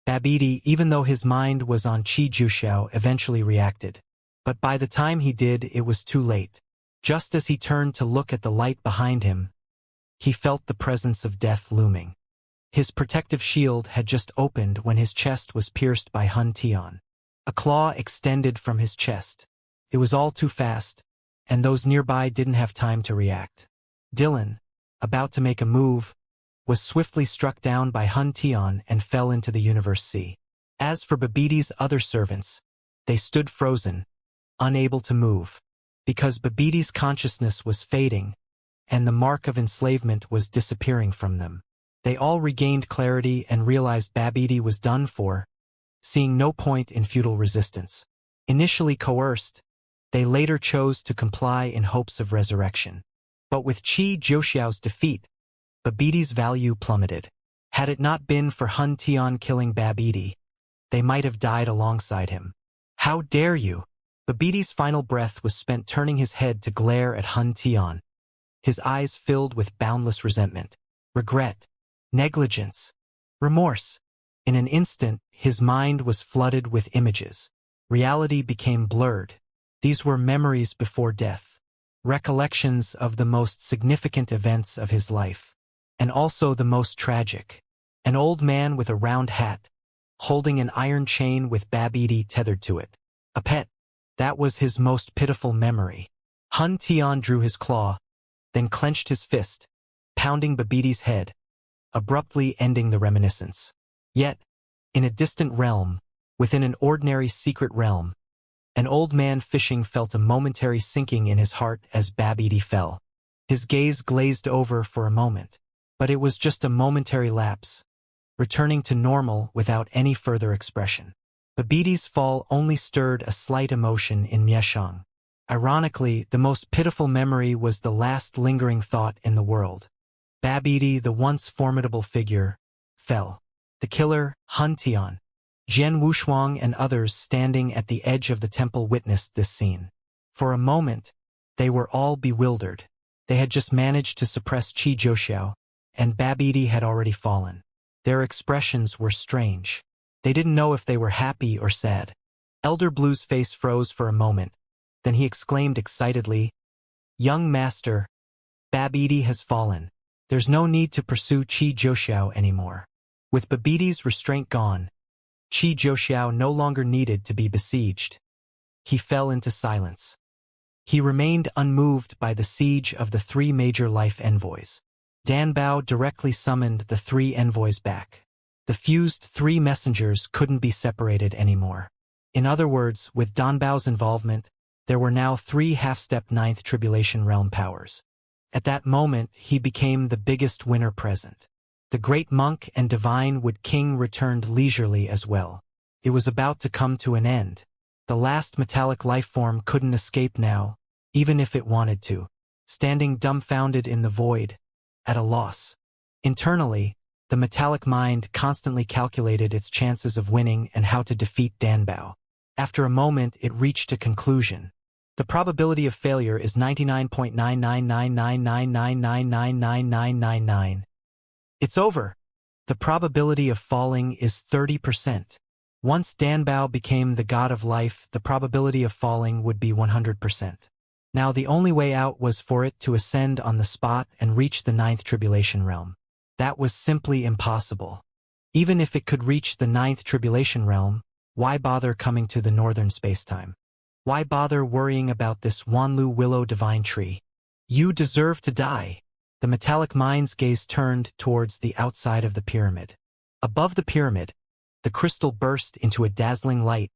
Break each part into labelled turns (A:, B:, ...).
A: Babidi, even though his mind was on Qi Juxiao, eventually reacted. But by the time he did, it was too late. Just as he turned to look at the light behind him, he felt the presence of death looming. His protective shield had just opened when his chest was pierced by Hun Tian. A claw extended from his chest. It was all too fast, and those nearby didn't have time to react. Dylan, about to make a move, was swiftly struck down by Hun Tian and fell into the universe sea. As for Babidi's other servants, they stood frozen, unable to move, because Babidi's consciousness was fading, and the mark of enslavement was disappearing from them. They all regained clarity and realized Babidi was done for, seeing no point in futile resistance. Initially coerced, they later chose to comply in hopes of resurrection. But with Qi Juxiao's defeat, Babidi's value plummeted. Had it not been for Hun Tian killing Babidi, they might have died alongside him. How dare you! Babidi's final breath was spent turning his head to glare at Hun Tian, his eyes filled with boundless resentment, regret, negligence, remorse. In an instant, his mind was flooded with images. Reality became blurred. These were memories before death, recollections of the most significant events of his life, and also the most tragic. An old man with a round hat, holding an iron chain with Babidi tethered to it. A pet. That was his most pitiful memory. Hun Tian drew his claw, then clenched his fist, pounding Babidi's head, abruptly ending the reminiscence. Yet, in a distant realm, within an ordinary secret realm, an old man fishing felt a momentary sinking in his heart as Babidi fell. His gaze glazed over for a moment, but it was just a momentary lapse, returning to normal without any further expression. Babidi's fall only stirred a slight emotion in Mieshang. Ironically, the most pitiful memory was the last lingering thought in the world. Babidi, the once formidable figure, fell. The killer, Hun Tian, Jian Wushuang and others standing at the edge of the temple witnessed this scene. For a moment, they were all bewildered. They had just managed to suppress Qi Juxiao, and Babidi had already fallen. Their expressions were strange. They didn't know if they were happy or sad. Elder Blue's face froze for a moment. Then he exclaimed excitedly, "Young master, Babidi has fallen. There's no need to pursue Qi Juxiao anymore." With Babidi's restraint gone, Qi Juxiao no longer needed to be besieged. He fell into silence. He remained unmoved by the siege of the three major life envoys. Danbao directly summoned the three envoys back. The fused three messengers couldn't be separated anymore. In other words, with Danbao's involvement, there were now three half-step ninth tribulation realm powers. At that moment, he became the biggest winner present. The great monk and divine Wood King returned leisurely as well. It was about to come to an end. The last metallic life form couldn't escape now, even if it wanted to, standing dumbfounded in the void, at a loss. Internally, the metallic mind constantly calculated its chances of winning and how to defeat Danbao. After a moment, it reached a conclusion. The probability of failure is 99.9999999999999. It's over. The probability of falling is 30%. Once Danbao became the god of life, the probability of falling would be 100%. Now the only way out was for it to ascend on the spot and reach the ninth tribulation realm. That was simply impossible. Even if it could reach the ninth tribulation realm, why bother coming to the northern spacetime? Why bother worrying about this Wanlu Willow divine tree? You deserve to die. The metallic mind's gaze turned towards the outside of the pyramid. Above the pyramid, the crystal burst into a dazzling light,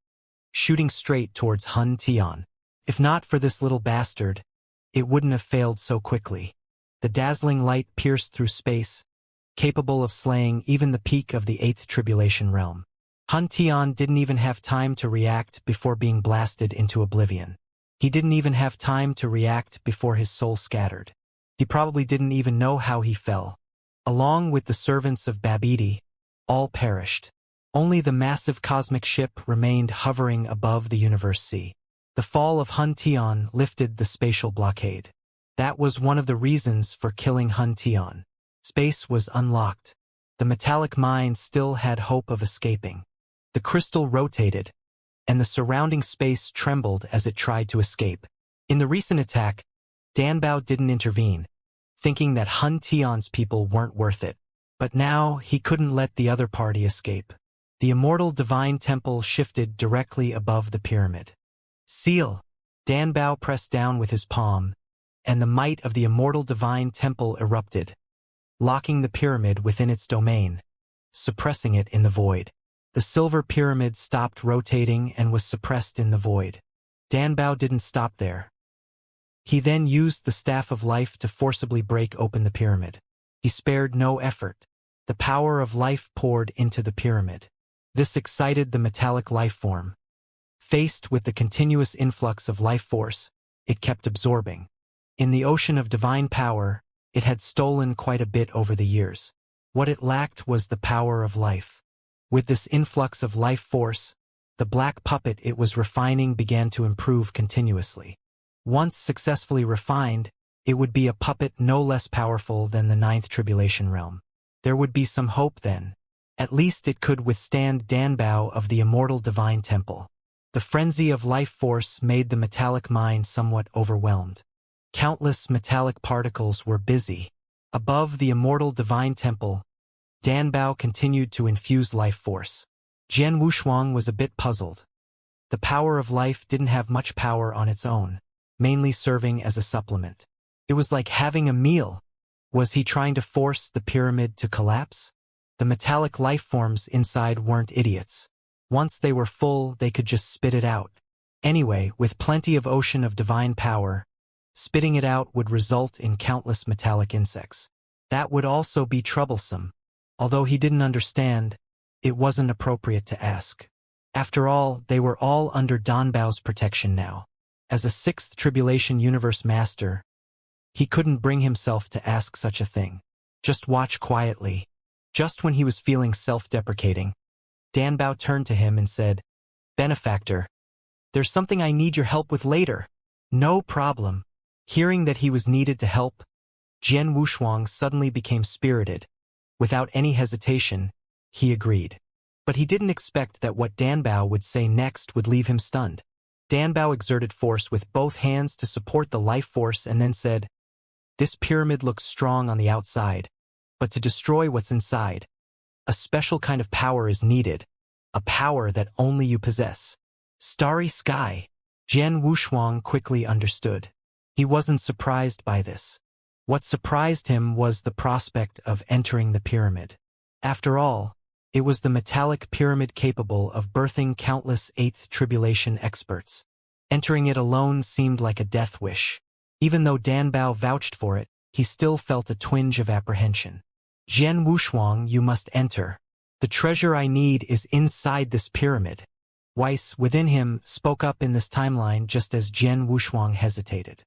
A: shooting straight towards Hun Tian. If not for this little bastard, it wouldn't have failed so quickly. The dazzling light pierced through space, capable of slaying even the peak of the eighth tribulation realm. Hun Tian didn't even have time to react before being blasted into oblivion. He didn't even have time to react before his soul scattered. He probably didn't even know how he fell. Along with the servants of Babidi, all perished. Only the massive cosmic ship remained hovering above the universe sea. The fall of Hun Tian lifted the spatial blockade. That was one of the reasons for killing Hun Tian. Space was unlocked. The metallic mind still had hope of escaping. The crystal rotated, and the surrounding space trembled as it tried to escape. In the recent attack, Danbao didn't intervene, thinking that Hun Tion's people weren't worth it. But now, he couldn't let the other party escape. The immortal divine temple shifted directly above the pyramid. Seal! Danbao pressed down with his palm, and the might of the immortal divine temple erupted, locking the pyramid within its domain, suppressing it in the void. The silver pyramid stopped rotating and was suppressed in the void. Danbao didn't stop there. He then used the Staff of Life to forcibly break open the pyramid. He spared no effort. The power of life poured into the pyramid. This excited the metallic life form. Faced with the continuous influx of life force, it kept absorbing. In the ocean of divine power, it had stolen quite a bit over the years. What it lacked was the power of life. With this influx of life force, the black puppet it was refining began to improve continuously. Once successfully refined, it would be a puppet no less powerful than the ninth tribulation realm. There would be some hope then. At least it could withstand Danbao of the immortal divine temple. The frenzy of life force made the metallic mind somewhat overwhelmed. Countless metallic particles were busy. Above the immortal divine temple, Danbao continued to infuse life force. Jian Wushuang was a bit puzzled. The power of life didn't have much power on its own, mainly serving as a supplement. It was like having a meal. Was he trying to force the pyramid to collapse? The metallic life forms inside weren't idiots. Once they were full, they could just spit it out. Anyway, with plenty of ocean of divine power, spitting it out would result in countless metallic insects. That would also be troublesome. Although he didn't understand, it wasn't appropriate to ask. After all, they were all under Danbao's protection now. As a sixth tribulation universe master, he couldn't bring himself to ask such a thing. Just watch quietly. Just when he was feeling self-deprecating, Danbao turned to him and said, "Benefactor, there's something I need your help with later." "No problem." Hearing that he was needed to help, Jian Wushuang suddenly became spirited. Without any hesitation, he agreed. But he didn't expect that what Danbao would say next would leave him stunned. Danbao exerted force with both hands to support the life force and then said, "This pyramid looks strong on the outside, but to destroy what's inside, a special kind of power is needed, a power that only you possess." Starry sky. Jian Wushuang quickly understood. He wasn't surprised by this. What surprised him was the prospect of entering the pyramid. After all, it was the metallic pyramid capable of birthing countless eighth tribulation experts. Entering it alone seemed like a death wish. Even though Danbao vouched for it, he still felt a twinge of apprehension. "Jian Wushuang, you must enter. The treasure I need is inside this pyramid." Weiss, within him, spoke up in this timeline just as Jian Wushuang hesitated.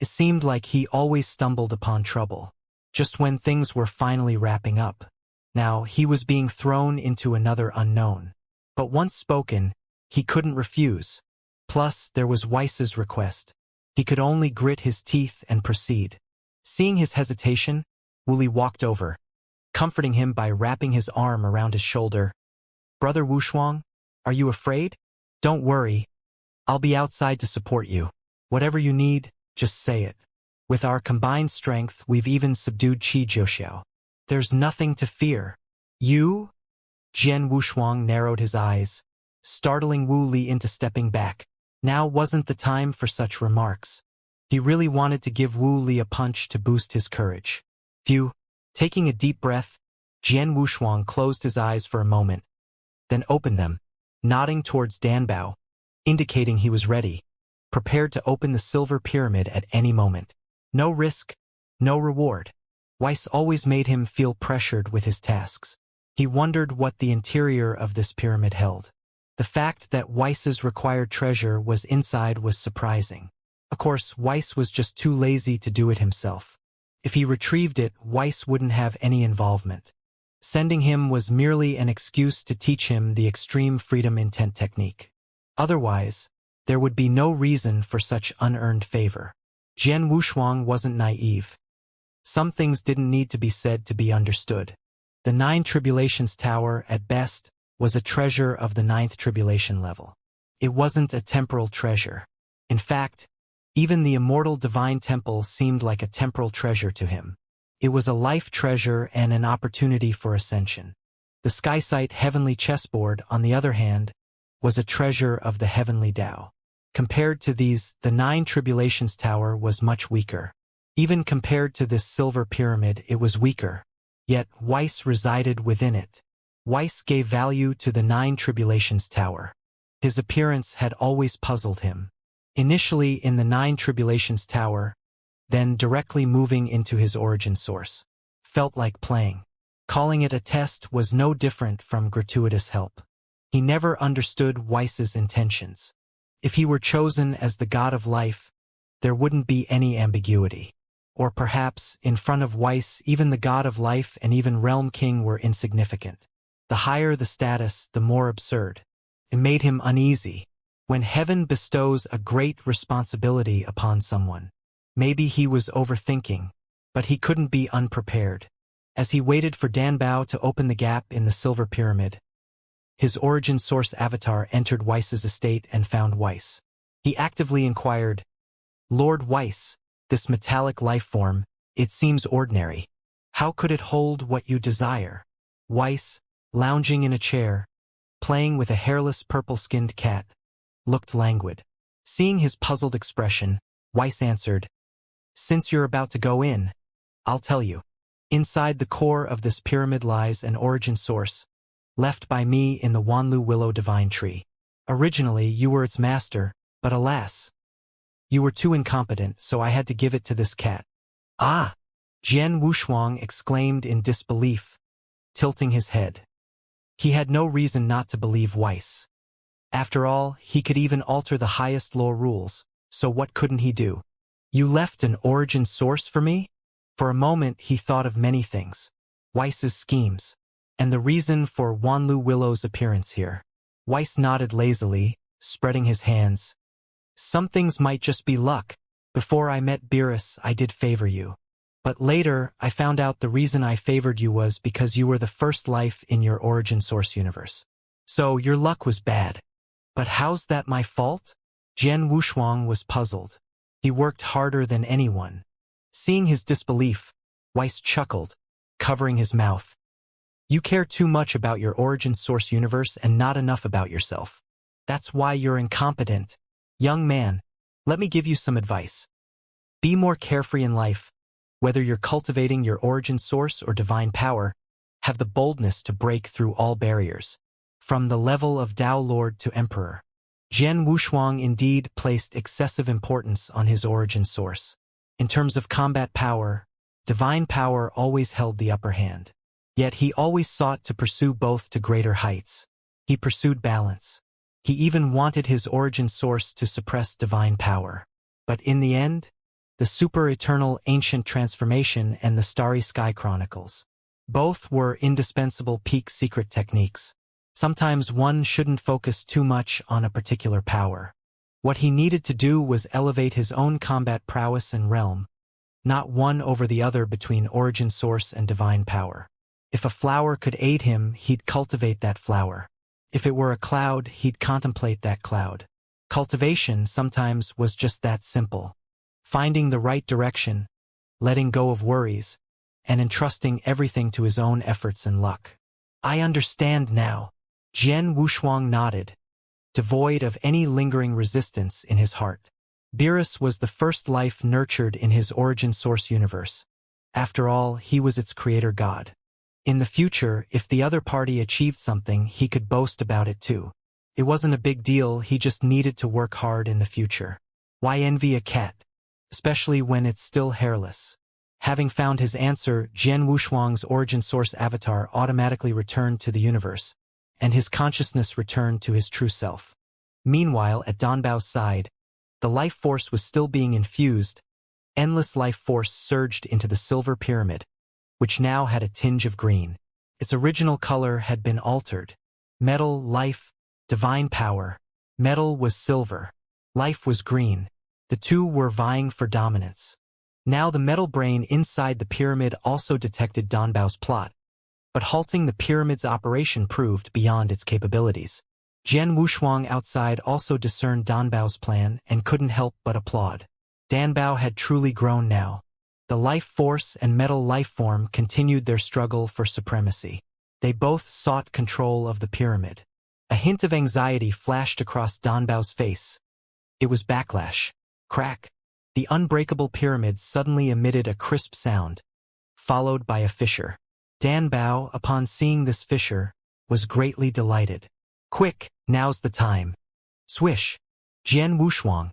A: It seemed like he always stumbled upon trouble, just when things were finally wrapping up. Now he was being thrown into another unknown. But once spoken, he couldn't refuse. Plus, there was Weiss's request. He could only grit his teeth and proceed. Seeing his hesitation, Wuli walked over, comforting him by wrapping his arm around his shoulder. "Brother Wushuang, are you afraid? Don't worry. I'll be outside to support you. Whatever you need, just say it. With our combined strength, we've even subdued Qi Jiuxiao. There's nothing to fear." "You?" Jian Wushuang narrowed his eyes, startling Wu Li into stepping back. Now wasn't the time for such remarks. He really wanted to give Wu Li a punch to boost his courage. Phew. Taking a deep breath, Jian Wushuang closed his eyes for a moment, then opened them, nodding towards Danbao, indicating he was ready, prepared to open the silver pyramid at any moment. No risk, no reward. Weiss always made him feel pressured with his tasks. He wondered what the interior of this pyramid held. The fact that Weiss's required treasure was inside was surprising. Of course, Weiss was just too lazy to do it himself. If he retrieved it, Weiss wouldn't have any involvement. Sending him was merely an excuse to teach him the extreme freedom intent technique. Otherwise, there would be no reason for such unearned favor. Jian Wushuang wasn't naive. Some things didn't need to be said to be understood. The 9 Tribulations Tower, at best, was a treasure of the 9th tribulation level. It wasn't a temporal treasure. In fact, even the immortal divine temple seemed like a temporal treasure to him. It was a life treasure and an opportunity for ascension. The Skysite heavenly chessboard, on the other hand, was a treasure of the heavenly Tao. Compared to these, the 9 Tribulations Tower was much weaker. Even compared to this silver pyramid, it was weaker. Yet Weiss resided within it. Weiss gave value to the 9 Tribulations Tower. His appearance had always puzzled him. Initially in the 9 Tribulations Tower, then directly moving into his origin source. Felt like playing. Calling it a test was no different from gratuitous help. He never understood Weiss's intentions. If he were chosen as the god of life, there wouldn't be any ambiguity. Or perhaps, in front of Weiss, even the god of life and even Realm King were insignificant. The higher the status, the more absurd. It made him uneasy. When heaven bestows a great responsibility upon someone, maybe he was overthinking, but he couldn't be unprepared. As he waited for Danbao to open the gap in the silver pyramid, his origin source avatar entered Weiss's estate and found Weiss. He actively inquired, "Lord Weiss, this metallic life form, it seems ordinary. How could it hold what you desire?" Weiss, lounging in a chair, playing with a hairless purple-skinned cat, looked languid. Seeing his puzzled expression, Weiss answered, "Since you're about to go in, I'll tell you. Inside the core of this pyramid lies an origin source, left by me in the Wanlu Willow Divine Tree. Originally, you were its master, but alas, you were too incompetent, so I had to give it to this cat." "Ah!" Jian Wushuang exclaimed in disbelief, tilting his head. He had no reason not to believe Weiss. After all, he could even alter the highest law rules, so what couldn't he do? "You left an origin source for me?" For a moment he thought of many things. Weiss's schemes, and the reason for Wanlu Willow's appearance here. Weiss nodded lazily, spreading his hands. "Some things might just be luck. Before I met Beerus, I did favor you. But later, I found out the reason I favored you was because you were the first life in your origin source universe. So your luck was bad. But how's that my fault?" Jian Wushuang was puzzled. He worked harder than anyone. Seeing his disbelief, Weiss chuckled, covering his mouth. "You care too much about your origin source universe and not enough about yourself. That's why you're incompetent. Young man, let me give you some advice. Be more carefree in life. Whether you're cultivating your origin source or divine power, have the boldness to break through all barriers. From the level of Tao Lord to Emperor." Jian Wushuang indeed placed excessive importance on his origin source. In terms of combat power, divine power always held the upper hand. Yet he always sought to pursue both to greater heights. He pursued balance. He even wanted his origin source to suppress divine power. But in the end, the super-eternal ancient transformation and the Starry Sky Chronicles. Both were indispensable peak secret techniques. Sometimes one shouldn't focus too much on a particular power. What he needed to do was elevate his own combat prowess and realm, not one over the other between origin source and divine power. If a flower could aid him, he'd cultivate that flower. If it were a cloud, he'd contemplate that cloud. Cultivation sometimes was just that simple. Finding the right direction, letting go of worries, and entrusting everything to his own efforts and luck. "I understand now." Jian Wushuang nodded, devoid of any lingering resistance in his heart. Beerus was the first life nurtured in his origin source universe. After all, he was its creator god. In the future, if the other party achieved something, he could boast about it too. It wasn't a big deal, he just needed to work hard in the future. Why envy a cat? Especially when it's still hairless. Having found his answer, Jian Wushuang's origin source avatar automatically returned to the universe, and his consciousness returned to his true self. Meanwhile, at Danbao's side, the life force was still being infused. Endless life force surged into the silver pyramid, which now had a tinge of green. Its original color had been altered. Metal, life, divine power. Metal was silver. Life was green. The two were vying for dominance. Now the metal brain inside the pyramid also detected Danbao's plot. but halting the pyramid's operation proved beyond its capabilities. Jian Wushuang outside also discerned Danbao's plan and couldn't help but applaud. Danbao had truly grown now. The life force and metal life form continued their struggle for supremacy. They both sought control of the pyramid. A hint of anxiety flashed across Danbao's face. It was backlash. Crack. The unbreakable pyramid suddenly emitted a crisp sound, followed by a fissure. Danbao, upon seeing this fissure, was greatly delighted. Quick, now's the time. Swish. Jian Wushuang,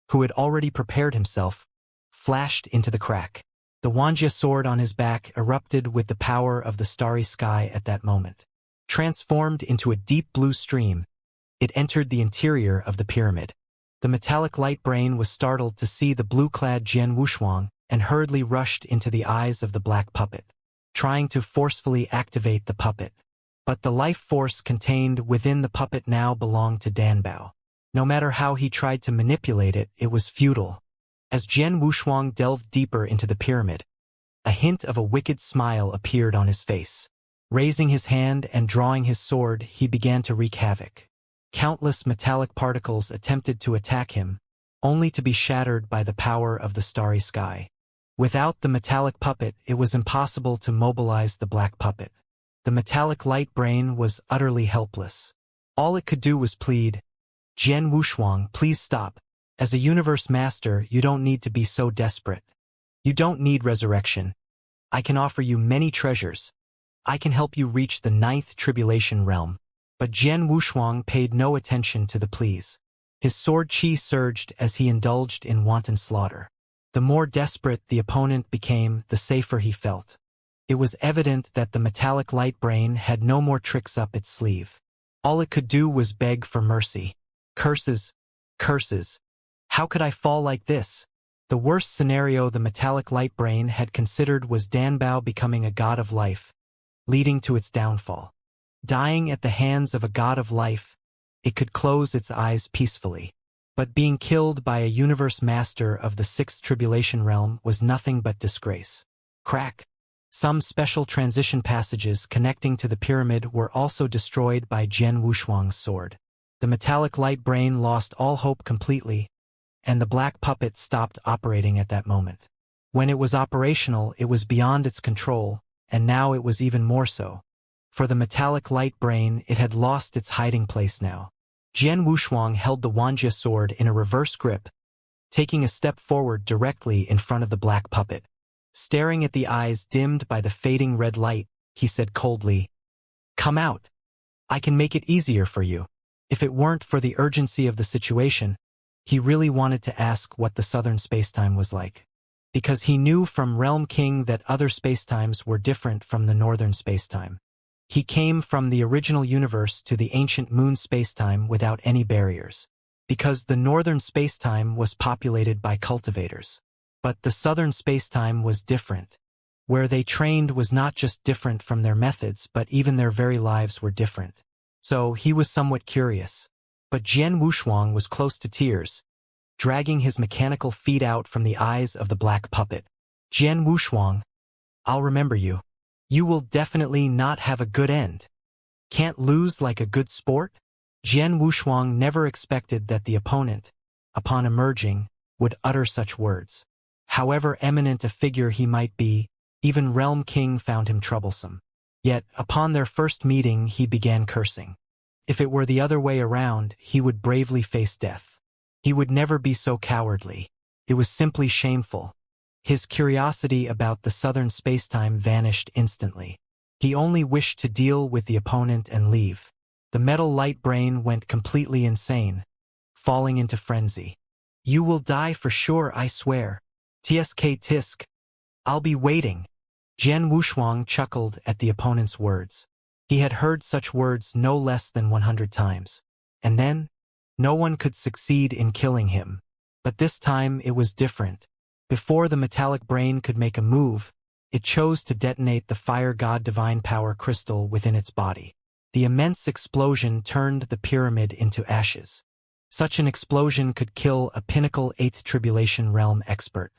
A: who had already prepared himself, flashed into the crack. The Wuxia sword on his back erupted with the power of the starry sky at that moment. Transformed into a deep blue stream, it entered the interior of the pyramid. The metallic light brain was startled to see the blue-clad Jian Wushuang and hurriedly rushed into the eyes of the black puppet, trying to forcefully activate the puppet. But the life force contained within the puppet now belonged to Danbao. No matter how he tried to manipulate it, it was futile. As Jian Wushuang delved deeper into the pyramid, a hint of a wicked smile appeared on his face. Raising his hand and drawing his sword, he began to wreak havoc. Countless metallic particles attempted to attack him, only to be shattered by the power of the starry sky. Without the metallic puppet, it was impossible to mobilize the black puppet. The metallic light brain was utterly helpless. All it could do was plead, "Jian Wushuang, please stop. As a universe master, you don't need to be so desperate. You don't need resurrection. I can offer you many treasures. I can help you reach the 9th tribulation realm." But Jian Wushuang paid no attention to the pleas. His sword chi surged as he indulged in wanton slaughter. The more desperate the opponent became, the safer he felt. It was evident that the metallic light brain had no more tricks up its sleeve. All it could do was beg for mercy. Curses. Curses. How could I fall like this? The worst scenario the metallic light brain had considered was Danbao becoming a god of life, leading to its downfall. Dying at the hands of a god of life, it could close its eyes peacefully. But being killed by a universe master of the 6th tribulation realm was nothing but disgrace. Crack. Some special transition passages connecting to the pyramid were also destroyed by Jian Wushuang's sword. The metallic light brain lost all hope completely, and the black puppet stopped operating at that moment. When it was operational, it was beyond its control, and now it was even more so. For the metallic light brain, it had lost its hiding place now. Jian Wushuang held the Wuxia sword in a reverse grip, taking a step forward directly in front of the black puppet. Staring at the eyes dimmed by the fading red light, he said coldly, "Come out. I can make it easier for you." If it weren't for the urgency of the situation, he really wanted to ask what the southern spacetime was like. Because he knew from Realm King that other spacetimes were different from the northern spacetime. He came from the original universe to the ancient moon spacetime without any barriers. Because the northern spacetime was populated by cultivators. But the southern spacetime was different. Where they trained was not just different from their methods, but even their very lives were different. So he was somewhat curious. But Jian Wushuang was close to tears, dragging his mechanical feet out from the eyes of the black puppet. "Jian Wushuang, I'll remember you. You will definitely not have a good end. Can't lose like a good sport?" Jian Wushuang never expected that the opponent, upon emerging, would utter such words. However eminent a figure he might be, even Realm King found him troublesome. Yet, upon their first meeting, he began cursing. If it were the other way around, he would bravely face death. He would never be so cowardly. It was simply shameful. His curiosity about the southern spacetime vanished instantly. He only wished to deal with the opponent and leave. The metal light brain went completely insane, falling into frenzy. "You will die for sure, I swear. Tsk tisk. I'll be waiting." Jian Wushuang chuckled at the opponent's words. He had heard such words no less than 100 times. And then, no one could succeed in killing him. But this time it was different. Before the metallic brain could make a move, it chose to detonate the fire god divine power crystal within its body. The immense explosion turned the pyramid into ashes. Such an explosion could kill a pinnacle 8th tribulation realm expert.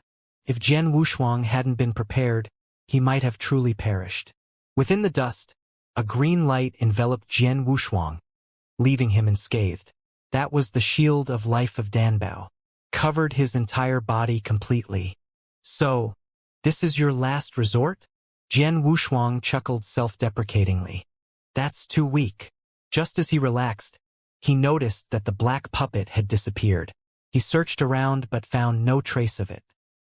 A: If Jian Wushuang hadn't been prepared, he might have truly perished. Within the dust, a green light enveloped Jian Wushuang, leaving him unscathed. That was the shield of life of Danbao. Covered his entire body completely. So, this is your last resort? Jian Wushuang chuckled self-deprecatingly. That's too weak. Just as he relaxed, he noticed that the black puppet had disappeared. He searched around but found no trace of it.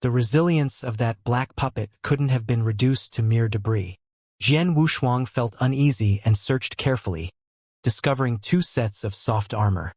A: The resilience of that black puppet couldn't have been reduced to mere debris. Jian Wushuang felt uneasy and searched carefully, discovering 2 sets of soft armor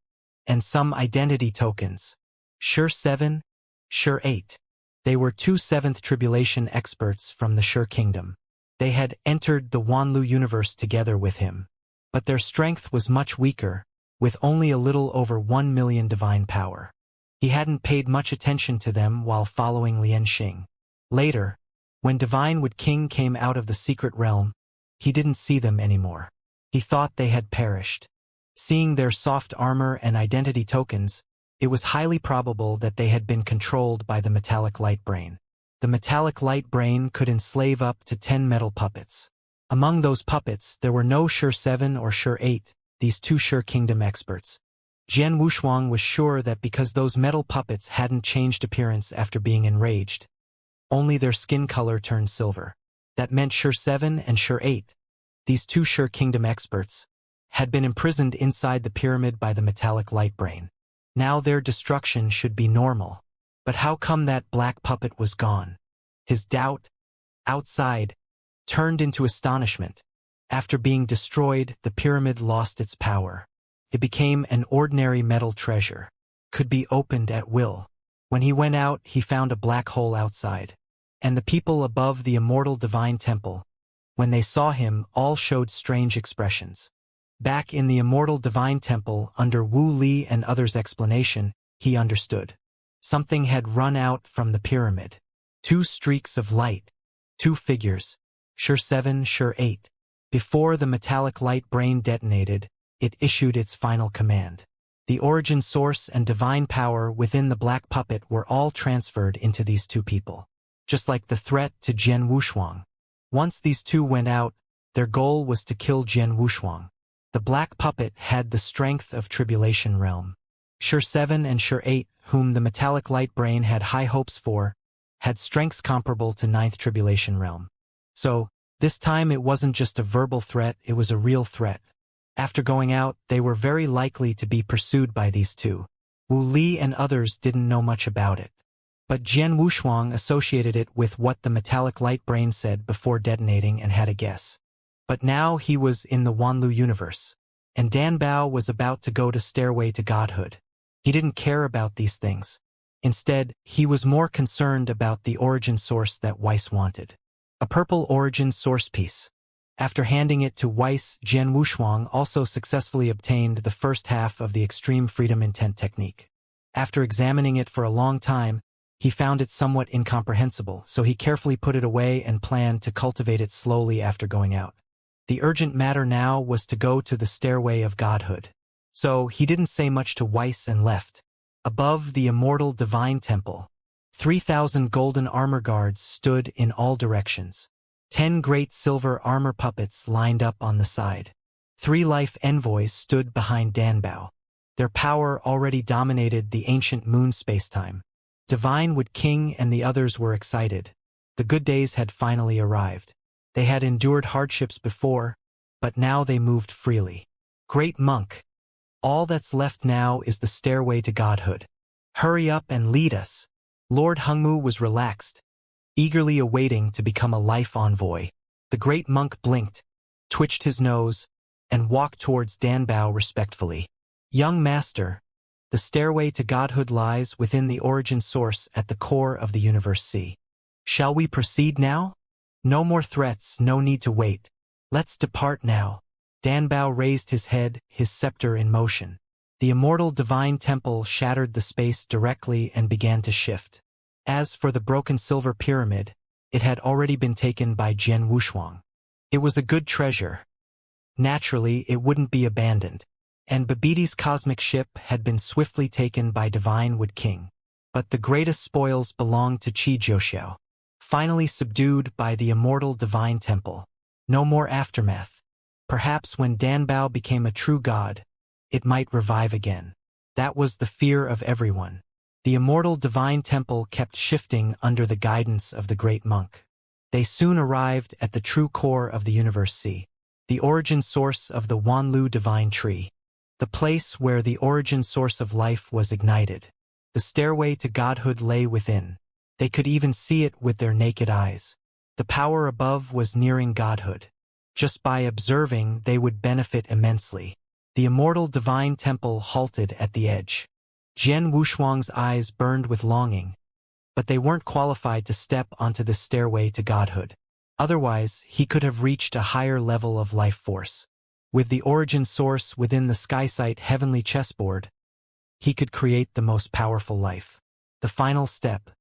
A: and some identity tokens. Sure 7, Sure 8. They were 2 7th tribulation experts from the Sure Kingdom. They had entered the Wanlu universe together with him, but their strength was much weaker, with only a little over 1 million divine power. He hadn't paid much attention to them while following Lianxing. Later, when Divine Wood King came out of the secret realm, he didn't see them anymore. He thought they had perished. Seeing their soft armor and identity tokens, it was highly probable that they had been controlled by the metallic light brain. The metallic light brain could enslave up to 10 metal puppets. Among those puppets, there were no Sure 7 or Sure 8, these 2 Sure Kingdom experts. Jian Wushuang was sure that because those metal puppets hadn't changed appearance after being enraged, only their skin color turned silver. That meant Sure 7 and Sure 8, these 2 Sure Kingdom experts, had been imprisoned inside the pyramid by the metallic light brain. Now their destruction should be normal. But how come that black puppet was gone? His doubt, outside, turned into astonishment. After being destroyed, the pyramid lost its power. It became an ordinary metal treasure, could be opened at will. When he went out, he found a black hole outside. And the people above the Immortal Divine Temple, when they saw him, all showed strange expressions. Back in the Immortal Divine Temple, under Wu Li and others' explanation, he understood. Something had run out from the pyramid. 2 streaks of light. 2 figures. Sure 7, Sure 8. Before the metallic light brain detonated, it issued its final command. The origin source and divine power within the black puppet were all transferred into these 2 people. Just like the threat to Jian Wushuang. Once these 2 went out, their goal was to kill Jian Wushuang. The black puppet had the strength of Tribulation Realm. Sure 7 and Sure 8, whom the metallic light brain had high hopes for, had strengths comparable to 9th Tribulation Realm. So, this time it wasn't just a verbal threat, it was a real threat. After going out, they were very likely to be pursued by these 2. Wu Li and others didn't know much about it. But Jian Wushuang associated it with what the metallic light brain said before detonating and had a guess. But now he was in the Wanlu universe, and Danbao was about to go to Stairway to Godhood. He didn't care about these things. Instead, he was more concerned about the origin source that Weiss wanted. A purple origin source piece. After handing it to Weiss, Jian Wushuang also successfully obtained the first half of the Extreme Freedom Intent technique. After examining it for a long time, he found it somewhat incomprehensible, so he carefully put it away and planned to cultivate it slowly after going out. The urgent matter now was to go to the Stairway of Godhood. So he didn't say much to Weiss and left. Above the Immortal Divine Temple, 3,000 golden armor guards stood in all directions. 10 great silver armor puppets lined up on the side. 3 life envoys stood behind Danbao. Their power already dominated the ancient moon spacetime. Divine Wood King and the others were excited. The good days had finally arrived. They had endured hardships before, but now they moved freely. Great Monk, all that's left now is the Stairway to Godhood. Hurry up and lead us. Lord Hungmu was relaxed, eagerly awaiting to become a life envoy. The Great Monk blinked, twitched his nose, and walked towards Danbao respectfully. Young Master, the Stairway to Godhood lies within the origin source at the core of the Universe C. Shall we proceed now? No more threats, no need to wait. Let's depart now. Danbao raised his head, his scepter in motion. The Immortal Divine Temple shattered the space directly and began to shift. As for the broken silver pyramid, it had already been taken by Jian Wushuang. It was a good treasure. Naturally, it wouldn't be abandoned. And Babiti's cosmic ship had been swiftly taken by Divine Wood King. But the greatest spoils belonged to Xianxia. Finally subdued by the Immortal Divine Temple. No more aftermath. Perhaps when Danbao became a true god, it might revive again. That was the fear of everyone. The immortal divine temple kept shifting under the guidance of the great monk. They soon arrived at the true core of the universe C, the origin source of the Wanlu divine tree, the place where the origin source of life was ignited. The stairway to godhood lay within. They could even see it with their naked eyes. The power above was nearing godhood. Just by observing, they would benefit immensely. The immortal divine temple halted at the edge. Jian Wushuang's eyes burned with longing, but they weren't qualified to step onto the stairway to godhood. Otherwise, he could have reached a higher level of life force. With the origin source within the SkySight heavenly chessboard, he could create the most powerful life. The final step.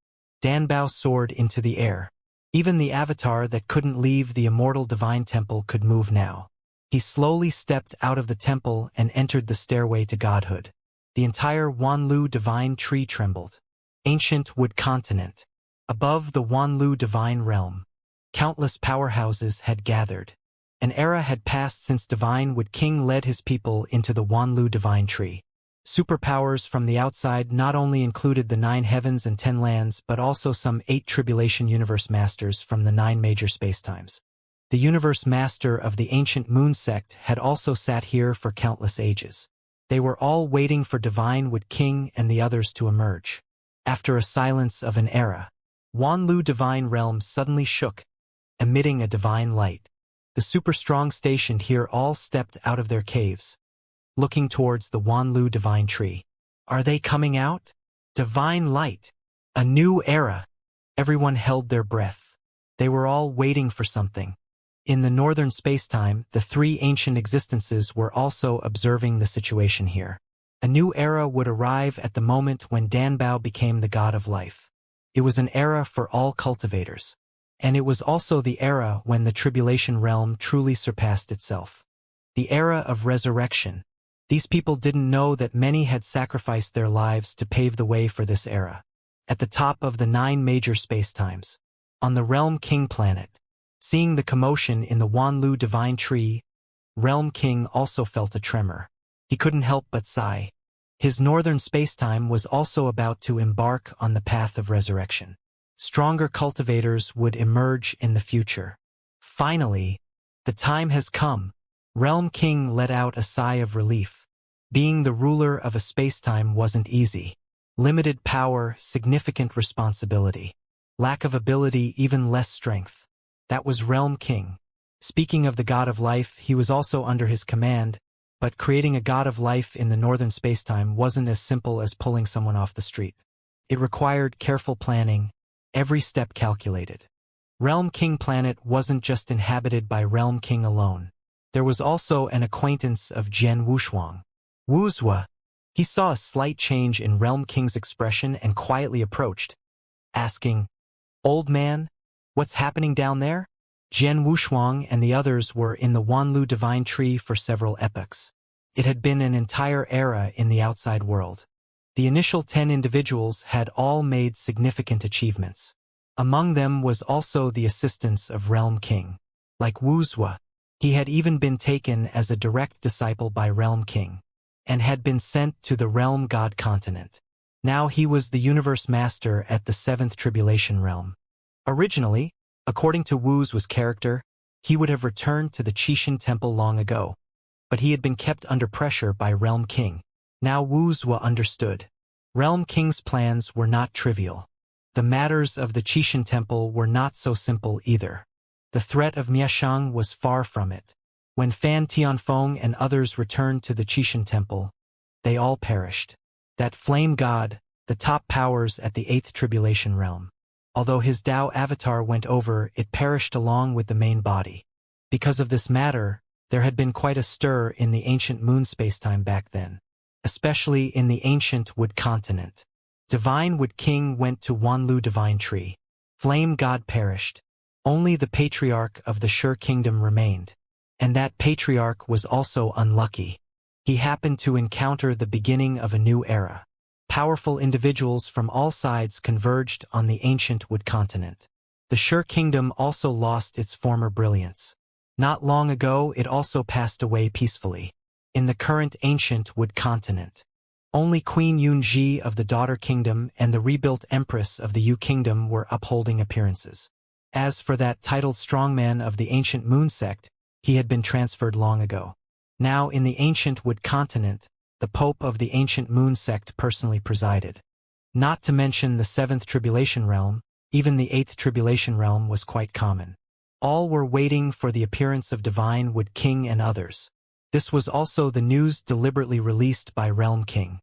A: Danbao soared into the air. Even the avatar that couldn't leave the immortal divine temple could move now. He slowly stepped out of the temple and entered the stairway to godhood. The entire Wanlu divine tree trembled. Ancient wood continent. Above the Wanlu divine realm, countless powerhouses had gathered. An era had passed since Divine Wood King led his people into the Wanlu divine tree. Superpowers from the outside not only included the 9 heavens and 10 lands but also some 8 tribulation universe masters from the 9 major spacetimes. The universe master of the ancient moon sect had also sat here for countless ages. They were all waiting for Divine Wood King and the others to emerge. After a silence of an era, Wanlu divine realm suddenly shook, emitting a divine light. The super-strong stationed here all stepped out of their caves, looking towards the Wanlu divine tree. Are they coming out? Divine light. A new era. Everyone held their breath. They were all waiting for something. In the northern spacetime, the 3 ancient existences were also observing the situation here. A new era would arrive at the moment when Danbao became the god of life. It was an era for all cultivators. And it was also the era when the tribulation realm truly surpassed itself. The era of resurrection. These people didn't know that many had sacrificed their lives to pave the way for this era. At the top of the 9 major spacetimes, on the Realm King planet, seeing the commotion in the Wanlu divine tree, Realm King also felt a tremor. He couldn't help but sigh. His northern spacetime was also about to embark on the path of resurrection. Stronger cultivators would emerge in the future. Finally, the time has come. Realm King let out a sigh of relief. Being the ruler of a spacetime wasn't easy. Limited power, significant responsibility. Lack of ability, even less strength. That was Realm King. Speaking of the god of life, he was also under his command, but creating a god of life in the northern spacetime wasn't as simple as pulling someone off the street. It required careful planning, every step calculated. Realm King planet wasn't just inhabited by Realm King alone. There was also an acquaintance of Jian Wushuang. Wuxia. He saw a slight change in Realm King's expression and quietly approached, asking, "Old man, what's happening down there?" Jian Wushuang and the others were in the Wanlu divine tree for several epochs. It had been an entire era in the outside world. The initial 10 individuals had all made significant achievements. Among them was also the assistance of Realm King. Like Wuxia, he had even been taken as a direct disciple by Realm King, and had been sent to the Realm God continent. Now he was the universe master at the 7th tribulation realm. Originally, according to Wuxia's character, he would have returned to the Qixin temple long ago, but he had been kept under pressure by Realm King. Now Wuxia understood. Realm King's plans were not trivial. The matters of the Qixin temple were not so simple either. The threat of Miashang was far from it. When Fan Tianfeng and others returned to the Qixin temple, they all perished. That flame god, the top powers at the 8th tribulation realm. Although his Tao avatar went over, it perished along with the main body. Because of this matter, there had been quite a stir in the ancient moon spacetime back then, especially in the ancient wood continent. Divine Wood King went to Wanlu divine tree. Flame god perished. Only the patriarch of the Sure Kingdom remained. And that patriarch was also unlucky. He happened to encounter the beginning of a new era. Powerful individuals from all sides converged on the ancient wood continent. The Sure Kingdom also lost its former brilliance. Not long ago it also passed away peacefully. In the current ancient Wood continent. Only Queen Yunji of the Daughter Kingdom and the rebuilt Empress of the Yu Kingdom were upholding appearances. As for that titled strongman of the ancient Moon sect, he had been transferred long ago. Now in the ancient Wood continent, the Pope of the ancient Moon sect personally presided. Not to mention the 7th Tribulation Realm, even the 8th Tribulation Realm was quite common. All were waiting for the appearance of Divine Wood King and others. This was also the news deliberately released by Realm King.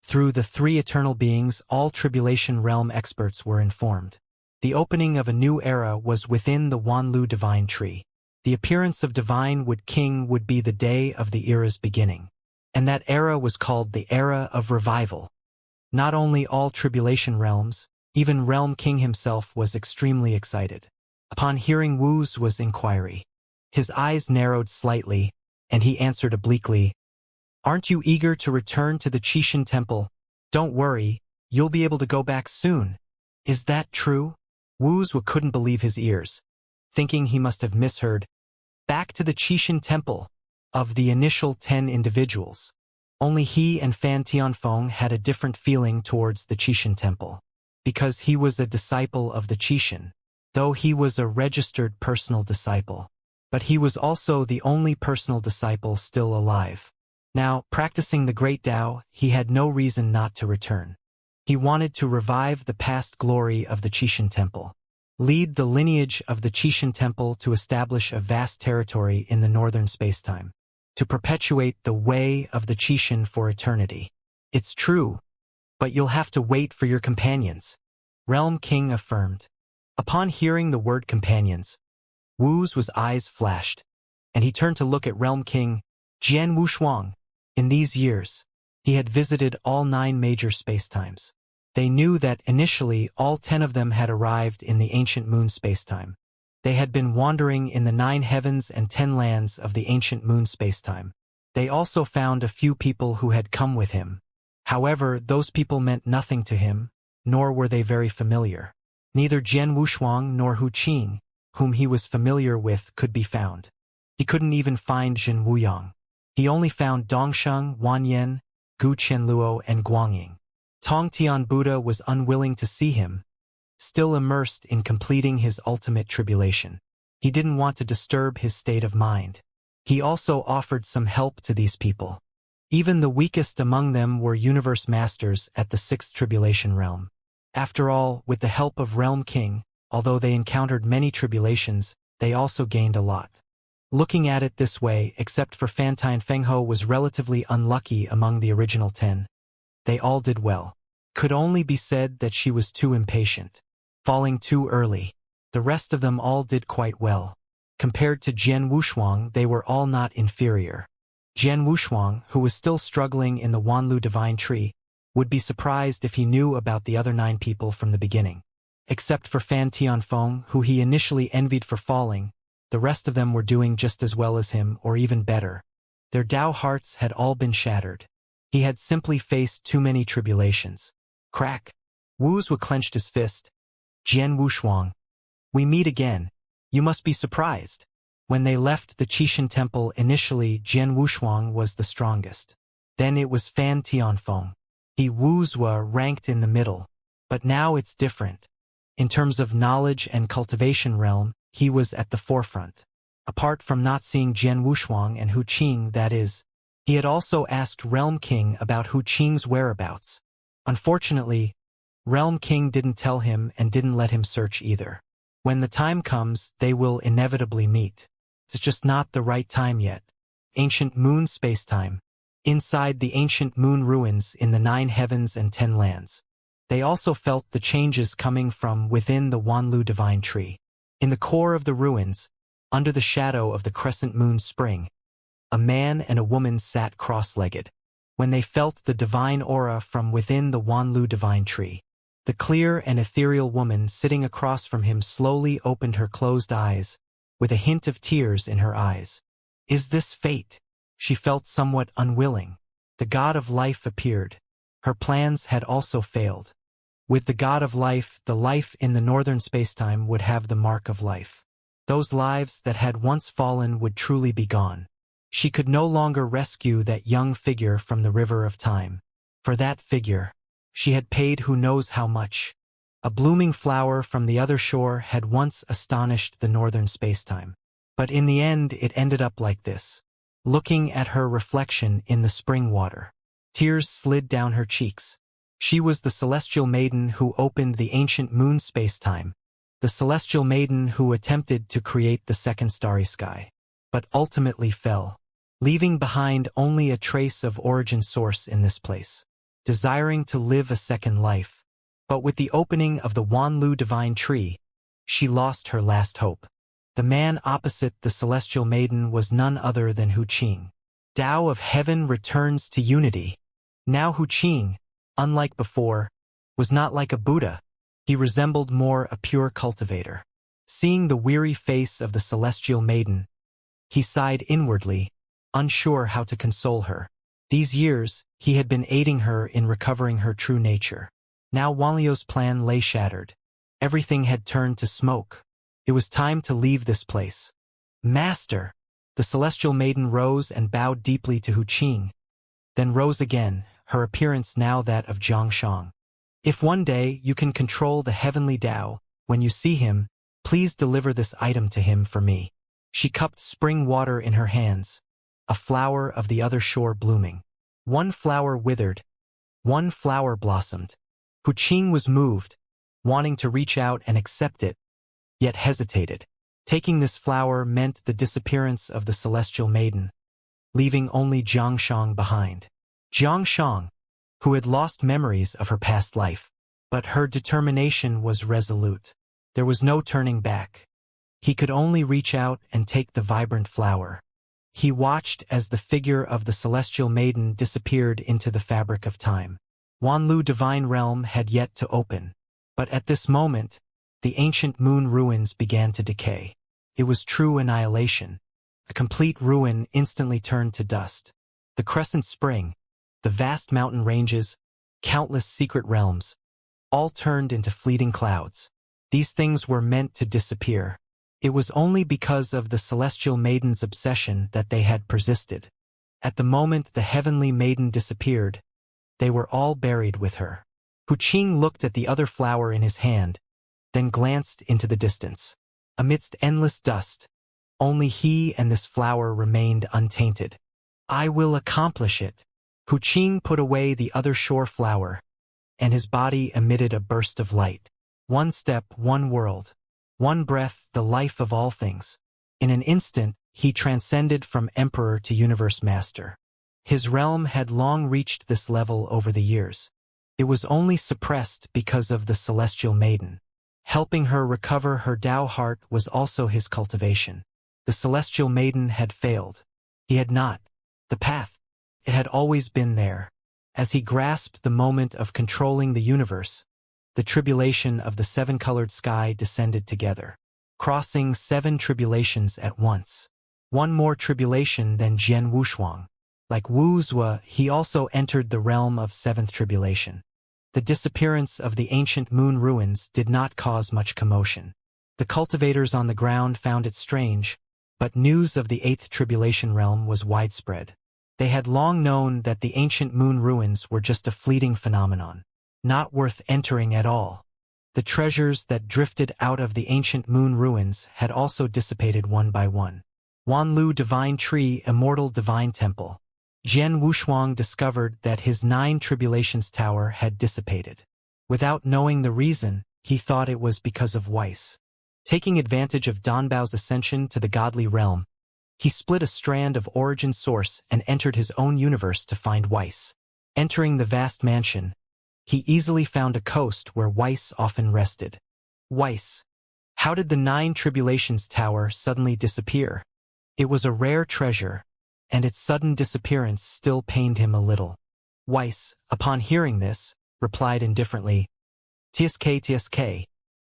A: Through the 3 eternal beings, all Tribulation Realm experts were informed. The opening of a new era was within the Wanlu Divine Tree. The appearance of Divine Wood King would be the day of the era's beginning. And that era was called the Era of Revival. Not only all Tribulation Realms, even Realm King himself was extremely excited. Upon hearing Wu's inquiry, his eyes narrowed slightly, and he answered obliquely, "Aren't you eager to return to the Qixin Temple? Don't worry, you'll be able to go back soon." "Is that true?" Wu couldn't believe his ears, thinking he must have misheard. Back to the Qixin Temple. Of the initial 10 individuals, only he and Fan Tianfeng had a different feeling towards the Qixin Temple. Because he was a disciple of the Qixin, though he was a registered personal disciple. But he was also the only personal disciple still alive. Now, practicing the Great Tao, he had no reason not to return. He wanted to revive the past glory of the Qixin Temple, lead the lineage of the Qixin Temple to establish a vast territory in the northern spacetime, to perpetuate the way of the Qixin for eternity. "It's true, but you'll have to wait for your companions," Realm King affirmed. Upon hearing the word companions, Wu's eyes flashed, and he turned to look at Realm King Jian Wushuang. In these years, he had visited all 9 major spacetimes. They knew that initially all 10 of them had arrived in the ancient Moon spacetime. They had been wandering in the 9 heavens and 10 lands of the ancient Moon spacetime. They also found a few people who had come with him. However, those people meant nothing to him, nor were they very familiar. Neither Jian Wushuang nor Hu Qing, whom he was familiar with, could be found. He couldn't even find Jin Wuyang. He only found Dongsheng, Wanyan, Gu Qianluo, and Guangying. Tongtian Buddha was unwilling to see him, still immersed in completing his ultimate tribulation. He didn't want to disturb his state of mind. He also offered some help to these people. Even the weakest among them were universe masters at the 6th Tribulation Realm. After all, with the help of Realm King, although they encountered many tribulations, they also gained a lot. Looking at it this way, except for Fantai Fengho was relatively unlucky among the original 10. They all did well. Could only be said that she was too impatient, falling too early. The rest of them all did quite well. Compared to Jian Wushuang, they were all not inferior. Jian Wushuang, who was still struggling in the Wanlu Divine Tree, would be surprised if he knew about the other 9 people from the beginning. Except for Fan Tianfeng, who he initially envied for falling, the rest of them were doing just as well as him, or even better. Their Tao hearts had all been shattered. He had simply faced too many tribulations. Crack! Wu's clenched his fist. "Jian Wushuang, we meet again. You must be surprised." When they left the Qixin Temple initially, Jian Wushuang was the strongest. Then it was Fan Tianfeng. He Wuzhua ranked in the middle. But now it's different. In terms of knowledge and cultivation realm, he was at the forefront. Apart from not seeing Jian Wushuang and Hu Qing, that is, he had also asked Realm King about Hu Qing's whereabouts. Unfortunately, Realm King didn't tell him and didn't let him search either. When the time comes, they will inevitably meet. It's just not the right time yet. Ancient Moon spacetime. Inside the ancient Moon ruins in the 9 heavens and 10 lands. They also felt the changes coming from within the Wanlu Divine Tree. In the core of the ruins, under the shadow of the crescent moon spring, a man and a woman sat cross-legged. When they felt the divine aura from within the Wanlu Divine Tree, the clear and ethereal woman sitting across from him slowly opened her closed eyes, with a hint of tears in her eyes. Is this fate? She felt somewhat unwilling. The god of life appeared. Her plans had also failed. With the god of life, the life in the northern spacetime would have the mark of life. Those lives that had once fallen would truly be gone. She could no longer rescue that young figure from the river of time. For that figure, she had paid who knows how much. A blooming flower from the other shore had once astonished the northern spacetime. But in the end it ended up like this. Looking at her reflection in the spring water. Tears slid down her cheeks. She was the celestial maiden who opened the ancient moon spacetime. The celestial maiden who attempted to create the second starry sky. But ultimately fell, leaving behind only a trace of origin source in this place. Desiring to live a second life. But with the opening of the Wanlu divine tree, she lost her last hope. The man opposite the celestial maiden was none other than Hu Qing. Tao of heaven returns to unity. Now Hu Qing, unlike before, was not like a Buddha. He resembled more a pure cultivator. Seeing the weary face of the celestial maiden, he sighed inwardly, unsure how to console her. These years, he had been aiding her in recovering her true nature. Now Wanlio's plan lay shattered. Everything had turned to smoke. It was time to leave this place. Master! The celestial maiden rose and bowed deeply to Hu Qing, then rose again, her appearance now that of Zhangshang. If one day you can control the heavenly Tao, when you see him, please deliver this item to him for me. She cupped spring water in her hands, a flower of the other shore blooming. One flower withered, one flower blossomed. Hu Qing was moved, wanting to reach out and accept it, yet hesitated. Taking this flower meant the disappearance of the celestial maiden, leaving only Zhangshang behind. Zhangshang, who had lost memories of her past life. But her determination was resolute. There was no turning back. He could only reach out and take the vibrant flower. He watched as the figure of the celestial maiden disappeared into the fabric of time. Wanlu divine realm had yet to open. But at this moment, the ancient moon ruins began to decay. It was true annihilation. A complete ruin instantly turned to dust. The crescent spring, the vast mountain ranges, countless secret realms, all turned into fleeting clouds. These things were meant to disappear. It was only because of the celestial maiden's obsession that they had persisted. At the moment the heavenly maiden disappeared, they were all buried with her. Hu Qing looked at the other flower in his hand, then glanced into the distance. Amidst endless dust, only he and this flower remained untainted. I will accomplish it. Hu Qing put away the other shore flower, and his body emitted a burst of light. One step, one world. One breath, the life of all things. In an instant, he transcended from emperor to universe master. His realm had long reached this level over the years. It was only suppressed because of the celestial maiden. Helping her recover her Tao heart was also his cultivation. The celestial maiden had failed. He had not. The path. It had always been there. As he grasped the moment of controlling the universe, the tribulation of the seven-colored sky descended together, crossing 7 tribulations at once. One more tribulation than Jian Wushuang. Like Wuxia, he also entered the realm of 7th tribulation. The disappearance of the ancient moon ruins did not cause much commotion. The cultivators on the ground found it strange, but news of the 8th tribulation realm was widespread. They had long known that the ancient moon ruins were just a fleeting phenomenon, not worth entering at all. The treasures that drifted out of the ancient moon ruins had also dissipated one by one. Wanlu Divine Tree, Immortal Divine Temple. Jian Wushuang discovered that his 9 tribulations tower had dissipated. Without knowing the reason, he thought it was because of Weiss. Taking advantage of Danbao's ascension to the godly realm, he split a strand of origin source and entered his own universe to find Weiss. Entering the vast mansion, he easily found a coast where Weiss often rested. Weiss. How did the 9 tribulations tower suddenly disappear? It was a rare treasure, and its sudden disappearance still pained him a little. Weiss, upon hearing this, replied indifferently, "Tsk.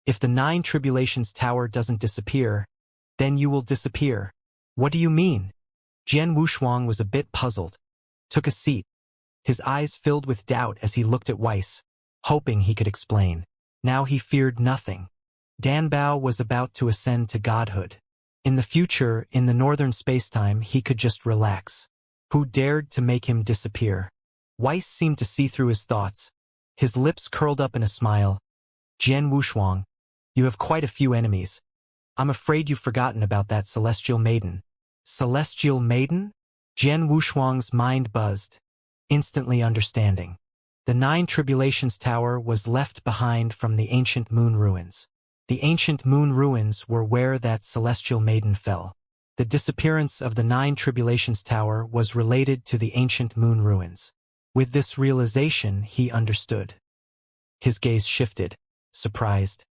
A: If the 9 tribulations tower doesn't disappear, then you will disappear." What do you mean? Jian Wushuang was a bit puzzled, took a seat. His eyes filled with doubt as he looked at Weiss, hoping he could explain. Now he feared nothing. Danbao was about to ascend to godhood. In the future, in the northern spacetime, he could just relax. Who dared to make him disappear? Weiss seemed to see through his thoughts. His lips curled up in a smile. Jian Wushuang, you have quite a few enemies. I'm afraid you've forgotten about that celestial maiden. Celestial maiden? Jian Wushuang's mind buzzed, instantly understanding. The 9 Tribulations Tower was left behind from the ancient moon ruins. The ancient moon ruins were where that celestial maiden fell. The disappearance of the 9 Tribulations Tower was related to the ancient moon ruins. With this realization, he understood. His gaze shifted, surprised.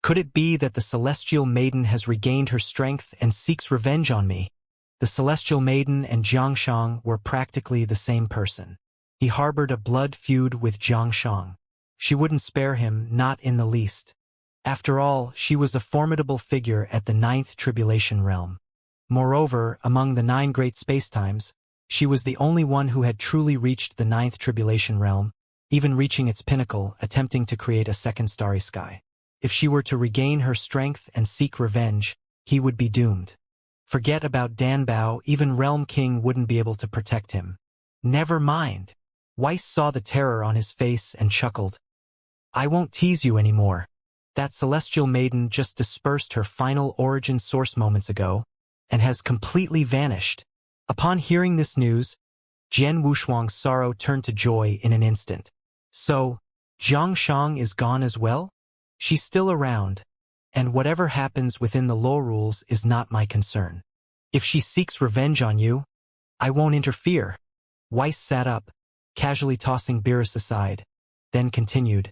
A: Could it be that the celestial maiden has regained her strength and seeks revenge on me? The celestial maiden and Xianxia were practically the same person. He harbored a blood feud with Xianxia. She wouldn't spare him, not in the least. After all, she was a formidable figure at the 9th Tribulation Realm. Moreover, among the 9 great spacetimes, she was the only one who had truly reached the 9th Tribulation Realm, even reaching its pinnacle, attempting to create a second starry sky. If she were to regain her strength and seek revenge, he would be doomed. Forget about Danbao, even Realm King wouldn't be able to protect him. Never mind. Weiss saw the terror on his face and chuckled. I won't tease you anymore. That celestial maiden just dispersed her final origin source moments ago, and has completely vanished. Upon hearing this news, Jian Wushuang's sorrow turned to joy in an instant. So, Xianxia is gone as well? She's still around, and whatever happens within the law rules is not my concern. If she seeks revenge on you, I won't interfere. Weiss sat up, casually tossing Beerus aside, then continued.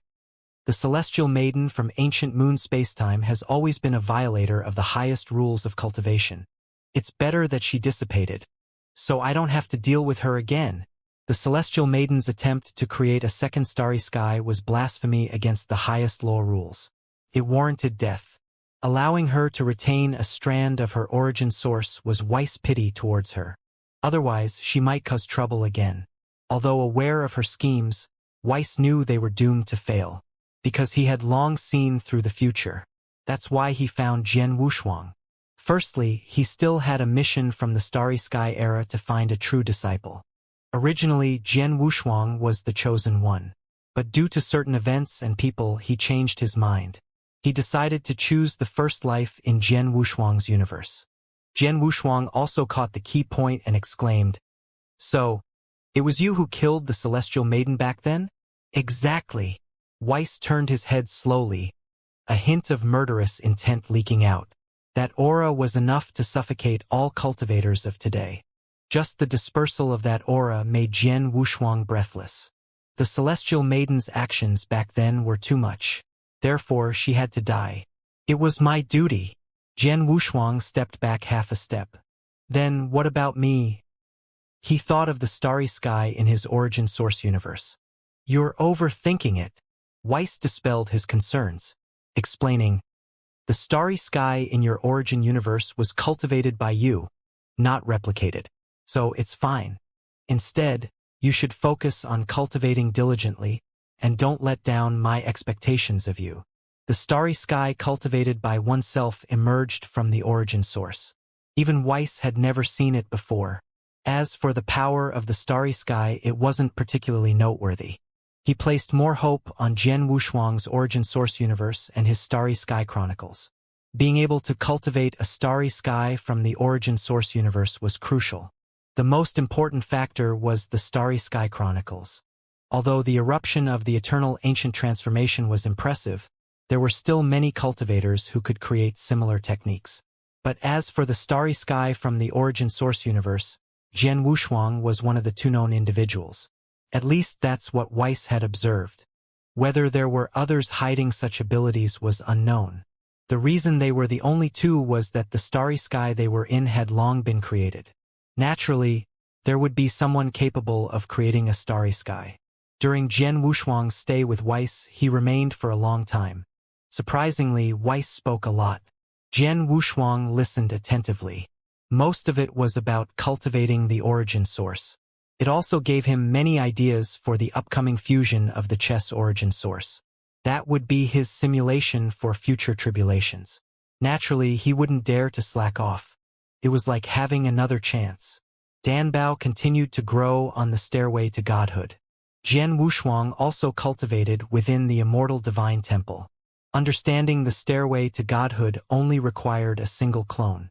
A: The celestial maiden from ancient moon spacetime has always been a violator of the highest rules of cultivation. It's better that she dissipated, so I don't have to deal with her again. The celestial maiden's attempt to create a second starry sky was blasphemy against the highest law rules. It warranted death. Allowing her to retain a strand of her origin source was Weiss' pity towards her. Otherwise, she might cause trouble again. Although aware of her schemes, Weiss knew they were doomed to fail, because he had long seen through the future. That's why he found Jian Wushuang. Firstly, he still had a mission from the Starry Sky era to find a true disciple. Originally, Jian Wushuang was the chosen one. But due to certain events and people, he changed his mind. He decided to choose the first life in Jian Wushuang's universe. Jian Wushuang also caught the key point and exclaimed, So, it was you who killed the celestial maiden back then? Exactly. Weiss turned his head slowly, a hint of murderous intent leaking out. That aura was enough to suffocate all cultivators of today. Just the dispersal of that aura made Jian Wushuang breathless. The celestial maiden's actions back then were too much. Therefore, she had to die. It was my duty. Jian Wushuang stepped back half a step. Then, what about me? He thought of the starry sky in his origin source universe. You're overthinking it. Weiss dispelled his concerns, explaining, the starry sky in your origin universe was cultivated by you, not replicated. So it's fine. Instead, you should focus on cultivating diligently, and don't let down my expectations of you. The starry sky cultivated by oneself emerged from the origin source. Even Weiss had never seen it before. As for the power of the starry sky, it wasn't particularly noteworthy. He placed more hope on Jian Wushuang's origin source universe and his starry sky chronicles. Being able to cultivate a starry sky from the origin source universe was crucial. The most important factor was the starry sky chronicles. Although the eruption of the eternal ancient transformation was impressive, there were still many cultivators who could create similar techniques. But as for the starry sky from the origin source universe, Jian Wushuang was one of the 2 known individuals. At least that's what Weiss had observed. Whether there were others hiding such abilities was unknown. The reason they were the only 2 was that the starry sky they were in had long been created. Naturally, there would be someone capable of creating a starry sky. During Jian Wushuang's stay with Weiss, he remained for a long time. Surprisingly, Weiss spoke a lot. Jian Wushuang listened attentively. Most of it was about cultivating the origin source. It also gave him many ideas for the upcoming fusion of the chess origin source. That would be his simulation for future tribulations. Naturally, he wouldn't dare to slack off. It was like having another chance. Danbao continued to grow on the stairway to godhood. Jian Wushuang also cultivated within the immortal divine temple. Understanding the stairway to godhood only required a single clone.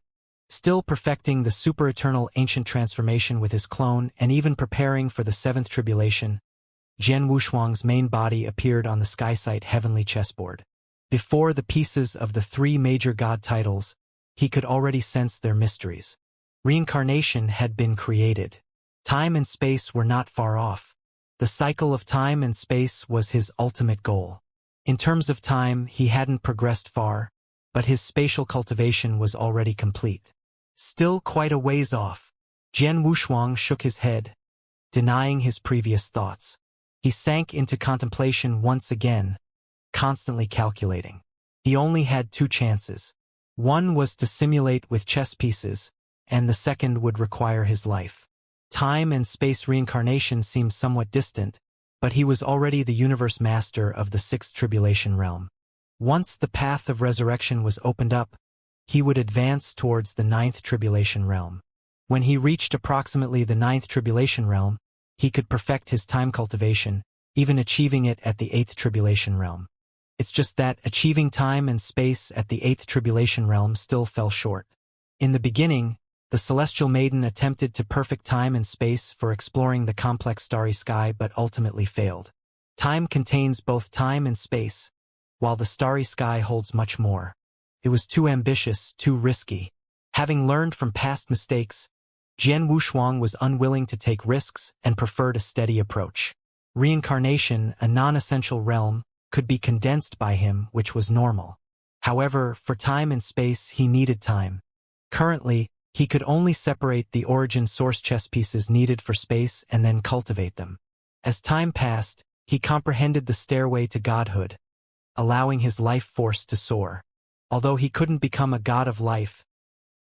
A: Still perfecting the super-eternal ancient transformation with his clone and even preparing for the seventh tribulation, Jian Wushuang's main body appeared on the SkySight heavenly chessboard. Before the pieces of the three major god titles, he could already sense their mysteries. Reincarnation had been created. Time and space were not far off. The cycle of time and space was his ultimate goal. In terms of time, he hadn't progressed far, but his spatial cultivation was already complete. Still quite a ways off. Jian Wushuang shook his head, denying his previous thoughts. He sank into contemplation once again, constantly calculating. He only had two chances. One was to simulate with chess pieces, and the second would require his life. Time and space reincarnation seemed somewhat distant, but he was already the universe master of the sixth tribulation realm. Once the path of resurrection was opened up, he would advance towards the ninth tribulation realm. When he reached approximately the ninth tribulation realm, he could perfect his time cultivation, even achieving it at the eighth tribulation realm. It's just that achieving time and space at the eighth tribulation realm still fell short. In the beginning, the celestial maiden attempted to perfect time and space for exploring the complex starry sky but ultimately failed. Time contains both time and space, while the starry sky holds much more. It was too ambitious, too risky. Having learned from past mistakes, Jian Wushuang was unwilling to take risks and preferred a steady approach. Reincarnation, a non-essential realm, could be condensed by him, which was normal. However, for time and space, he needed time. Currently, he could only separate the origin source chess pieces needed for space and then cultivate them. As time passed, he comprehended the stairway to godhood, allowing his life force to soar. Although he couldn't become a god of life,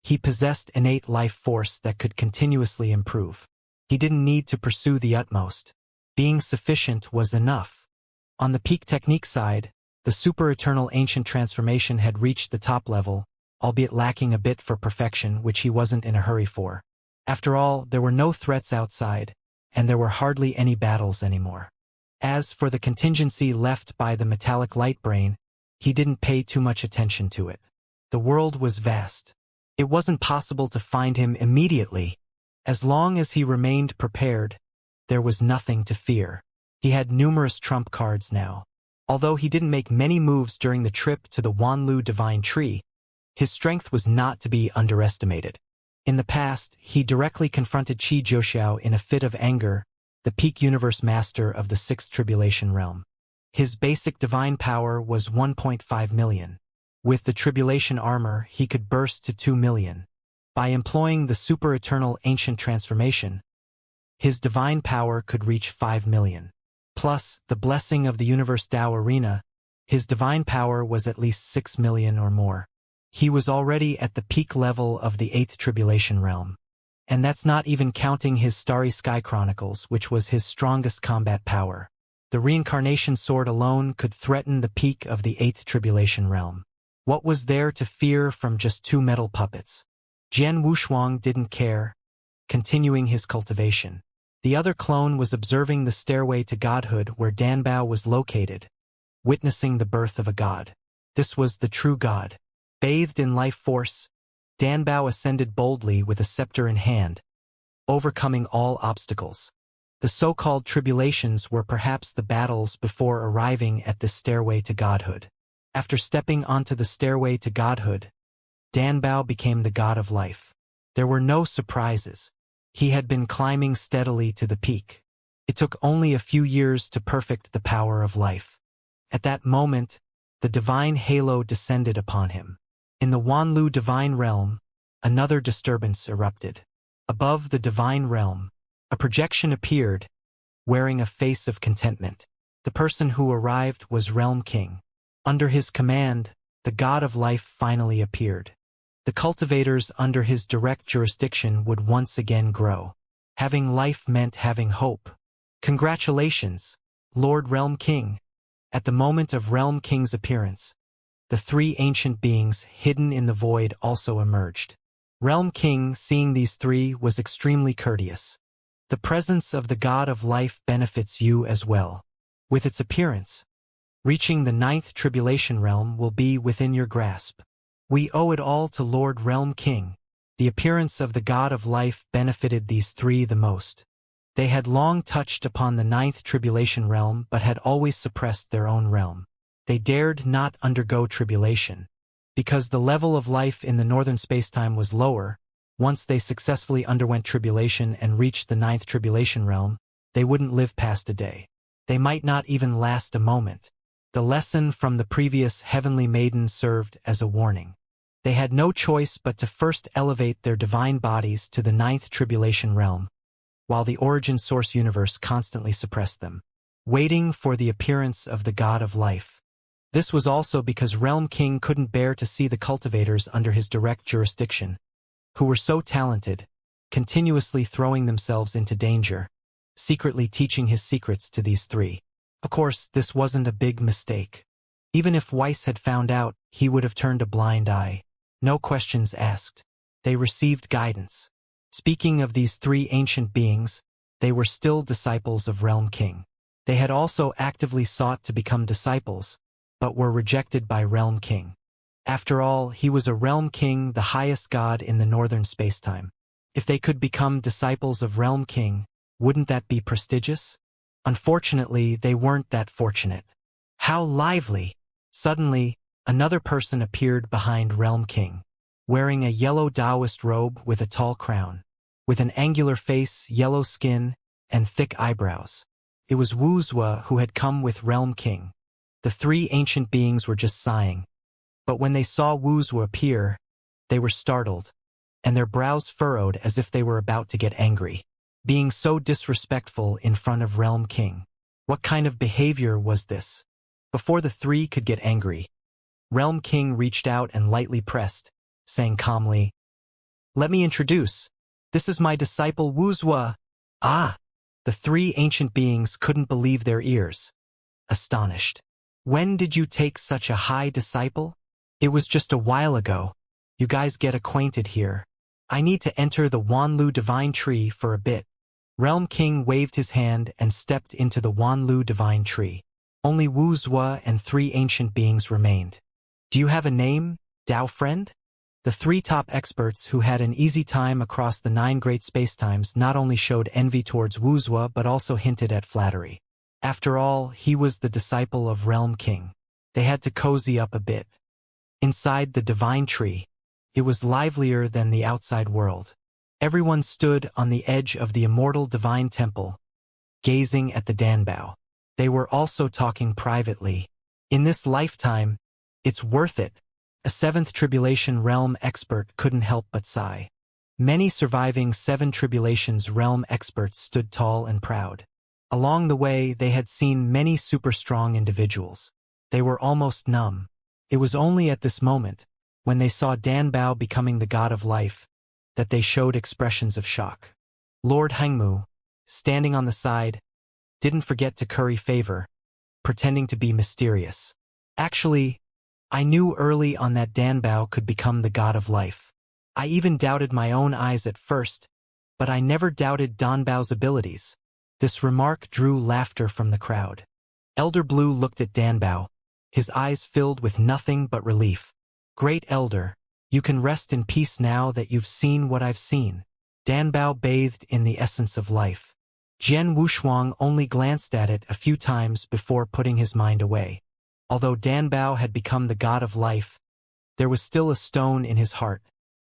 A: he possessed innate life force that could continuously improve. He didn't need to pursue the utmost. Being sufficient was enough. On the peak technique side, the super-eternal ancient transformation had reached the top level, albeit lacking a bit for perfection, which he wasn't in a hurry for. After all, there were no threats outside, and there were hardly any battles anymore. As for the contingency left by the metallic light brain, he didn't pay too much attention to it. The world was vast. It wasn't possible to find him immediately. As long as he remained prepared, there was nothing to fear. He had numerous trump cards now. Although he didn't make many moves during the trip to the Wanlu Divine Tree, his strength was not to be underestimated. In the past, he directly confronted Qi Zhouxiao in a fit of anger, the peak universe master of the sixth tribulation realm. His basic divine power was 1.5 million. With the tribulation armor, he could burst to 2 million. By employing the super-eternal ancient transformation, his divine power could reach 5 million. Plus, the blessing of the universe Tao Arena, his divine power was at least 6 million or more. He was already at the peak level of the eighth tribulation realm. And that's not even counting his Starry Sky Chronicles, which was his strongest combat power. The Reincarnation sword alone could threaten the peak of the eighth tribulation realm. What was there to fear from just two metal puppets? Jian Wushuang didn't care, continuing his cultivation. The other clone was observing the stairway to godhood where Danbao was located, witnessing the birth of a god. This was the true god. Bathed in life force, Danbao ascended boldly with a scepter in hand, overcoming all obstacles. The so-called tribulations were perhaps the battles before arriving at this stairway to godhood. After stepping onto the stairway to godhood, Danbao became the god of life. There were no surprises. He had been climbing steadily to the peak. It took only a few years to perfect the power of life. At that moment, the divine halo descended upon him. In the Wanlu divine realm, another disturbance erupted. Above the divine realm, a projection appeared, wearing a face of contentment. The person who arrived was Realm King. Under his command, the god of life finally appeared. The cultivators under his direct jurisdiction would once again grow. Having life meant having hope. Congratulations, Lord Realm King. At the moment of Realm King's appearance, the three ancient beings hidden in the void also emerged. Realm King, seeing these three, was extremely courteous. The presence of the God of Life benefits you as well. With its appearance, reaching the 9th tribulation realm will be within your grasp. We owe it all to Lord Realm King. The appearance of the God of Life benefited these three the most. They had long touched upon the 9th tribulation realm but had always suppressed their own realm. They dared not undergo tribulation. Because the level of life in the northern spacetime was lower, once they successfully underwent tribulation and reached the 9th tribulation realm, they wouldn't live past a day. They might not even last a moment. The lesson from the previous heavenly maiden served as a warning. They had no choice but to first elevate their divine bodies to the 9th tribulation realm, while the origin source universe constantly suppressed them, waiting for the appearance of the God of Life. This was also because Realm King couldn't bear to see the cultivators under his direct jurisdiction, who were so talented, continuously throwing themselves into danger, secretly teaching his secrets to these three. Of course, this wasn't a big mistake. Even if Weiss had found out, he would have turned a blind eye. No questions asked. They received guidance. Speaking of these three ancient beings, they were still disciples of Realm King. They had also actively sought to become disciples, but were rejected by Realm King. After all, he was a Realm King, the highest god in the northern spacetime. If they could become disciples of Realm King, wouldn't that be prestigious? Unfortunately, they weren't that fortunate. How lively! Suddenly, another person appeared behind Realm King, wearing a yellow Taoist robe with a tall crown, with an angular face, yellow skin, and thick eyebrows. It was Wuxia who had come with Realm King. The three ancient beings were just sighing, but when they saw Wuxia appear, they were startled, and their brows furrowed as if they were about to get angry. Being so disrespectful in front of Realm King. What kind of behavior was this? Before the three could get angry, Realm King reached out and lightly pressed, saying calmly, "Let me introduce. This is my disciple Wuxia." Ah! The three ancient beings couldn't believe their ears. Astonished. When did you take such a high disciple? It was just a while ago. You guys get acquainted here. I need to enter the Wanlu Divine Tree for a bit. Realm King waved his hand and stepped into the Wanlu Divine Tree. Only Wuxia and three ancient beings remained. Do you have a name, Dao friend? The three top experts who had an easy time across the 9 great spacetimes not only showed envy towards Wuxia but also hinted at flattery. After all, he was the disciple of Realm King. They had to cozy up a bit. Inside the Divine Tree, it was livelier than the outside world. Everyone stood on the edge of the Immortal Divine Temple, gazing at the Danbao. They were also talking privately. In this lifetime, it's worth it. A 7th Tribulation Realm expert couldn't help but sigh. Many surviving 7 Tribulations Realm experts stood tall and proud. Along the way, they had seen many super strong individuals. They were almost numb. It was only at this moment, when they saw Danbao becoming the god of life, that they showed expressions of shock. Lord Hengmu, standing on the side, didn't forget to curry favor, pretending to be mysterious. Actually, I knew early on that Danbao could become the god of life. I even doubted my own eyes at first, but I never doubted Danbao's abilities. This remark drew laughter from the crowd. Elder Blue looked at Danbao, his eyes filled with nothing but relief. Great Elder, you can rest in peace now that you've seen what I've seen. Danbao bathed in the essence of life. Jian Wushuang only glanced at it a few times before putting his mind away. Although Danbao had become the god of life, there was still a stone in his heart,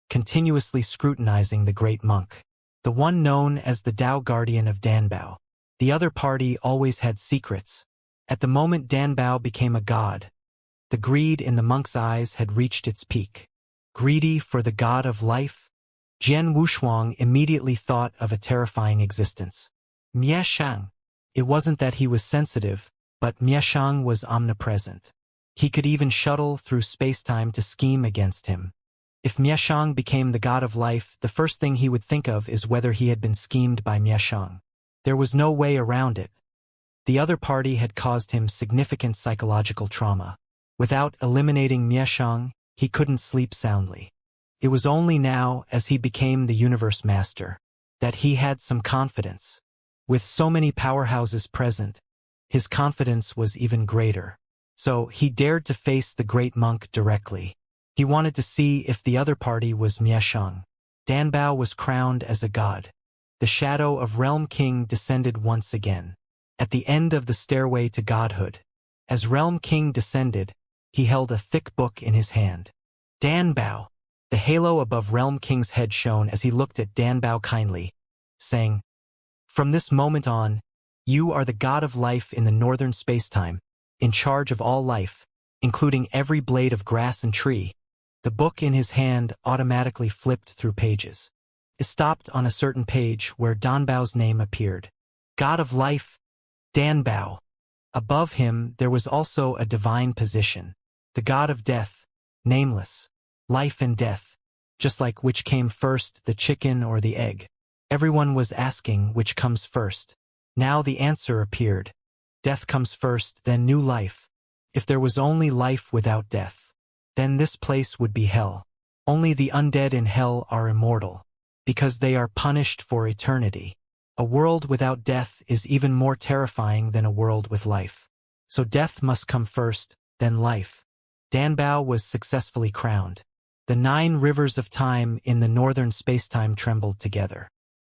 A: continuously scrutinizing the great monk, the one known as the Dao Guardian of Danbao. The other party always had secrets. At the moment Danbao became a god, the greed in the monk's eyes had reached its peak. Greedy for the god of life? Jian Wushuang immediately thought of a terrifying existence. Mieshang. It wasn't that he was sensitive, but Mieshang was omnipresent. He could even shuttle through spacetime to scheme against him. If Mieshang became the god of life, the first thing he would think of is whether he had been schemed by Mieshang. There was no way around it. The other party had caused him significant psychological trauma. Without eliminating Mieshang, he couldn't sleep soundly. It was only now, as he became the universe master, that he had some confidence. With so many powerhouses present, his confidence was even greater. So he dared to face the great monk directly. He wanted to see if the other party was Mieshang. Danbao was crowned as a god. The shadow of Realm King descended once again. At the end of the stairway to godhood, as Realm King descended, he held a thick book in his hand. Danbao! The halo above Realm King's head shone as he looked at Danbao kindly, saying, "From this moment on, you are the god of life in the northern spacetime, in charge of all life, including every blade of grass and tree." The book in his hand automatically flipped through pages. It stopped on a certain page where Danbao's name appeared. God of life, Danbao. Above him there was also a divine position. The god of death, nameless. Life and death. Just like which came first, the chicken or the egg. Everyone was asking which comes first. Now the answer appeared. Death comes first, then new life. If there was only life without death, then this place would be hell. Only the undead in hell are immortal, because they are punished for eternity. A world without death is even more terrifying than a world with life. So death must come first, then life. Danbao was successfully crowned. The 9 rivers of time in the northern spacetime trembled together.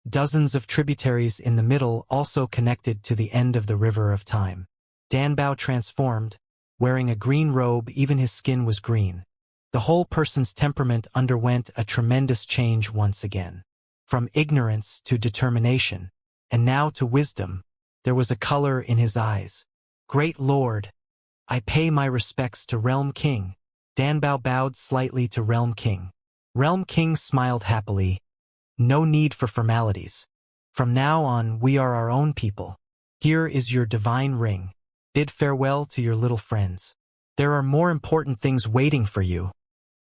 A: Dozens of tributaries in the middle also connected to the end of the river of time. Danbao transformed. Wearing a green robe, even his skin was green. The whole person's temperament underwent a tremendous change once again. From ignorance to determination, and now to wisdom, there was a color in his eyes. Great Lord, I pay my respects to Realm King. Danbao bowed slightly to Realm King. Realm King smiled happily. No need for formalities. From now on, we are our own people. Here is your divine ring. Bid farewell to your little friends. There are more important things waiting for you.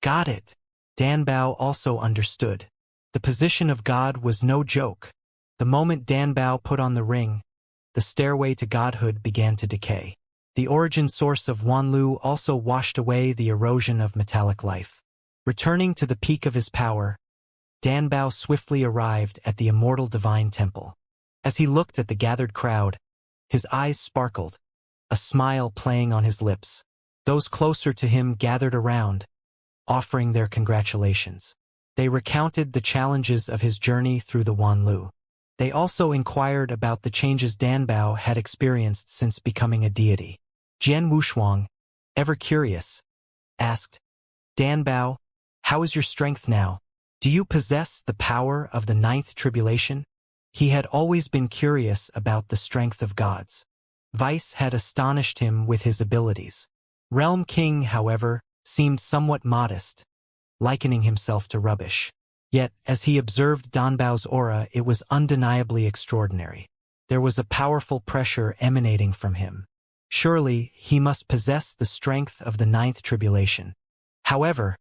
A: Got it. Danbao also understood. The position of God was no joke. The moment Danbao put on the ring, the stairway to godhood began to decay. The origin source of Wanlu also washed away the erosion of metallic life. Returning to the peak of his power, Danbao swiftly arrived at the immortal divine temple. As he looked at the gathered crowd, his eyes sparkled, a smile playing on his lips. Those closer to him gathered around, offering their congratulations. They recounted the challenges of his journey through the Wanlu. They also inquired about the changes Danbao had experienced since becoming a deity. Jian Wushuang, ever curious, asked, "Danbao, how is your strength now? Do you possess the power of the 9th tribulation?" He had always been curious about the strength of gods. Vice had astonished him with his abilities. Realm King, however, seemed somewhat modest, likening himself to rubbish. Yet, as he observed Danbao's aura, it was undeniably extraordinary. There was a powerful pressure emanating from him. Surely, he must possess the strength of the 9th tribulation. However,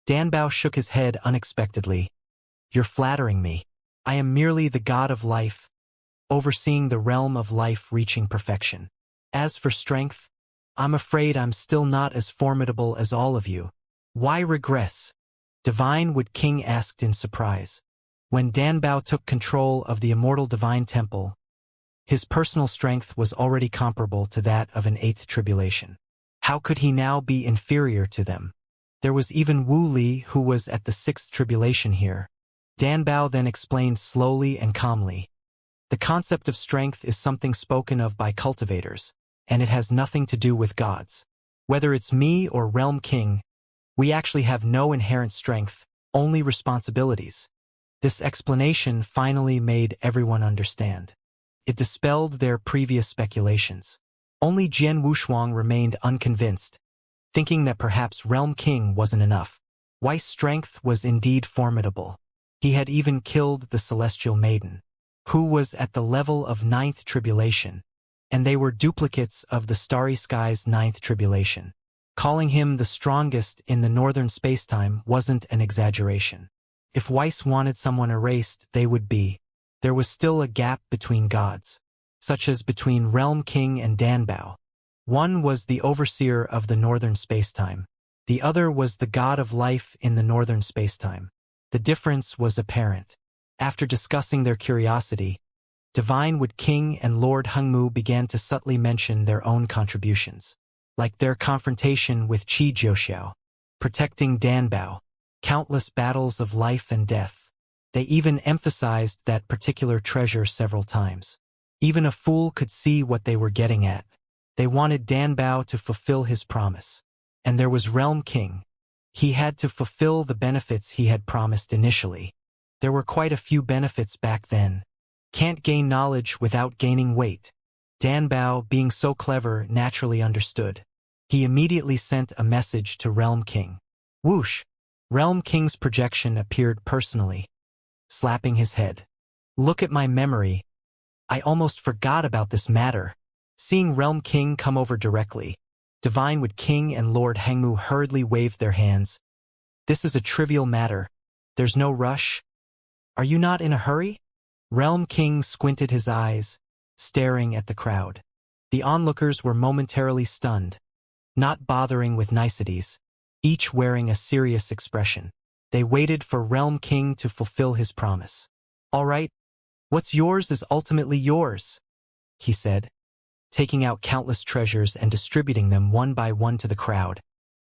A: Danbao shook his head unexpectedly. "You're flattering me. I am merely the god of life, overseeing the realm of life reaching perfection. As for strength, I'm afraid I'm still not as formidable as all of you. Why regress?" Divine Wood King asked in surprise. When Danbao took control of the immortal divine temple, his personal strength was already comparable to that of an 8th tribulation. How could he now be inferior to them? There was even Wu Li who was at the 6th tribulation here. Danbao then explained slowly and calmly. The concept of strength is something spoken of by cultivators, and it has nothing to do with gods. Whether it's me or Realm King, we actually have no inherent strength, only responsibilities. This explanation finally made everyone understand. It dispelled their previous speculations. Only Jian Wushuang remained unconvinced, thinking that perhaps Realm King wasn't enough. Weiss' strength was indeed formidable. He had even killed the Celestial Maiden, who was at the level of 9th tribulation, and they were duplicates of the Starry Sky's 9th tribulation. Calling him the strongest in the northern spacetime wasn't an exaggeration. If Weiss wanted someone erased, they would be. There was still a gap between gods. such as between Realm King and Danbao. One was the overseer of the northern spacetime. The other was the god of life in the northern spacetime. The difference was apparent. After discussing their curiosity, Divine Wood King and Lord Hengmu began to subtly mention their own contributions, like their confrontation with Qi Jiuxiao, protecting Danbao, countless battles of life and death. They even emphasized that particular treasure several times. Even a fool could see what they were getting at. They wanted Danbao to fulfill his promise. And there was Realm King. He had to fulfill the benefits he had promised initially. There were quite a few benefits back then. Can't gain knowledge without gaining weight. Danbao, being so clever, naturally understood. He immediately sent a message to Realm King. Whoosh! Realm King's projection appeared personally, slapping his head. Look at my memory. I almost forgot about this matter. Seeing Realm King come over directly, Divine Wood King and Lord Hengmu hurriedly waved their hands. This is a trivial matter. There's no rush. Are you not in a hurry? Realm King squinted his eyes, staring at the crowd. The onlookers were momentarily stunned, not bothering with niceties, each wearing a serious expression. They waited for Realm King to fulfill his promise. All right, what's yours is ultimately yours, he said, taking out countless treasures and distributing them one by one to the crowd.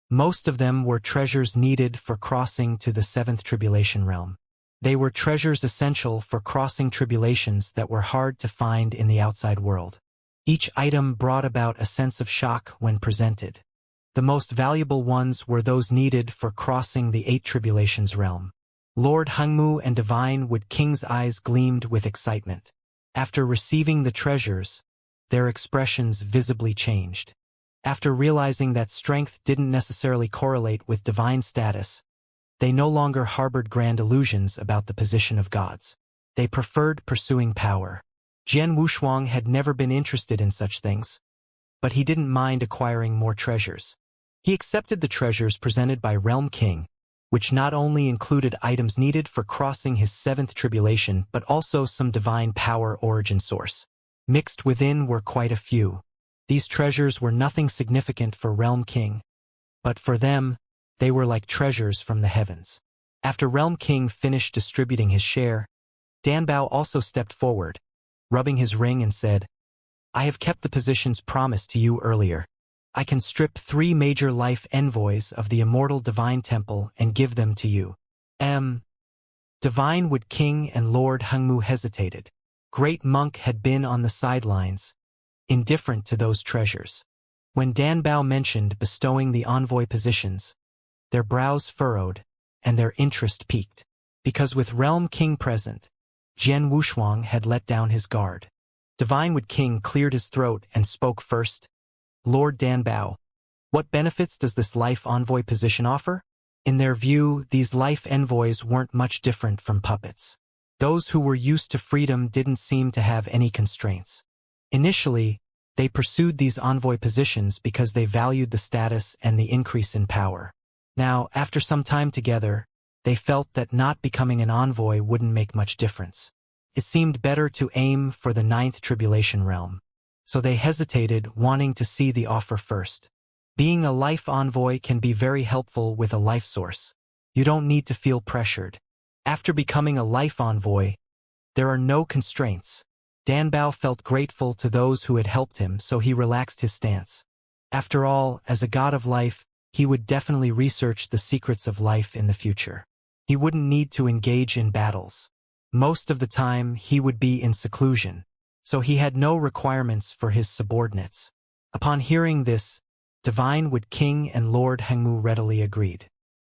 A: Most of them were treasures needed for crossing to the seventh tribulation realm. They were treasures essential for crossing tribulations that were hard to find in the outside world. Each item brought about a sense of shock when presented. The most valuable ones were those needed for crossing the eight tribulations realm. Lord Hengmu and Divine Wood King's eyes gleamed with excitement. After receiving the treasures, their expressions visibly changed. After realizing that strength didn't necessarily correlate with divine status, they no longer harbored grand illusions about the position of gods. They preferred pursuing power. Jian Wushuang had never been interested in such things, but he didn't mind acquiring more treasures. He accepted the treasures presented by Realm King, which not only included items needed for crossing his seventh tribulation but also some divine power origin source. Mixed within were quite a few. These treasures were nothing significant for Realm King, but for them, they were like treasures from the heavens. After Realm King finished distributing his share, Danbao also stepped forward, rubbing his ring and said, I have kept the positions promised to you earlier. I can strip 3 major life envoys of the Immortal Divine Temple and give them to you. Divine Wood King and Lord Hengmu hesitated. Great Monk had been on the sidelines, indifferent to those treasures. When Danbao mentioned bestowing the envoy positions, their brows furrowed, and their interest piqued. Because with Realm King present, Jian Wushuang had let down his guard. Divine Wood King cleared his throat and spoke first. Lord Danbao, what benefits does this life envoy position offer? In their view, these life envoys weren't much different from puppets. Those who were used to freedom didn't seem to have any constraints. Initially, they pursued these envoy positions because they valued the status and the increase in power. Now, after some time together, they felt that not becoming an envoy wouldn't make much difference. It seemed better to aim for the 9th tribulation realm. So they hesitated, wanting to see the offer first. Being a life envoy can be very helpful with a life source. You don't need to feel pressured. After becoming a life envoy, there are no constraints. Danbao felt grateful to those who had helped him, so he relaxed his stance. After all, as a god of life, he would definitely research the secrets of life in the future. He wouldn't need to engage in battles. Most of the time, he would be in seclusion, so he had no requirements for his subordinates. Upon hearing this, Divine Wood King and Lord Hengmu readily agreed.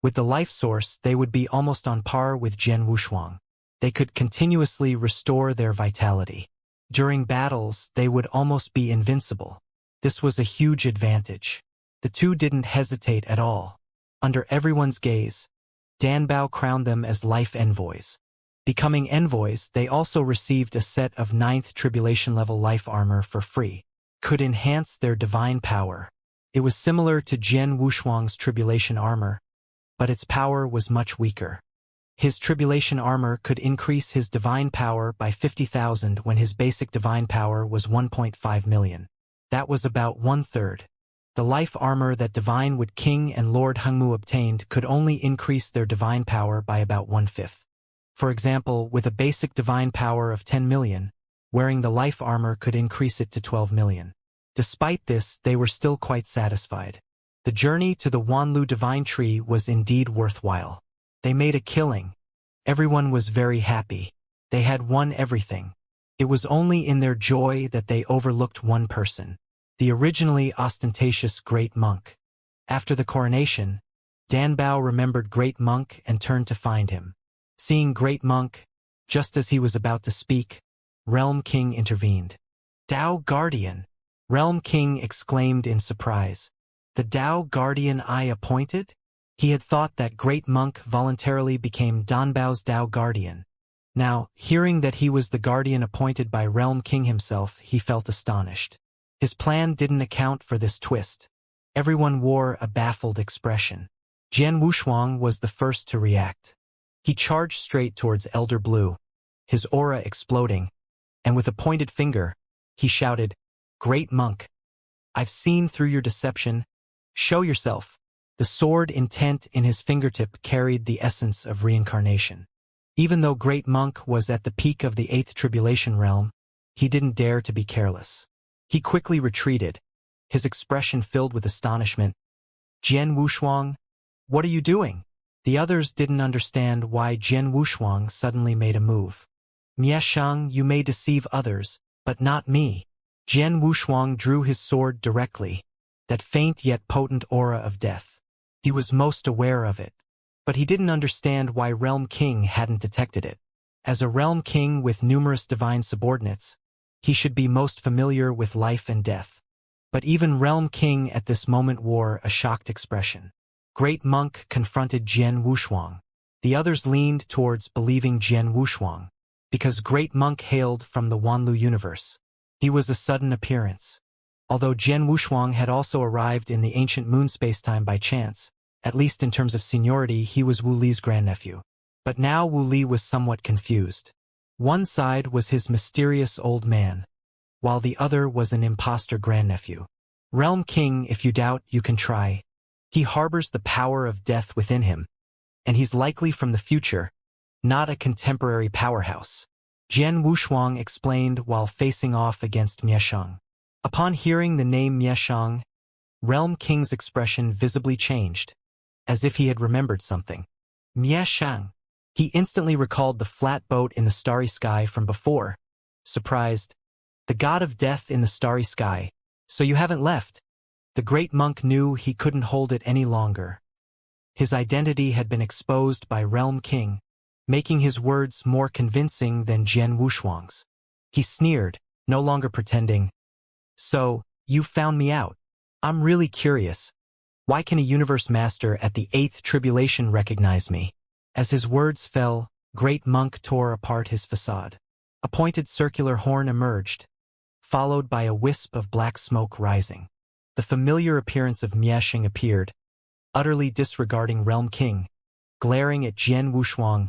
A: With the life source, they would be almost on par with Jian Wushuang. They could continuously restore their vitality. During battles, they would almost be invincible. This was a huge advantage. The two didn't hesitate at all. Under everyone's gaze, Danbao crowned them as life envoys. Becoming envoys, they also received a set of 9th tribulation level life armor for free. Could enhance their divine power. It was similar to Jian Wushuang's tribulation armor, but its power was much weaker. His tribulation armor could increase his divine power by 50,000 when his basic divine power was 1.5 million. That was about one-third. The life armor that Divine Wood King and Lord Hengmu obtained could only increase their divine power by about one-fifth. For example, with a basic divine power of 10 million, wearing the life armor could increase it to 12 million. Despite this, they were still quite satisfied. The journey to the Wanlu Divine Tree was indeed worthwhile. They made a killing. Everyone was very happy. They had won everything. It was only in their joy that they overlooked one person, the originally ostentatious Great Monk. After the coronation, Danbao remembered Great Monk and turned to find him. Seeing Great Monk, just as he was about to speak, Realm King intervened. "Dao Guardian!" Realm King exclaimed in surprise. "The Dao Guardian I appointed?" He had thought that Great Monk voluntarily became Danbao's Dao Guardian. Now, hearing that he was the guardian appointed by Realm King himself, he felt astonished. His plan didn't account for this twist. Everyone wore a baffled expression. Jian Wushuang was the first to react. He charged straight towards Elder Blue, his aura exploding, and with a pointed finger, he shouted, "Great Monk, I've seen through your deception. Show yourself." The sword intent in his fingertip carried the essence of reincarnation. Even though Great Monk was at the peak of the 8th Tribulation Realm, he didn't dare to be careless. He quickly retreated, his expression filled with astonishment. "Jian Wushuang, what are you doing?" The others didn't understand why Jian Wushuang suddenly made a move. "Mieshang, you may deceive others, but not me." Jian Wushuang drew his sword directly, that faint yet potent aura of death. He was most aware of it, but he didn't understand why Realm King hadn't detected it. As a Realm King with numerous divine subordinates, he should be most familiar with life and death. But even Realm King at this moment wore a shocked expression. Great Monk confronted Jian Wushuang. The others leaned towards believing Jian Wushuang, because Great Monk hailed from the Wanlu universe. He was a sudden appearance. Although Jian Wushuang had also arrived in the ancient moon spacetime by chance, at least in terms of seniority, he was Wu Li's grandnephew. But now Wu Li was somewhat confused. One side was his mysterious old man, while the other was an imposter grandnephew. Realm King, if you doubt, you can try. He harbors the power of death within him, and he's likely from the future, not a contemporary powerhouse. Jian Wushuang explained while facing off against Mieshang. Upon hearing the name Mieshang, Realm King's expression visibly changed, as if he had remembered something. Mieshang. He instantly recalled the flat boat in the starry sky from before. Surprised. "The god of death in the starry sky. So you haven't left." The Great Monk knew he couldn't hold it any longer. His identity had been exposed by Realm King, making his words more convincing than Jian Wushuang's. He sneered, no longer pretending. "So, you found me out. I'm really curious. Why can a universe master at the 8th Tribulation recognize me?" As his words fell, Great Monk tore apart his facade. A pointed circular horn emerged, followed by a wisp of black smoke rising. The familiar appearance of Mieshang appeared, utterly disregarding Realm King, glaring at Jian Wushuang.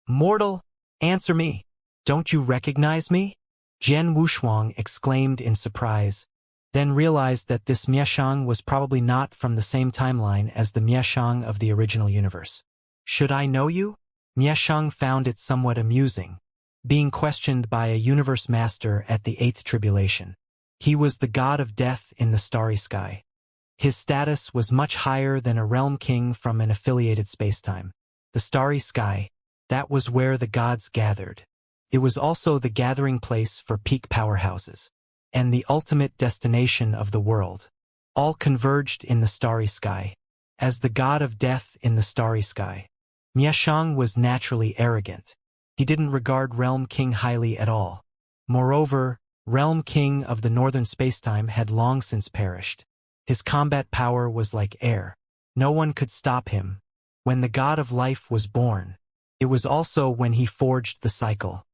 A: "Mortal, answer me. Don't you recognize me?" Jian Wushuang exclaimed in surprise, then realized that this Mieshang was probably not from the same timeline as the Mieshang of the original universe. "Should I know you?" Mieshang found it somewhat amusing, being questioned by a universe master at the 8th Tribulation. He was the god of death in the starry sky. His status was much higher than a Realm King from an affiliated spacetime. The starry sky, that was where the gods gathered. It was also the gathering place for peak powerhouses, and the ultimate destination of the world. All converged in the starry sky. As the god of death in the starry sky, Mieshang was naturally arrogant. He didn't regard Realm King highly at all. Moreover, Realm King of the northern spacetime had long since perished. His combat power was like air. No one could stop him. When the god of life was born, it was also when he forged the cycle.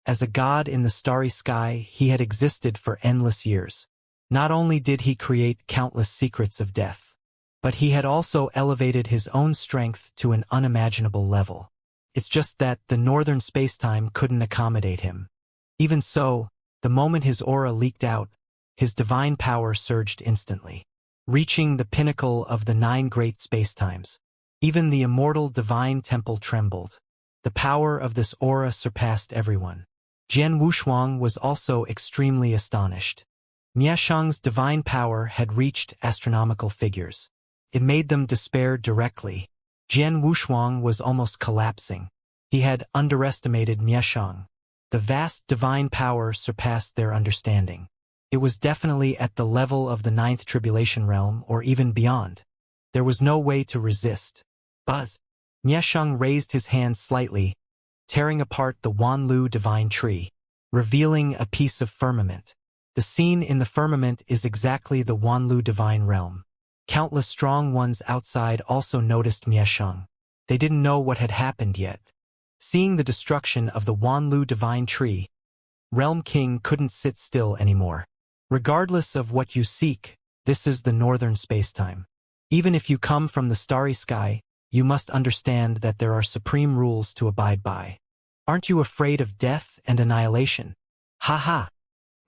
A: As a god in the starry sky, he had existed for endless years. Not only did he create countless secrets of death, but he had also elevated his own strength to an unimaginable level. It's just that the northern spacetime couldn't accommodate him. Even so, the moment his aura leaked out, his divine power surged instantly, reaching the pinnacle of the 9 great spacetimes. Even the immortal divine temple trembled. The power of this aura surpassed everyone. Jian Wushuang was also extremely astonished. Miashang's divine power had reached astronomical figures. It made them despair directly. Jian Wushuang was almost collapsing. He had underestimated Miashang. The vast divine power surpassed their understanding. It was definitely at the level of the 9th tribulation realm or even beyond. There was no way to resist. Buzz! Miashang raised his hand slightly, tearing apart the Wanlu divine tree, revealing a piece of firmament. The scene in the firmament is exactly the Wanlu divine realm. Countless strong ones outside also noticed Miashang. They didn't know what had happened yet. Seeing the destruction of the Wanlu divine tree, Realm King couldn't sit still anymore. Regardless of what you seek, this is the northern spacetime. Even if you come from the starry sky, you must understand that there are supreme rules to abide by. Aren't you afraid of death and annihilation? Ha ha!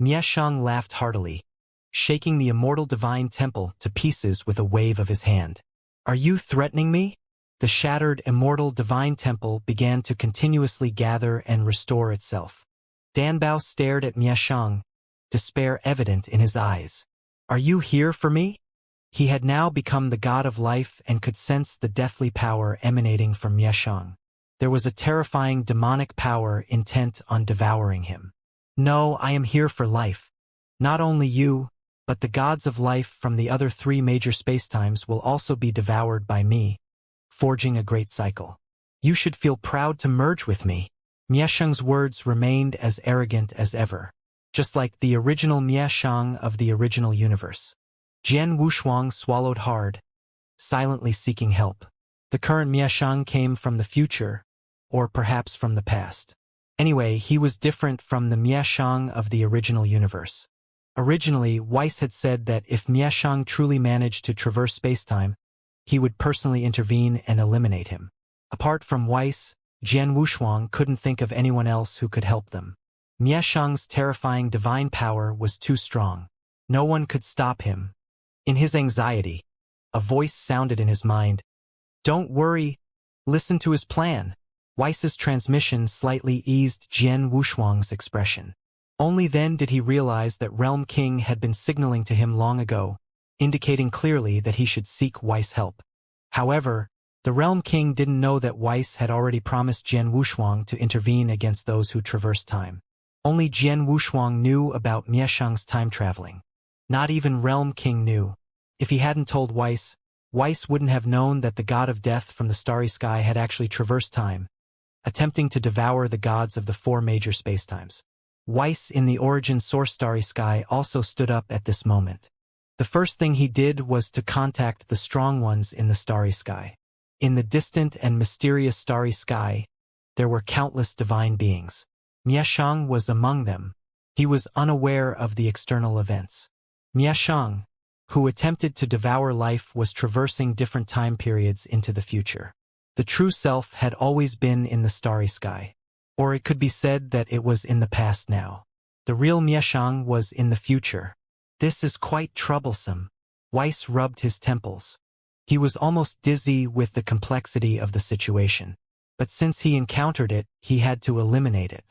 A: Miashang laughed heartily, shaking the immortal divine temple to pieces with a wave of his hand. Are you threatening me? The shattered immortal divine temple began to continuously gather and restore itself. Danbao stared at Miashang, despair evident in his eyes. Are you here for me? He had now become the god of life and could sense the deathly power emanating from Miashang. There was a terrifying demonic power intent on devouring him. No, I am here for life. Not only you, but the gods of life from the other 3 major spacetimes will also be devoured by me, forging a great cycle. You should feel proud to merge with me. Miashang's words remained as arrogant as ever, just like the original Miashang of the original universe. Jian Wushuang swallowed hard, silently seeking help. The current Miashang came from the future, or perhaps from the past. Anyway, he was different from the Miashang of the original universe. Originally, Weiss had said that if Miashang truly managed to traverse spacetime, he would personally intervene and eliminate him. Apart from Weiss, Jian Wushuang couldn't think of anyone else who could help them. Miashang's terrifying divine power was too strong. No one could stop him. In his anxiety, a voice sounded in his mind. Don't worry, listen to his plan. Weiss's transmission slightly eased Jian Wushuang's expression. Only then did he realize that Realm King had been signaling to him long ago, indicating clearly that he should seek Weiss' help. However, the Realm King didn't know that Weiss had already promised Jian Wushuang to intervene against those who traverse time. Only Jian Wushuang knew about Miashang's time traveling. Not even Realm King knew. If he hadn't told Weiss, Weiss wouldn't have known that the god of death from the starry sky had actually traversed time, attempting to devour the gods of the 4 major spacetimes. Weiss in the origin source starry sky also stood up at this moment. The first thing he did was to contact the strong ones in the starry sky. In the distant and mysterious starry sky, there were countless divine beings. Miashang was among them. He was unaware of the external events. Miashang, who attempted to devour life, was traversing different time periods into the future. The true self had always been in the starry sky. Or it could be said that it was in the past now. The real Miashang was in the future. This is quite troublesome. Weiss rubbed his temples. He was almost dizzy with the complexity of the situation. But since he encountered it, he had to eliminate it.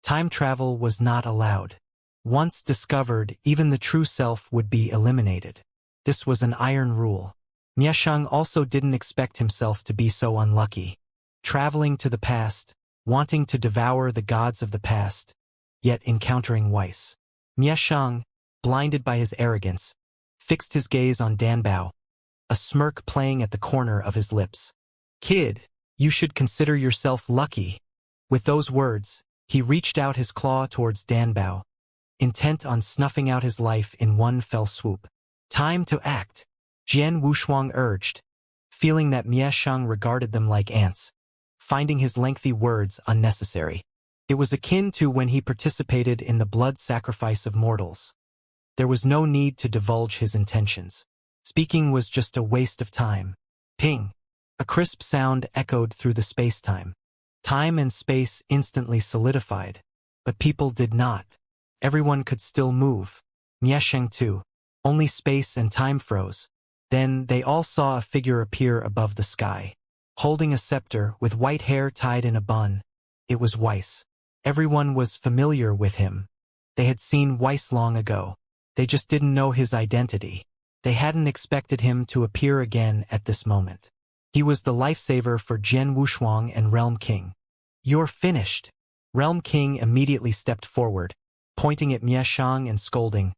A: Time travel was not allowed. Once discovered, even the true self would be eliminated. This was an iron rule. Miashang also didn't expect himself to be so unlucky. Traveling to the past, wanting to devour the gods of the past, yet encountering Weiss. Miashang, blinded by his arrogance, fixed his gaze on Danbao, a smirk playing at the corner of his lips. Kid, you should consider yourself lucky. With those words, he reached out his claw towards Danbao, intent on snuffing out his life in one fell swoop. Time to act, Jian Wushuang urged, feeling that Miashang regarded them like ants, finding his lengthy words unnecessary. It was akin to when he participated in the blood sacrifice of mortals. There was no need to divulge his intentions. Speaking was just a waste of time. Ping! A crisp sound echoed through the space-time. Time and space instantly solidified. But people did not. Everyone could still move. Miesheng too. Only space and time froze. Then they all saw a figure appear above the sky. Holding a scepter with white hair tied in a bun. It was Weiss. Everyone was familiar with him. They had seen Weiss long ago. They just didn't know his identity. They hadn't expected him to appear again at this moment. He was the lifesaver for Jian Wushuang and Realm King. "You're finished." Realm King immediately stepped forward, pointing at Mieshang and scolding.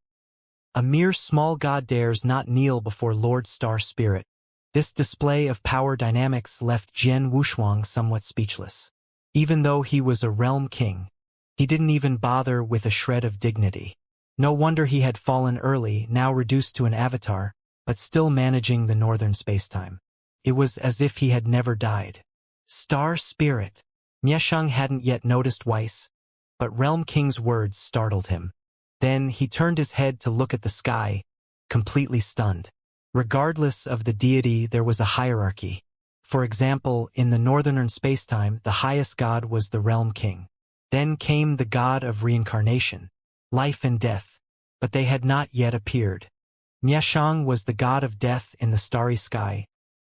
A: "A mere small god dares not kneel before Lord Star Spirit." This display of power dynamics left Jian Wushuang somewhat speechless. Even though he was a Realm King, he didn't even bother with a shred of dignity. No wonder he had fallen early, now reduced to an avatar, but still managing the northern spacetime. It was as if he had never died. Star Spirit. Mieshang hadn't yet noticed Weiss, but Realm King's words startled him. Then he turned his head to look at the sky, completely stunned. Regardless of the deity, there was a hierarchy. For example, in the northern spacetime, the highest god was the Realm King. Then came the god of reincarnation, life and death, but they had not yet appeared. Mieshang was the god of death in the starry sky.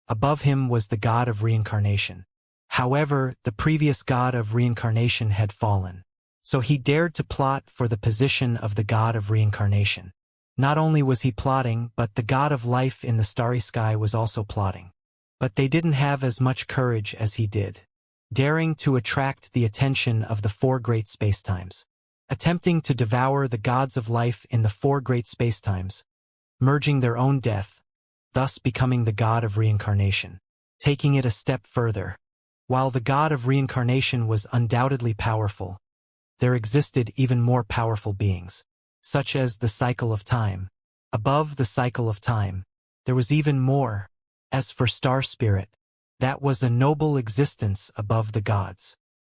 A: Above him was the god of reincarnation. However, the previous god of reincarnation had fallen. So he dared to plot for the position of the god of reincarnation. Not only was he plotting, but the god of life in the starry sky was also plotting. But they didn't have as much courage as he did. Daring to attract the attention of the four great spacetimes. Attempting to devour the gods of life in the four great spacetimes. Merging their own death, thus becoming the god of reincarnation. Taking it a step further. While the god of reincarnation was undoubtedly powerful, there existed even more powerful beings, such as the cycle of time. Above the cycle of time, there was even more. As for Star Spirit, that was a noble existence above the gods.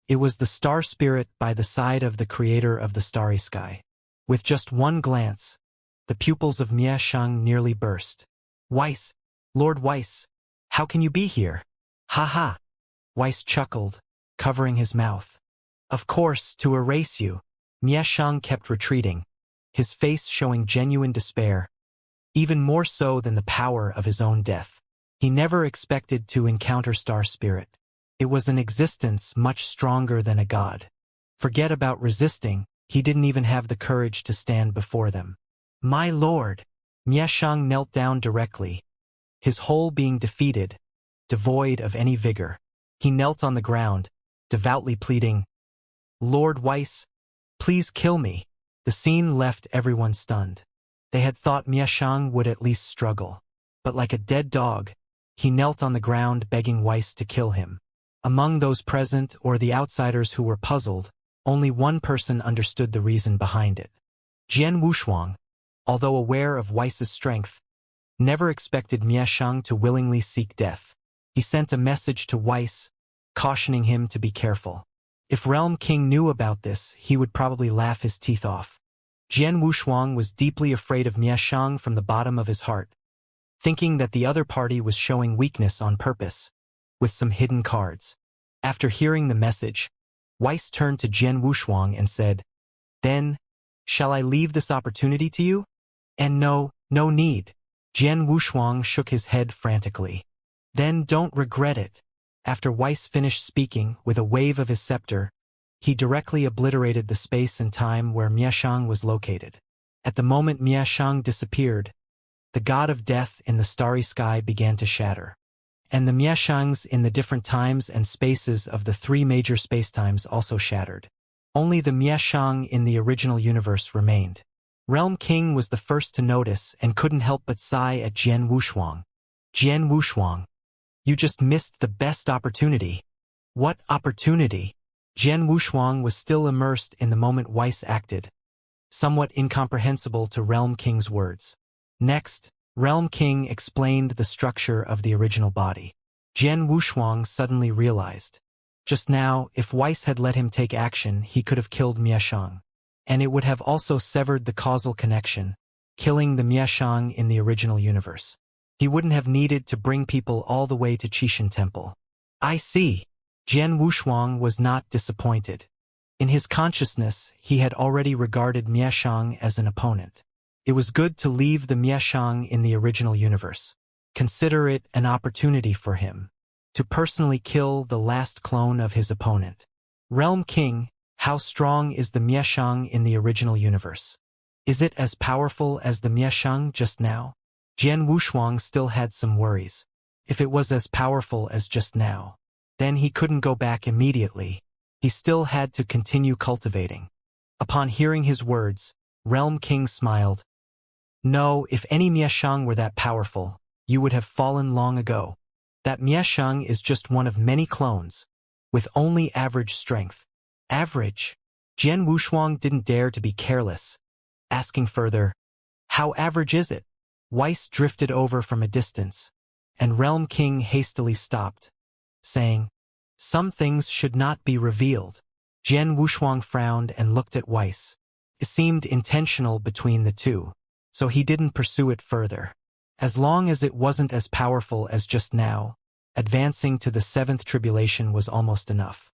A: It was the Star Spirit by the side of the creator of the starry sky. With just one glance, the pupils of Mieshang nearly burst. "Weiss, Lord Weiss, how can you be here?" "Ha ha." Weiss chuckled, covering his mouth. "Of course, to erase you." Mieshang kept retreating, his face showing genuine despair, even more so than the power of his own death. He never expected to encounter Star Spirit. It was an existence much stronger than a god. Forget about resisting, he didn't even have the courage to stand before them. "My lord." Mieshang knelt down directly, his whole being defeated, devoid of any vigor. He knelt on the ground, devoutly pleading, "Lord Weiss, please kill me." The scene left everyone stunned. They had thought Mieshang would at least struggle. But like a dead dog, he knelt on the ground begging Weiss to kill him. Among those present or the outsiders who were puzzled, only one person understood the reason behind it. Jian Wushuang, although aware of Weiss's strength, never expected Mieshang to willingly seek death. He sent a message to Weiss, cautioning him to be careful. If Realm King knew about this, he would probably laugh his teeth off. Jian Wushuang was deeply afraid of Mieshang from the bottom of his heart, thinking that the other party was showing weakness on purpose, with some hidden cards. After hearing the message, Weiss turned to Jian Wushuang and said, "Then, shall I leave this opportunity to you?" "And no need." Jian Wushuang shook his head frantically. "Then don't regret it." After Weiss finished speaking, with a wave of his scepter, he directly obliterated the space and time where Mieshang was located. At the moment Mieshang disappeared, the god of death in the starry sky began to shatter. And the Mieshangs in the different times and spaces of the three major spacetimes also shattered. Only the Mieshang in the original universe remained. Realm King was the first to notice and couldn't help but sigh at Jian Wushuang. "Jian Wushuang, you just missed the best opportunity." "What opportunity?" Jian Wushuang was still immersed in the moment Weiss acted, somewhat incomprehensible to Realm King's words. Next, Realm King explained the structure of the original body. Jian Wushuang suddenly realized. Just now, if Weiss had let him take action, he could have killed Mieshang. And it would have also severed the causal connection, killing the Mieshang in the original universe. He wouldn't have needed to bring people all the way to Qishan Temple. "I see." Jian Wushuang was not disappointed. In his consciousness, he had already regarded Mieshang as an opponent. It was good to leave the Mieshang in the original universe. Consider it an opportunity for him to personally kill the last clone of his opponent. Realm King, how strong is the Mieshang in the original universe? Is it as powerful as the Mieshang just now? Jian Wushuang still had some worries. If it was as powerful as just now, then he couldn't go back immediately. He still had to continue cultivating. Upon hearing his words, Realm King smiled. No, if any Mieshang were that powerful, you would have fallen long ago. That Mieshang is just one of many clones, with only average strength. Average? Jian Wushuang didn't dare to be careless, asking further, how average is it? Weiss drifted over from a distance, and Realm King hastily stopped, saying, some things should not be revealed. Jian Wushuang frowned and looked at Weiss. It seemed intentional between the two, so he didn't pursue it further. As long as it wasn't as powerful as just now, advancing to the 7th tribulation was almost enough.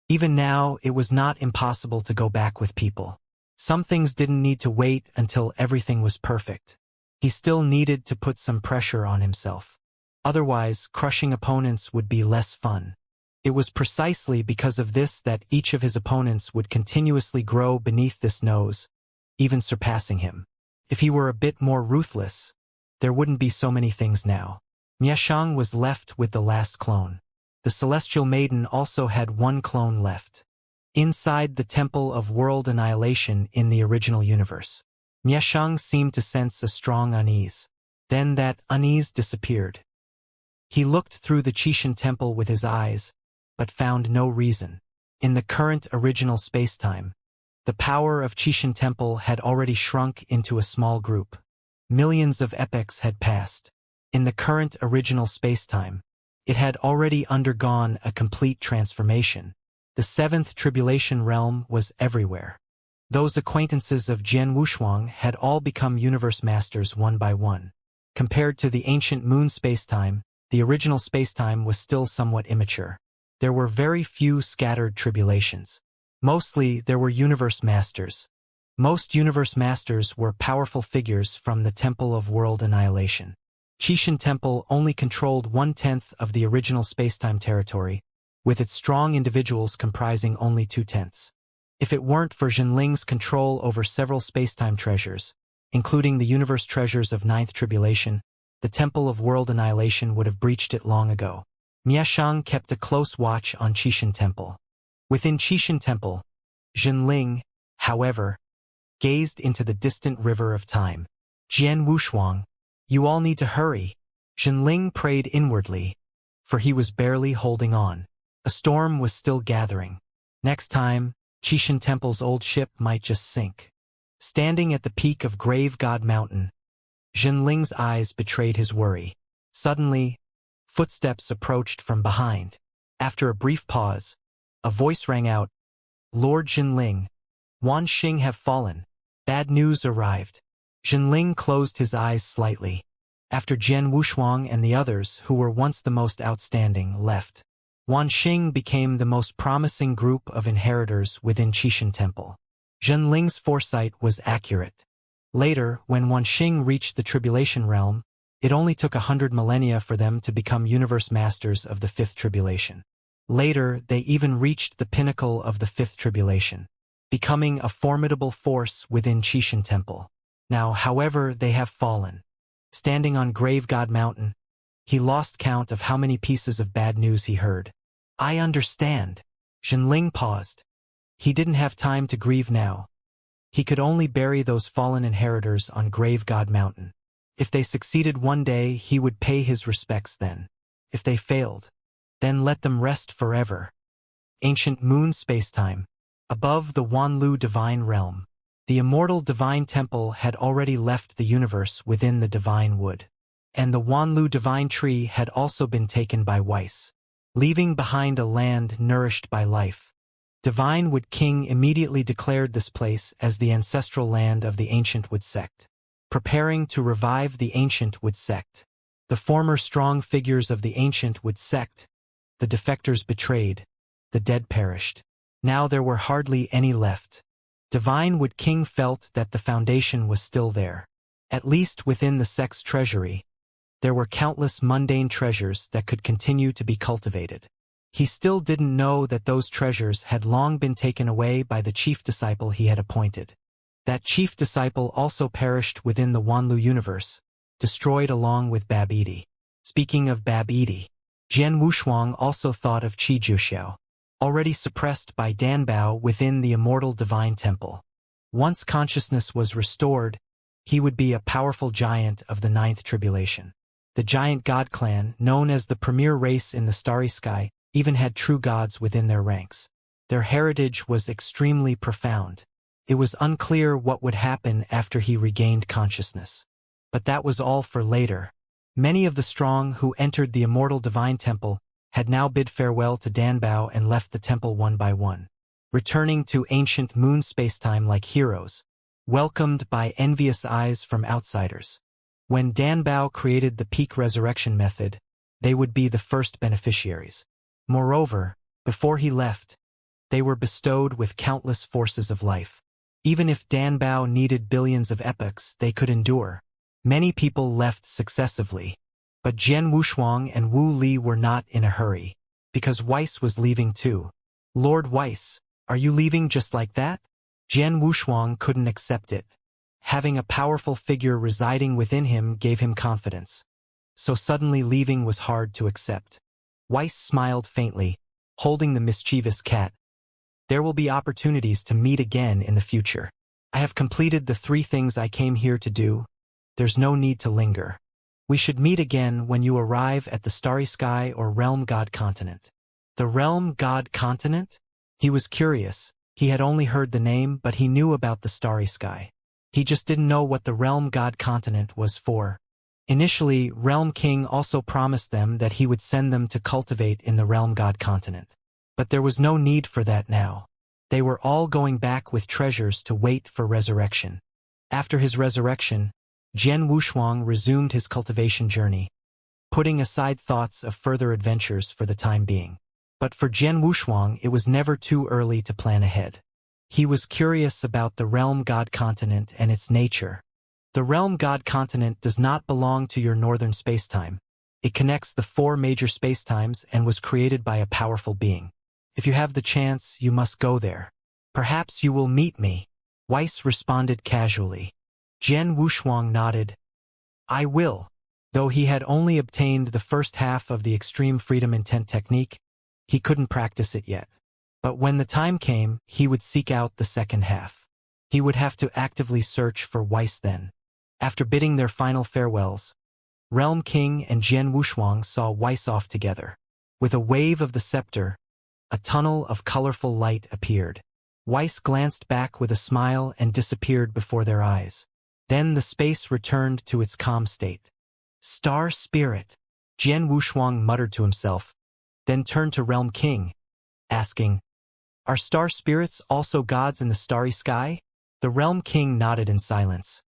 A: Even now, it was not impossible to go back with people. Some things didn't need to wait until everything was perfect. He still needed to put some pressure on himself. Otherwise, crushing opponents would be less fun. It was precisely because of this that each of his opponents would continuously grow beneath this nose, even surpassing him. If he were a bit more ruthless, there wouldn't be so many things now. Mieshang was left with the last clone. The Celestial Maiden also had one clone left. Inside the Temple of World Annihilation in the original universe, Mieshang seemed to sense a strong unease. Then that unease disappeared. He looked through the Qixin Temple with his eyes, but found no reason. In the current original spacetime, the power of Qixin Temple had already shrunk into a small group. Millions of epochs had passed. In the current original spacetime, it had already undergone a complete transformation. The 7th tribulation realm was everywhere. Those acquaintances of Jian Wushuang had all become universe masters one by one. Compared to the ancient moon spacetime, the original spacetime was still somewhat immature. There were very few scattered tribulations. Mostly, there were universe masters. Most universe masters were powerful figures from the Temple of World Annihilation. Qixin Temple only controlled 1/10 of the original spacetime territory, with its strong individuals comprising only 2/10. If it weren't for Jinling's control over several spacetime treasures, including the universe treasures of 9th Tribulation, the Temple of World Annihilation would have breached it long ago. Mieshang kept a close watch on Qixin Temple. Within Qixin Temple, Jinling, however, gazed into the distant river of time. Jian Wushuang, you all need to hurry. Jinling prayed inwardly, for he was barely holding on. A storm was still gathering. Next time, Qixin Temple's old ship might just sink. Standing at the peak of Grave God Mountain, Jinling's eyes betrayed his worry. Suddenly, footsteps approached from behind. After a brief pause, a voice rang out, Lord Jinling, Wan Xing have fallen. Bad news arrived. Jinling closed his eyes slightly. After Jian Wushuang and the others, who were once the most outstanding, left, Wan Xing became the most promising group of inheritors within Qixin Temple. Jinling's foresight was accurate. Later, when Wan Xing reached the Tribulation Realm, it only took 100 millennia for them to become universe masters of the 5th Tribulation. Later, they even reached the pinnacle of the 5th Tribulation, becoming a formidable force within Qixin Temple. Now, however, they have fallen. Standing on Grave God Mountain, he lost count of how many pieces of bad news he heard. I understand. Jinling paused. He didn't have time to grieve now. He could only bury those fallen inheritors on Grave God Mountain. If they succeeded one day, he would pay his respects then. If they failed, then let them rest forever. Ancient Moon Spacetime. Above the Wanlu Divine Realm, the Immortal Divine Temple had already left the universe within the Divine Wood. And the Wanlu Divine Tree had also been taken by Weiss, leaving behind a land nourished by life. Divine Wood King immediately declared this place as the ancestral land of the Ancient Wood Sect, preparing to revive the Ancient Wood Sect. The former strong figures of the Ancient Wood Sect, the defectors betrayed, the dead perished. Now there were hardly any left. Divine Wood King felt that the foundation was still there. At least within the sect's treasury, there were countless mundane treasures that could continue to be cultivated. He still didn't know that those treasures had long been taken away by the chief disciple he had appointed. That chief disciple also perished within the Wanlu universe, destroyed along with Bab-Edi. Speaking of Bab-Edi, Jian Wushuang also thought of Qi Juxiao, already suppressed by Danbao within the immortal divine temple. Once consciousness was restored, he would be a powerful giant of the ninth tribulation. The giant god clan, known as the premier race in the starry sky, even had true gods within their ranks. Their heritage was extremely profound. It was unclear what would happen after he regained consciousness. But that was all for later. Many of the strong who entered the immortal divine temple had now bid farewell to Danbao and left the temple one by one, returning to ancient moon spacetime like heroes, welcomed by envious eyes from outsiders. When Danbao created the peak resurrection method, they would be the first beneficiaries. Moreover, before he left, they were bestowed with countless forces of life. Even if Danbao needed billions of epochs they could endure, many people left successively. But Jian Wushuang and Wu Li were not in a hurry, because Weiss was leaving too. Lord Weiss, are you leaving just like that? Jian Wushuang couldn't accept it. Having a powerful figure residing within him gave him confidence. So suddenly leaving was hard to accept. Weiss smiled faintly, holding the mischievous cat. There will be opportunities to meet again in the future. I have completed the 3 things I came here to do. There's no need to linger. We should meet again when you arrive at the Starry Sky or Realm God Continent. The Realm God Continent? He was curious. He had only heard the name, but he knew about the Starry Sky. He just didn't know what the Realm God Continent was for. Initially, Realm King also promised them that he would send them to cultivate in the Realm God Continent. But there was no need for that now. They were all going back with treasures to wait for resurrection. After his resurrection, Jian Wushuang resumed his cultivation journey, putting aside thoughts of further adventures for the time being. But for Jian Wushuang, it was never too early to plan ahead. He was curious about the Realm God Continent and its nature. The Realm God Continent does not belong to your northern spacetime. It connects the 4 major spacetimes and was created by a powerful being. If you have the chance, you must go there. Perhaps you will meet me. Weiss responded casually. Jian Wushuang nodded. I will. Though he had only obtained the first half of the extreme freedom intent technique, he couldn't practice it yet. But when the time came, he would seek out the second half. He would have to actively search for Weiss then. After bidding their final farewells, Realm King and Jian Wushuang saw Weiss off together. With a wave of the scepter, a tunnel of colorful light appeared. Weiss glanced back with a smile and disappeared before their eyes. Then the space returned to its calm state. Star Spirit, Jian Wushuang muttered to himself, then turned to Realm King, asking, Are star spirits also gods in the starry sky? The Realm King nodded in silence.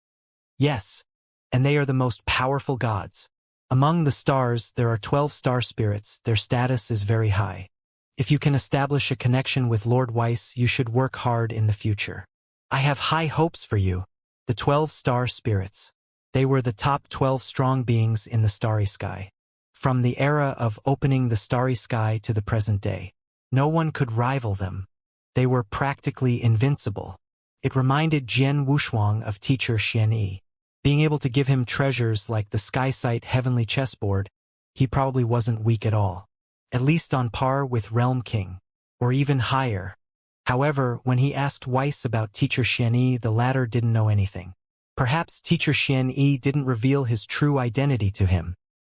A: Yes, and they are the most powerful gods. Among the stars, there are 12 star spirits. Their status is very high. If you can establish a connection with Lord Weiss, you should work hard in the future. I have high hopes for you. The 12 star spirits. They were the top 12 strong beings in the starry sky. From the era of opening the starry sky to the present day, no one could rival them. They were practically invincible. It reminded Jian Wushuang of teacher Xianxia. Being able to give him treasures like the Sky-Sight heavenly chessboard, he probably wasn't weak at all. At least on par with Realm King, or even higher. However, when he asked Weiss about teacher Xianxia, the latter didn't know anything. Perhaps teacher Xianxia didn't reveal his true identity to him.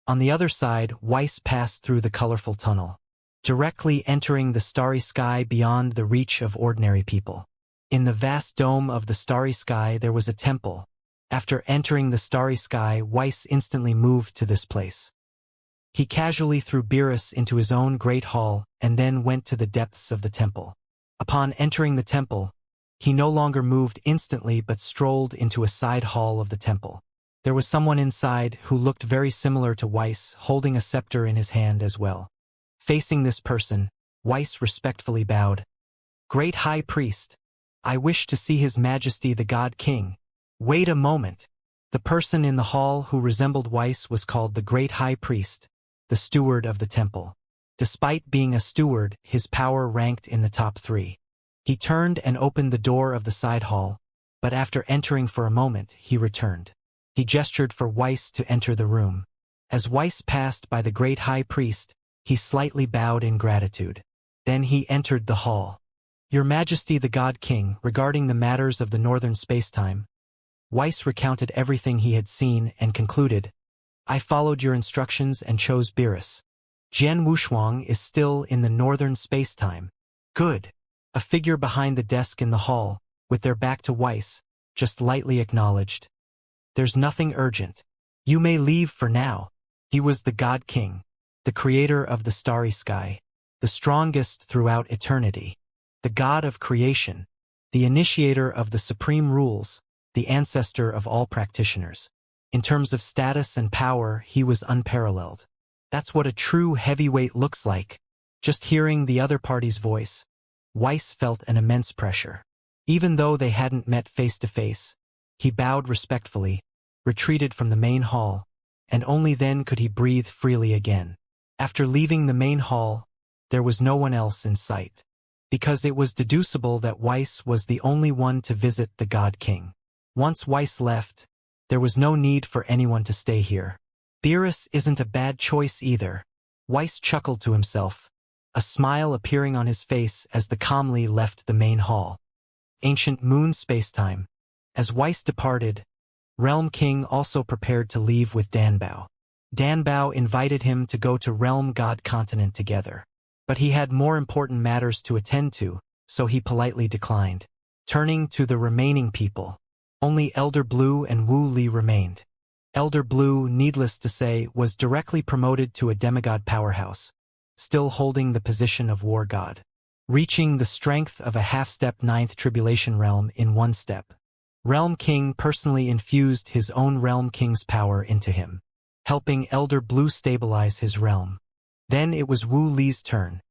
A: On the other side, Weiss passed through the colorful tunnel, directly entering the starry sky beyond the reach of ordinary people. In the vast dome of the starry sky there was a temple. After entering the starry sky, Weiss instantly moved to this place. He casually threw Beerus into his own great hall and then went to the depths of the temple. Upon entering the temple, he no longer moved instantly but strolled into a side hall of the temple. There was someone inside who looked very similar to Weiss, holding a scepter in his hand as well. Facing this person, Weiss respectfully bowed. Great High Priest, I wish to see His Majesty the God King. Wait a moment. The person in the hall who resembled Weiss was called the Great High Priest, the steward of the temple. Despite being a steward, his power ranked in the top 3. He turned and opened the door of the side hall, but after entering for a moment, he returned. He gestured for Weiss to enter the room. As Weiss passed by the Great High Priest, he slightly bowed in gratitude. Then he entered the hall. Your Majesty the God King, regarding the matters of the northern spacetime. Weiss recounted everything he had seen and concluded, I followed your instructions and chose Beerus. Jian Wushuang is still in the northern spacetime. Good. A figure behind the desk in the hall, with their back to Weiss, just lightly acknowledged. There's nothing urgent. You may leave for now. He was the God King, the creator of the starry sky, the strongest throughout eternity, the God of creation, the initiator of the supreme rules, the ancestor of all practitioners. In terms of status and power, he was unparalleled. That's what a true heavyweight looks like. Just hearing the other party's voice, Weiss felt an immense pressure. Even though they hadn't met face to face, he bowed respectfully, retreated from the main hall, and only then could he breathe freely again. After leaving the main hall, there was no one else in sight, because it was deducible that Weiss was the only one to visit the God King. Once Weiss left, there was no need for anyone to stay here. Beerus isn't a bad choice either. Weiss chuckled to himself, a smile appearing on his face as they calmly left the main hall. Ancient Moon Spacetime. As Weiss departed, Realm King also prepared to leave with Danbao. Danbao invited him to go to Realm God Continent together. But he had more important matters to attend to, so he politely declined. Turning to the remaining people, only Elder Blue and Wu Li remained. Elder Blue, needless to say, was directly promoted to a demigod powerhouse, still holding the position of war god, reaching the strength of a half-step 9th Tribulation Realm in 1 step. Realm King personally infused his own Realm King's power into him, helping Elder Blue stabilize his realm. Then it was Wu Li's turn.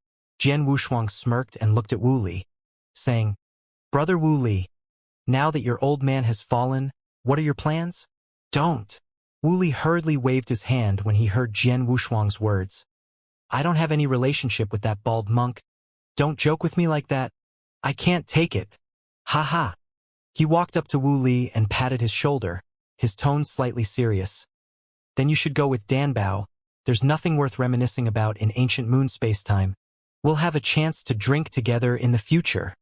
A: Jian Wushuang smirked and looked at Wu Li, saying, Brother Wu Li, now that your old man has fallen, what are your plans? Don't. Wu Li hurriedly waved his hand when he heard Jian Wushuang's words. I don't have any relationship with that bald monk. Don't joke with me like that. I can't take it. Ha ha. He walked up to Wu Li and patted his shoulder, his tone slightly serious. Then you should go with Danbao. There's nothing worth reminiscing about in ancient moon spacetime. We'll have a chance to drink together in the future.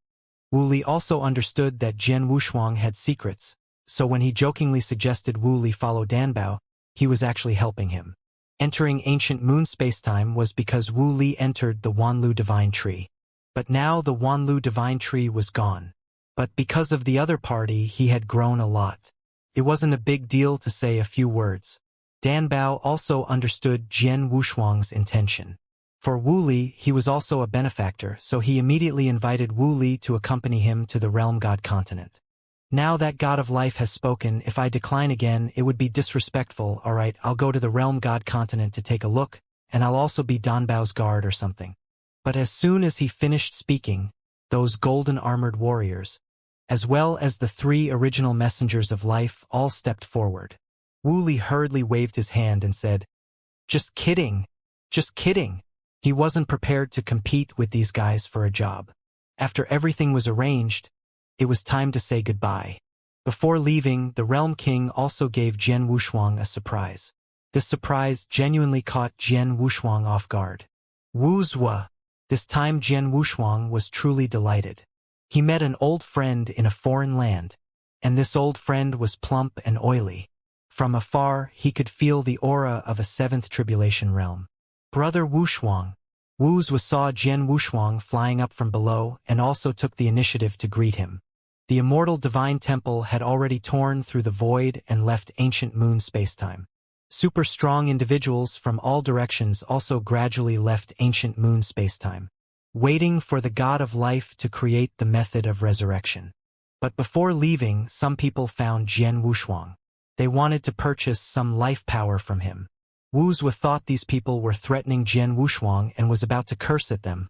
A: Wu Li also understood that Jian Wushuang had secrets, so when he jokingly suggested Wu Li follow Danbao, he was actually helping him. Entering ancient moon spacetime was because Wu Li entered the Wanlu Divine Tree. But now the Wanlu Divine Tree was gone. But because of the other party, he had grown a lot. It wasn't a big deal to say a few words. Danbao also understood Jian Wushuang's intention. For Wu Li, he was also a benefactor, so he immediately invited Wu Li to accompany him to the Realm God Continent. Now that God of Life has spoken, if I decline again, it would be disrespectful. Alright, I'll go to the Realm God Continent to take a look, and I'll also be Danbao's guard or something. But as soon as he finished speaking, those golden armored warriors, as well as the 3 original messengers of life, all stepped forward. Wu Li hurriedly waved his hand and said, Just kidding. Just kidding. He wasn't prepared to compete with these guys for a job. After everything was arranged, it was time to say goodbye. Before leaving, the Realm King also gave Jian Wushuang a surprise. This surprise genuinely caught Jian Wushuang off guard. Wuzwa. This time Jian Wushuang was truly delighted. He met an old friend in a foreign land, and this old friend was plump and oily. From afar, he could feel the aura of a 7th Tribulation Realm. Brother Wushuang. Wuzwa saw Jian Wushuang flying up from below and also took the initiative to greet him. The Immortal Divine Temple had already torn through the void and left ancient moon spacetime. Super strong individuals from all directions also gradually left ancient moon spacetime, waiting for the God of Life to create the method of resurrection. But before leaving, some people found Jian Wushuang. They wanted to purchase some life power from him. Wuzwa thought these people were threatening Jian Wushuang and was about to curse at them.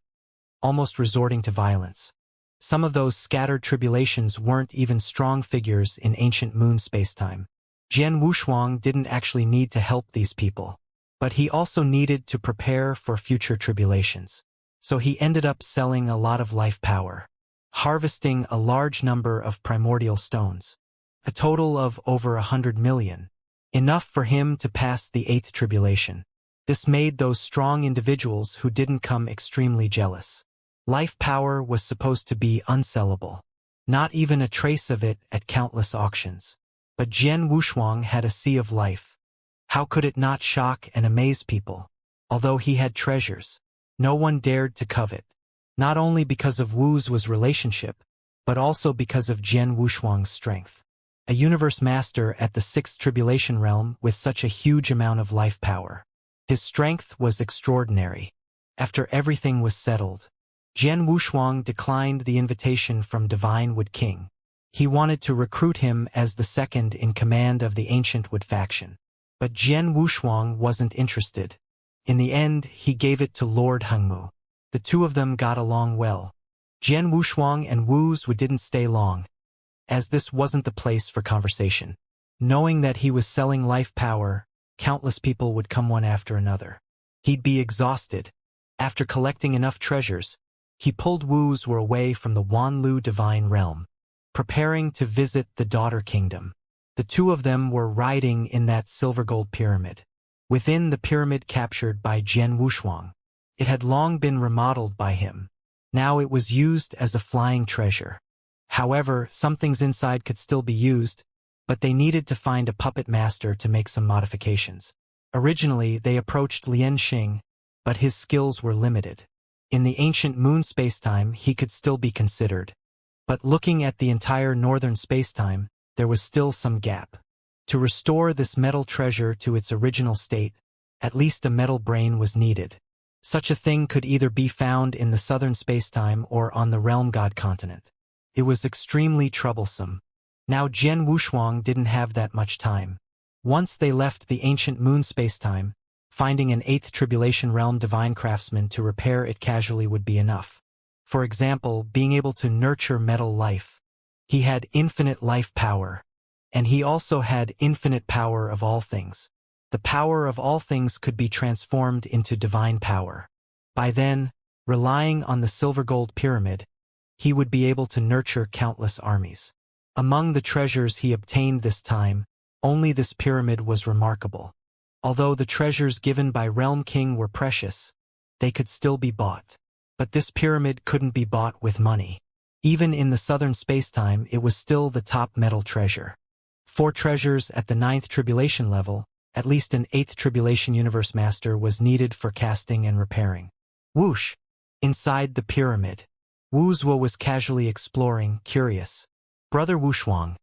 A: almost resorting to violence. Some of those scattered tribulations weren't even strong figures in ancient moon spacetime. Jian Wushuang didn't actually need to help these people, but he also needed to prepare for future tribulations. So he ended up selling a lot of life power, harvesting a large number of primordial stones, a total of over 100 million, enough for him to pass the 8th tribulation. This made those strong individuals who didn't come extremely jealous. Life power was supposed to be unsellable, not even a trace of it at countless auctions. But Jian Wushuang had a sea of life. How could it not shock and amaze people? Although he had treasures, no one dared to covet, not only because of Wu's relationship, but also because of Jian Wushuang's strength. A universe master at the 6th tribulation realm with such a huge amount of life power. His strength was extraordinary. After everything was settled, Jian Wushuang declined the invitation from Divine Wood King. He wanted to recruit him as the second in command of the ancient Wood faction. But Jian Wushuang wasn't interested. In the end, he gave it to Lord Hengmu. The two of them got along well. Jian Wushuang and Wu's didn't stay long, as this wasn't the place for conversation. Knowing that he was selling life power, countless people would come one after another. He'd be exhausted. After collecting enough treasures, he pulled Wu's away from the Wanlu divine realm, preparing to visit the daughter kingdom. The two of them were riding in that silver-gold pyramid. Within the pyramid captured by Jian Wushuang, it had long been remodeled by him. Now it was used as a flying treasure. However, some things inside could still be used, but they needed to find a puppet master to make some modifications. Originally, they approached Lian Xing, but his skills were limited. In the ancient moon spacetime, he could still be considered. But looking at the entire northern spacetime, there was still some gap. To restore this metal treasure to its original state, at least a metal brain was needed. Such a thing could either be found in the southern spacetime or on the realm god continent. It was extremely troublesome. Now Jian Wushuang didn't have that much time. Once they left the ancient moon spacetime, finding an 8th tribulation realm divine craftsman to repair it casually would be enough. For example, being able to nurture metal life. He had infinite life power, and he also had infinite power of all things. The power of all things could be transformed into divine power. By then, relying on the silver-gold pyramid, he would be able to nurture countless armies. Among the treasures he obtained this time, only this pyramid was remarkable. Although the treasures given by Realm King were precious, they could still be bought. But this pyramid couldn't be bought with money. Even in the southern spacetime, it was still the top metal treasure. 4 treasures at the 9th tribulation level, at least an 8th tribulation universe master was needed for casting and repairing. Whoosh! Inside the pyramid, Wuzuo was casually exploring, curious. Brother Wushuang,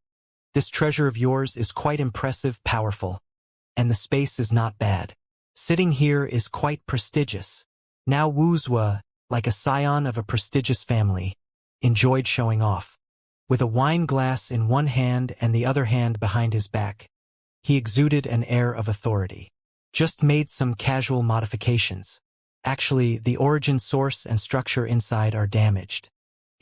A: this treasure of yours is quite impressive, powerful. And the space is not bad. Sitting here is quite prestigious. Now Wuzuo, like a scion of a prestigious family, enjoyed showing off. With a wine glass in one hand and the other hand behind his back, he exuded an air of authority. Just made some casual modifications. Actually, the origin source and structure inside are damaged.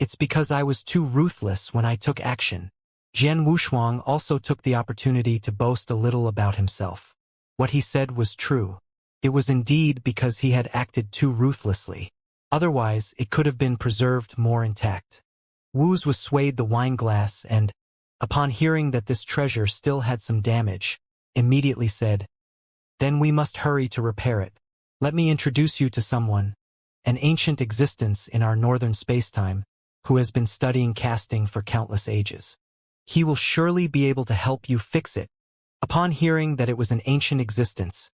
A: It's because I was too ruthless when I took action. Jian Wushuang also took the opportunity to boast a little about himself. What he said was true. It was indeed because he had acted too ruthlessly. Otherwise, it could have been preserved more intact. Wu's swayed the wine glass and, upon hearing that this treasure still had some damage, immediately said, "Then we must hurry to repair it. Let me introduce you to someone, an ancient existence in our northern spacetime, who has been studying casting for countless ages. He will surely be able to help you fix it." Upon hearing that it was an ancient existence,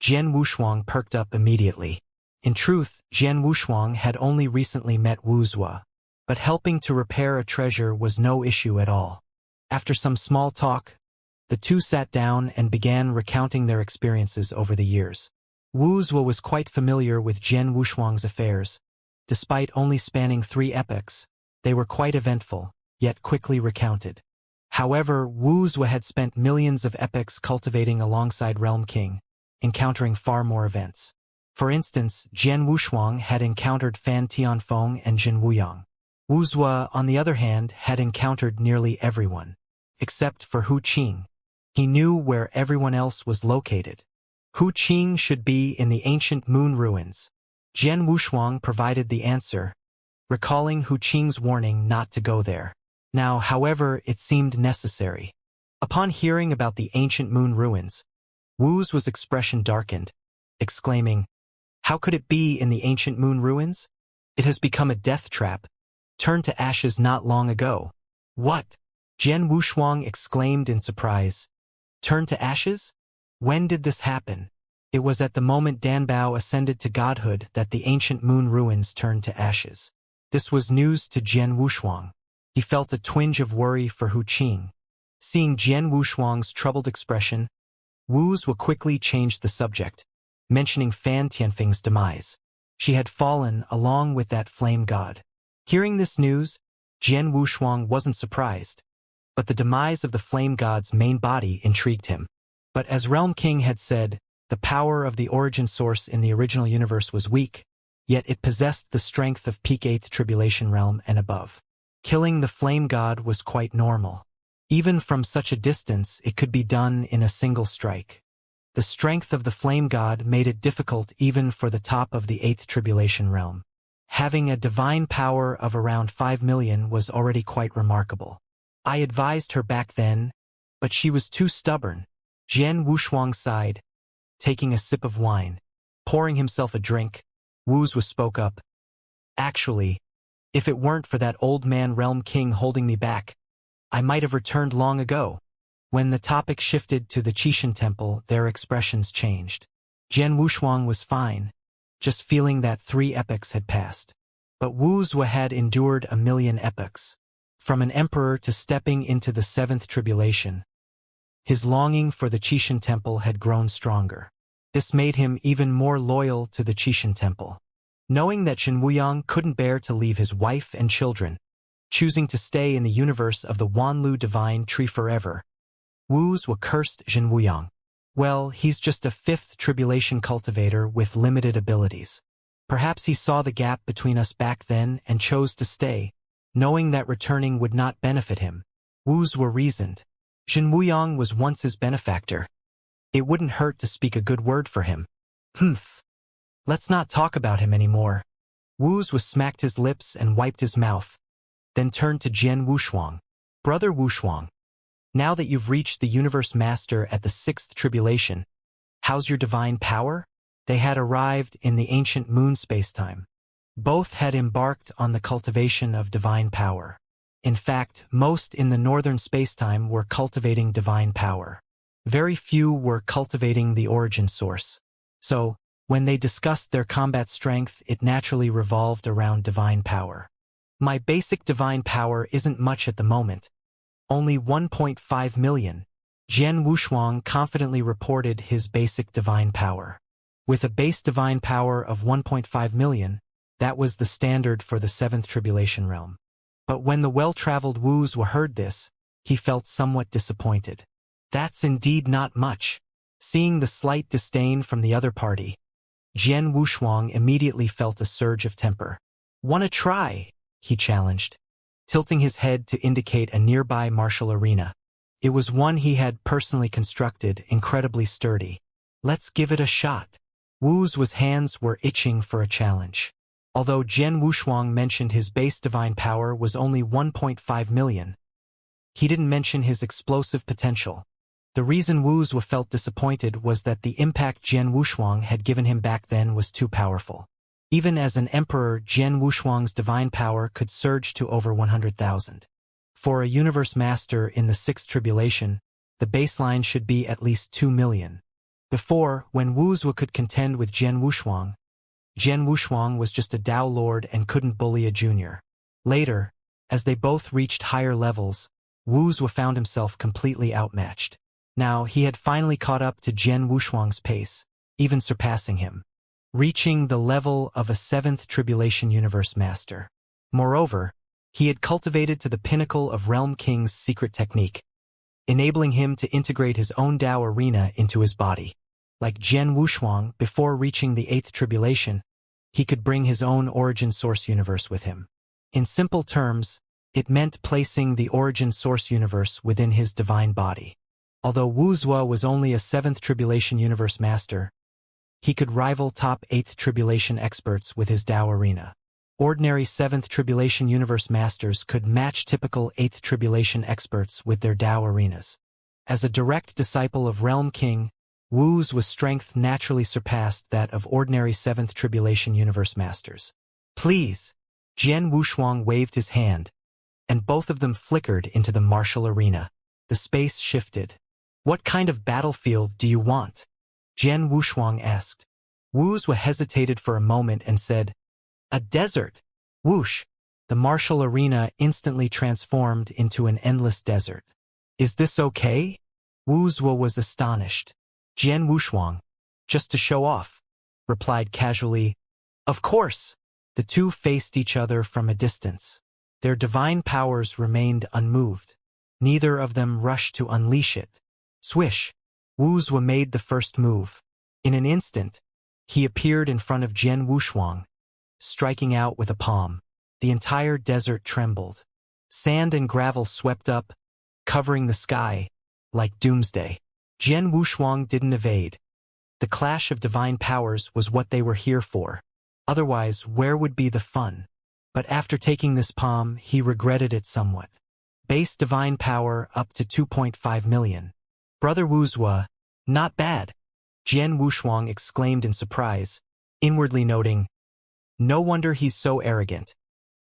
A: Jian Wushuang perked up immediately. In truth, Jian Wushuang had only recently met Wuzuo, but helping to repair a treasure was no issue at all. After some small talk, the two sat down and began recounting their experiences over the years. Wuzuo was quite familiar with Jian Wushuang's affairs. Despite only spanning 3 epochs, they were quite eventful, yet quickly recounted. However, Wuzuo had spent millions of epochs cultivating alongside Realm King, encountering far more events. For instance, Jian Wushuang had encountered Fan Tianfeng and Jin Wuyang. Wu Zua, on the other hand, had encountered nearly everyone, except for Hu Qing. He knew where everyone else was located. Hu Qing should be in the ancient moon ruins. Jian Wushuang provided the answer, recalling Hu Qing's warning not to go there. Now, however, it seemed necessary. Upon hearing about the ancient moon ruins, Wu's expression darkened, exclaiming, "How could it be in the ancient moon ruins? It has become a death trap, turned to ashes not long ago." "What?" Jian Wushuang exclaimed in surprise. "Turned to ashes? When did this happen?" It was at the moment Danbao ascended to godhood that the ancient moon ruins turned to ashes. This was news to Jian Wushuang. He felt a twinge of worry for Hu Qing. Seeing Jian Wushuang's troubled expression, Wu Zua quickly changed the subject, mentioning Fan Tianfeng's demise. She had fallen along with that flame god. Hearing this news, Jian Wushuang wasn't surprised, but the demise of the flame god's main body intrigued him. But as Realm King had said, the power of the origin source in the original universe was weak, yet it possessed the strength of peak 8th Tribulation Realm and above. Killing the flame god was quite normal. Even from such a distance, it could be done in a single strike. The strength of the flame god made it difficult even for the top of the 8th Tribulation Realm. Having a divine power of around 5 million was already quite remarkable. I advised her back then, but she was too stubborn. Jian Wushuang sighed, taking a sip of wine. Pouring himself a drink, Wu Zua spoke up. "Actually, if it weren't for that old man Realm King holding me back, I might have returned long ago." When the topic shifted to the Qixin Temple, their expressions changed. Jian Wushuang was fine, just feeling that 3 epochs had passed. But Wu Zua had endured 1,000,000 epochs. From an emperor to stepping into the 7th Tribulation, his longing for the Qixin Temple had grown stronger. This made him even more loyal to the Qixin Temple. Knowing that Jin Wuyang couldn't bear to leave his wife and children, choosing to stay in the universe of the Wanlu Divine Tree forever, Wu Zua cursed Jin Wuyang. Well, he's just a 5th Tribulation cultivator with limited abilities. Perhaps he saw the gap between us back then and chose to stay, knowing that returning would not benefit him. Wu Zua reasoned. Jin Wuyang was once his benefactor. It wouldn't hurt to speak a good word for him. Humph. Let's not talk about him anymore. Wu Zua smacked his lips and wiped his mouth, then turned to Jian Wushuang. "Brother Wushuang, now that you've reached the Universe Master at the 6th Tribulation, how's your divine power?" They had arrived in the ancient moon spacetime. Both had embarked on the cultivation of divine power. In fact, most in the northern spacetime were cultivating divine power. Very few were cultivating the origin source. So, when they discussed their combat strength, it naturally revolved around divine power. "My basic divine power isn't much at the moment. Only 1.5 million. Jian Wushuang confidently reported his basic divine power. With a base divine power of 1.5 million, that was the standard for the 7th Tribulation Realm. But when the well-traveled Wu Zua heard this, he felt somewhat disappointed. "That's indeed not much." Seeing the slight disdain from the other party, Jian Wushuang immediately felt a surge of temper. "Wanna try?" he challenged, tilting his head to indicate a nearby martial arena. It was one he had personally constructed, incredibly sturdy. "Let's give it a shot." Wu Zua's hands were itching for a challenge. Although Jian Wushuang mentioned his base divine power was only 1.5 million, he didn't mention his explosive potential. The reason Wu Zua felt disappointed was that the impact Jian Wushuang had given him back then was too powerful. Even as an emperor, Jian Wushuang's divine power could surge to over 100,000. For a universe master in the 6th Tribulation, the baseline should be at least 2 million. Before, when Wu Zua could contend with Jian Wushuang was just a Dao Lord and couldn't bully a junior. Later, as they both reached higher levels, Wu Zua found himself completely outmatched. Now, he had finally caught up to Jian Wushuang's pace, even surpassing him, reaching the level of a 7th Tribulation Universe Master. Moreover, he had cultivated to the pinnacle of Realm King's secret technique, enabling him to integrate his own Dao arena into his body. Like Jian Wushuang, before reaching the 8th tribulation, he could bring his own origin source universe with him. In simple terms, it meant placing the origin source universe within his divine body. Although Wuxia was only a 7th tribulation universe master, he could rival top 8th tribulation experts with his Dao arena. Ordinary 7th tribulation universe masters could match typical 8th tribulation experts with their Dao arenas. As a direct disciple of Realm King, Wu's strength naturally surpassed that of ordinary 7th tribulation universe masters. Please, Jian Wushuang waved his hand, and both of them flickered into the martial arena. The space shifted. What kind of battlefield do you want? Jian Wushuang asked. Wuxia hesitated for a moment and said, a desert. Whoosh! The martial arena instantly transformed into an endless desert. Is this okay? Wuxia was astonished. Jian Wushuang, just to show off, replied casually, of course. The two faced each other from a distance. Their divine powers remained unmoved. Neither of them rushed to unleash it. Swish! Wuxia made the first move. In an instant, he appeared in front of Jian Wushuang, striking out with a palm. The entire desert trembled. Sand and gravel swept up, covering the sky like doomsday. Jian Wushuang didn't evade. The clash of divine powers was what they were here for. Otherwise, where would be the fun? But after taking this palm, he regretted it somewhat. Base divine power up to 2.5 million. Brother Wuxia, not bad. Jian Wushuang exclaimed in surprise, inwardly noting, no wonder he's so arrogant.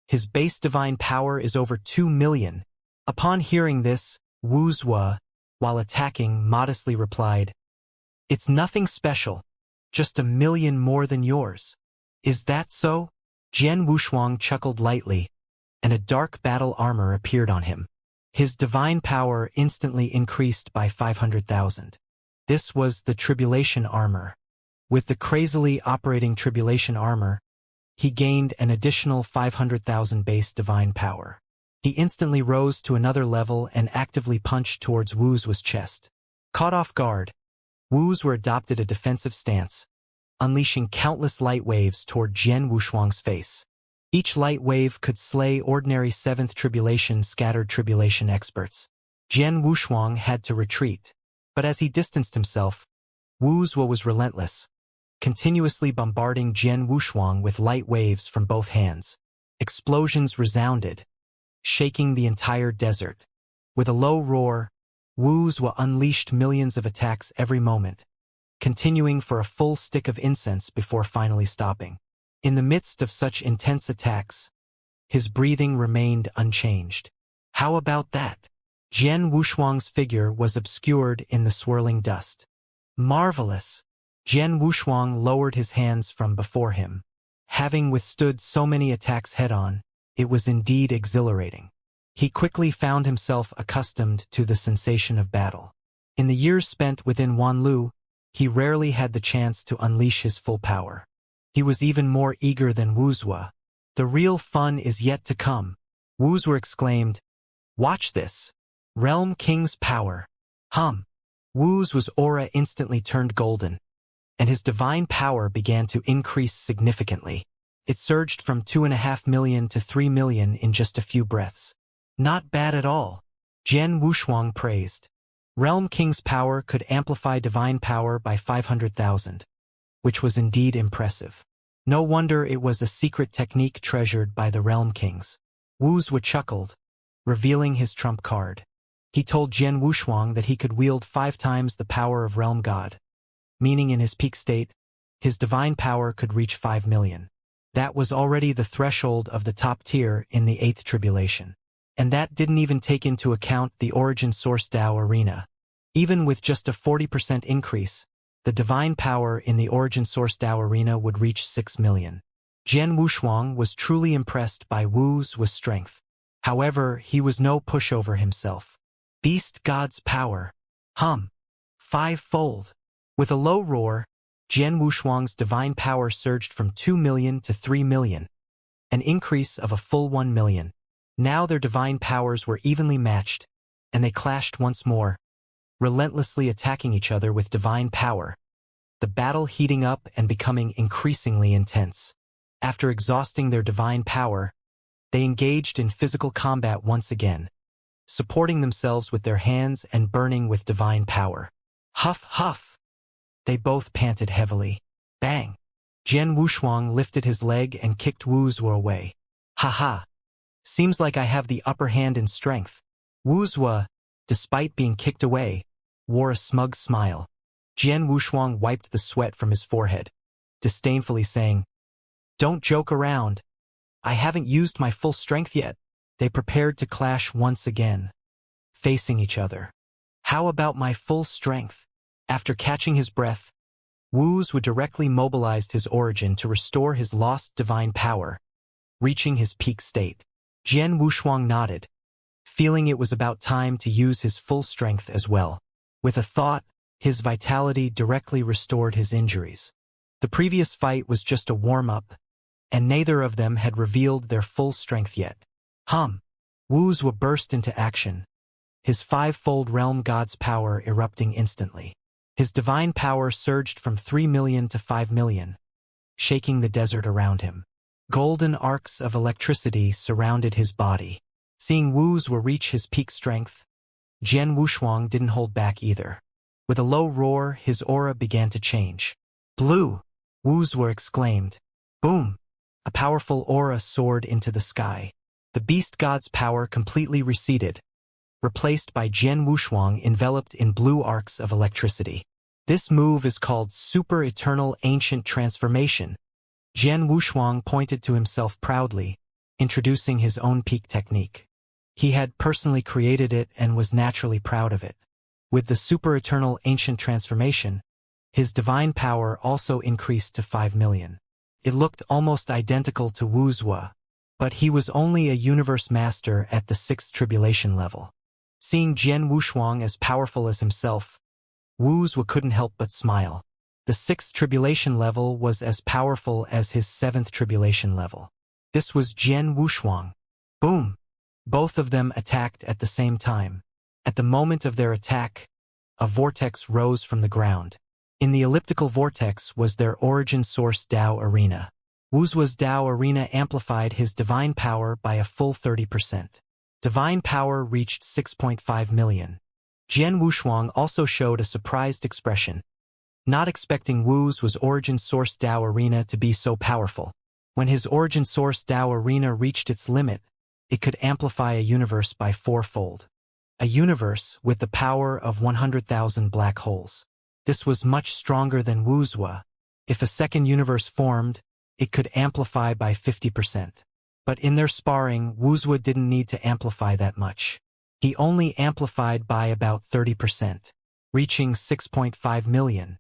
A: His base divine power is over 2 million. Upon hearing this, Wuxia, while attacking, modestly replied, it's nothing special, just 1 million more than yours. Is that so? Jian Wushuang chuckled lightly, and a dark battle armor appeared on him. His divine power instantly increased by 500,000. This was the Tribulation armor. With the crazily operating Tribulation armor, he gained an additional 500,000 base divine power. He instantly rose to another level and actively punched towards Wu's chest. Caught off guard, Wu's adopted a defensive stance, unleashing countless light waves toward Jian Wushuang's face. Each light wave could slay ordinary 7th tribulation scattered tribulation experts. Jian Wushuang had to retreat, but as he distanced himself, Wuxia was relentless, continuously bombarding Jian Wushuang with light waves from both hands. Explosions resounded, shaking the entire desert. With a low roar, Wuxia unleashed millions of attacks every moment, continuing for a full stick of incense before finally stopping. In the midst of such intense attacks, his breathing remained unchanged. How about that? Jian Wushuang's figure was obscured in the swirling dust. Marvelous! Jian Wushuang lowered his hands from before him. Having withstood so many attacks head-on, it was indeed exhilarating. He quickly found himself accustomed to the sensation of battle. In the years spent within Wanlu, he rarely had the chance to unleash his full power. He was even more eager than Wuxia. The real fun is yet to come. Wuxia exclaimed, watch this. Realm King's power. Wuxia's aura instantly turned golden, and his divine power began to increase significantly. It surged from 2.5 million to 3 million in just a few breaths. Not bad at all, Jian Wushuang praised. Realm King's power could amplify divine power by 500,000, which was indeed impressive. No wonder it was a secret technique treasured by the Realm Kings. Wuxia chuckled, revealing his trump card. He told Jian Wushuang that he could wield 5 times the power of Realm God, meaning in his peak state, his divine power could reach 5 million. That was already the threshold of the top tier in the 8th tribulation. And that didn't even take into account the origin source Dao arena. Even with just a 40% increase, the divine power in the origin source Dao arena would reach 6 million. Jian Wushuang was truly impressed by Wu's strength. However, he was no pushover himself. Beast God's power. 5-fold. With a low roar, Jian Wushuang's divine power surged from 2 million to 3 million, an increase of a full 1 million. Now their divine powers were evenly matched, and they clashed once more, relentlessly attacking each other with divine power. the battle heating up and becoming increasingly intense. After exhausting their divine power, they engaged in physical combat once again, supporting themselves with their hands and burning with divine power. Huff, huff! They both panted heavily. Bang! Jian Wushuang lifted his leg and kicked Wu Zhuo away. Ha ha! Seems like I have the upper hand in strength. Wu Zhuo, despite being kicked away, wore a smug smile. Jian Wushuang wiped the sweat from his forehead, disdainfully saying, "Don't joke around. I haven't used my full strength yet." They prepared to clash once again, facing each other. How about my full strength? After catching his breath, Wu Zhuo directly mobilized his origin to restore his lost divine power, reaching his peak state. Jian Wushuang nodded, feeling it was about time to use his full strength as well. With a thought, his vitality directly restored his injuries. The previous fight was just a warm-up, and neither of them had revealed their full strength yet. Wu Zhuo burst into action, his five-fold realm god's power erupting instantly. His divine power surged from 3 million to 5 million, shaking the desert around him. Golden arcs of electricity surrounded his body. Seeing Wu Zhuo reach his peak strength, Jian Wushuang didn't hold back either. With a low roar, his aura began to change. "Blue!" Wu Zhuo exclaimed. Boom! A powerful aura soared into the sky. The beast god's power completely receded, replaced by Jian Wushuang enveloped in blue arcs of electricity. This move is called Super Eternal Ancient Transformation. Jian Wushuang pointed to himself proudly, introducing his own peak technique. He had personally created it and was naturally proud of it. With the Super Eternal Ancient Transformation, his divine power also increased to 5 million. It looked almost identical to Wu Zhuo, but he was only a universe master at the 6th tribulation level. Seeing Jian Wushuang as powerful as himself, Wu Zhuo couldn't help but smile. The 6th tribulation level was as powerful as his 7th tribulation level. This was Jian Wushuang. Boom! Both of them attacked at the same time. At the moment of their attack, a vortex rose from the ground. In the elliptical vortex was their origin source Dao Arena. Wu Zhuo's Dao Arena amplified his divine power by a full 30%. Divine power reached 6.5 million. Jian Wushuang also showed a surprised expression, not expecting Wu Zhuo's origin source Dao Arena to be so powerful. When his origin source Dao Arena reached its limit, it could amplify a universe by 4-fold. A universe with the power of 100,000 black holes. This was much stronger than Wu Zhuo. If a second universe formed, it could amplify by 50%. But in their sparring, Wu Zhuo didn't need to amplify that much. He only amplified by about 30%, reaching 6.5 million.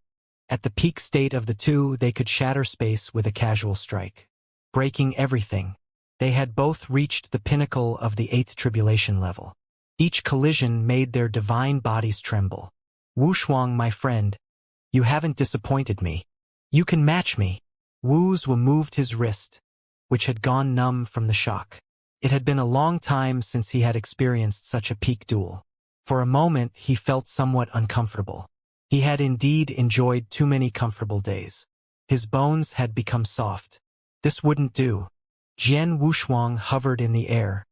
A: At the peak state of the two, they could shatter space with a casual strike, breaking everything. They had both reached the pinnacle of the 8th tribulation level. Each collision made their divine bodies tremble. Wushuang, my friend, you haven't disappointed me. You can match me. Wu Zhuo moved his wrist, which had gone numb from the shock. It had been a long time since he had experienced such a peak duel. For a moment, he felt somewhat uncomfortable. He had indeed enjoyed too many comfortable days. His bones had become soft. This wouldn't do. Jian Wushuang hovered in the air,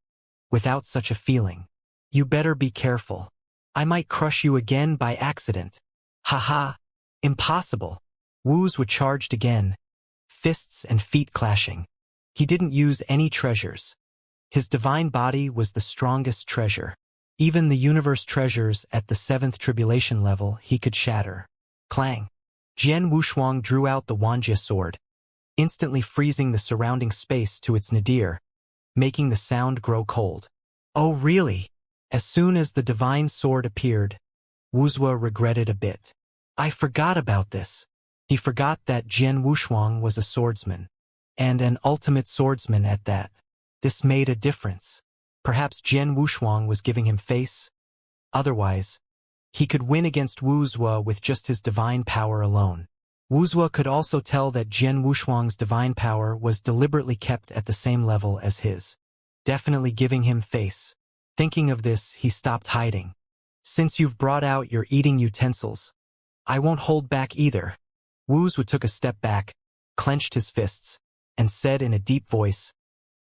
A: without such a feeling. You better be careful. I might crush you again by accident. Ha! Impossible. Wu Zhuo charged again, fists and feet clashing. He didn't use any treasures. His divine body was the strongest treasure. Even the universe treasures at the 7th tribulation level he could shatter. Clang! Jian Wushuang drew out the Wanjie sword, instantly freezing the surrounding space to its nadir, making the sound grow cold. Oh really? As soon as the divine sword appeared, Wu Zhuo regretted a bit. I forgot about this. He forgot that Jian Wushuang was a swordsman, and an ultimate swordsman at that. This made a difference. Perhaps Jian Wushuang was giving him face. Otherwise, he could win against Wu Zhuo with just his divine power alone. Wu Zhuo could also tell that Jian Wushuang's divine power was deliberately kept at the same level as his, definitely giving him face. Thinking of this, he stopped hiding. Since you've brought out your eating utensils, I won't hold back either. Wuxia took a step back, clenched his fists, and said in a deep voice,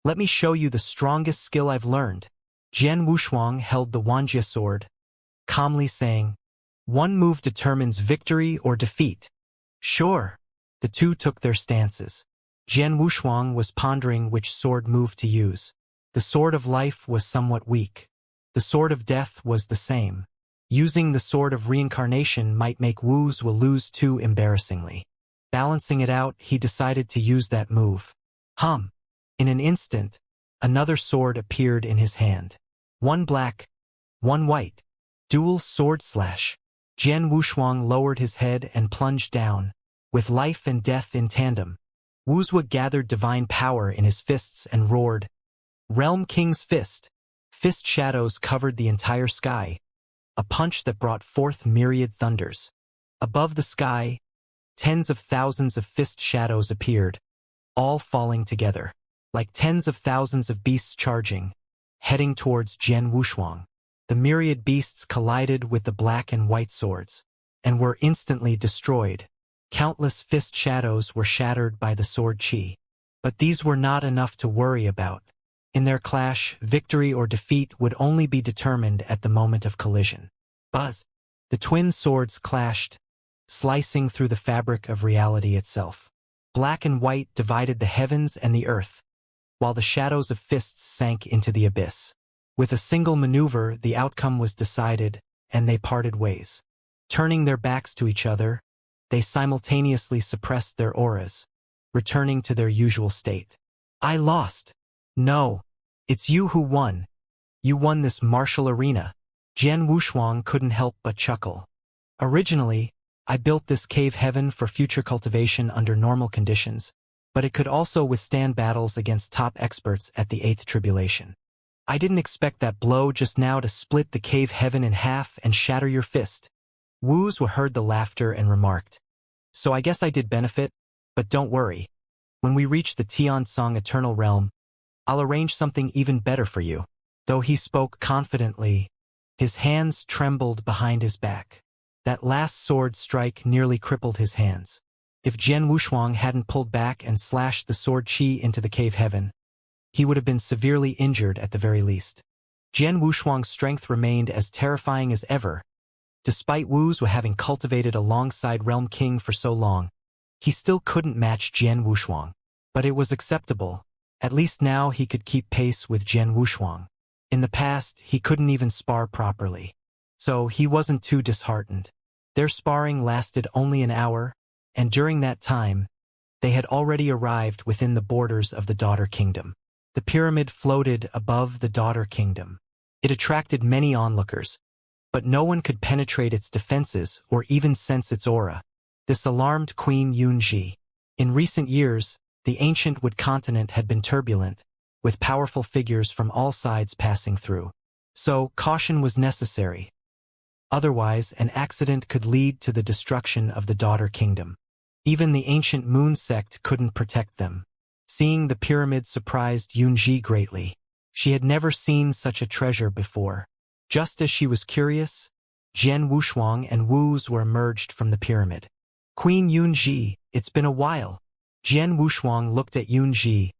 A: "Let me show you the strongest skill I've learned." Jian Wushuang held the Wanjia sword, calmly saying, "One move determines victory or defeat." "Sure." The two took their stances. Jian Wushuang was pondering which sword move to use. The sword of life was somewhat weak. The sword of death was the same. Using the sword of reincarnation might make Wuxia lose too embarrassingly. Balancing it out, he decided to use that move. In an instant, another sword appeared in his hand. One black, one white. Dual sword slash. Jian Wushuang lowered his head and plunged down, with life and death in tandem. Wuxia gathered divine power in his fists and roared, "Realm King's Fist." Fist shadows covered the entire sky, a punch that brought forth myriad thunders. Above the sky, tens of thousands of fist shadows appeared, all falling together, like tens of thousands of beasts charging, heading towards Jian Wushuang. The myriad beasts collided with the black and white swords, and were instantly destroyed. Countless fist shadows were shattered by the sword chi. But these were not enough to worry about. In their clash, victory or defeat would only be determined at the moment of collision. Buzz! The twin swords clashed, slicing through the fabric of reality itself. Black and white divided the heavens and the earth, while the shadows of fists sank into the abyss. With a single maneuver, the outcome was decided, and they parted ways. Turning their backs to each other, they simultaneously suppressed their auras, returning to their usual state. "I lost." "No, it's you who won. You won this martial arena." Jian Wushuang couldn't help but chuckle. "Originally, I built this cave heaven for future cultivation under normal conditions, but it could also withstand battles against top experts at the 8th tribulation. I didn't expect that blow just now to split the cave heaven in half and shatter your fist." Wuxia heard the laughter and remarked, "So I guess I did benefit, but don't worry. When we reach the Tiansong Eternal Realm, I'll arrange something even better for you." Though he spoke confidently, his hands trembled behind his back. That last sword strike nearly crippled his hands. If Jian Wushuang hadn't pulled back and slashed the sword chi into the cave heaven, he would have been severely injured at the very least. Jian Wushuang's strength remained as terrifying as ever. Despite Wuxia having cultivated alongside Realm King for so long, he still couldn't match Jian Wushuang. But it was acceptable. At least now he could keep pace with Jian Wushuang. In the past, he couldn't even spar properly. So he wasn't too disheartened. Their sparring lasted only an hour, and during that time, they had already arrived within the borders of the Daughter Kingdom. The pyramid floated above the Daughter Kingdom. It attracted many onlookers, but no one could penetrate its defenses or even sense its aura. This alarmed Queen Yunji. In recent years, the ancient Wood continent had been turbulent, with powerful figures from all sides passing through. So, caution was necessary. Otherwise, an accident could lead to the destruction of the Daughter Kingdom. Even the ancient Moon sect couldn't protect them. Seeing the pyramid surprised Yunji greatly. She had never seen such a treasure before. Just as she was curious, Jian Wushuang and Wuxia were emerged from the pyramid. "Queen Yunji, it's been a while." Jian Wushuang looked at Yunji,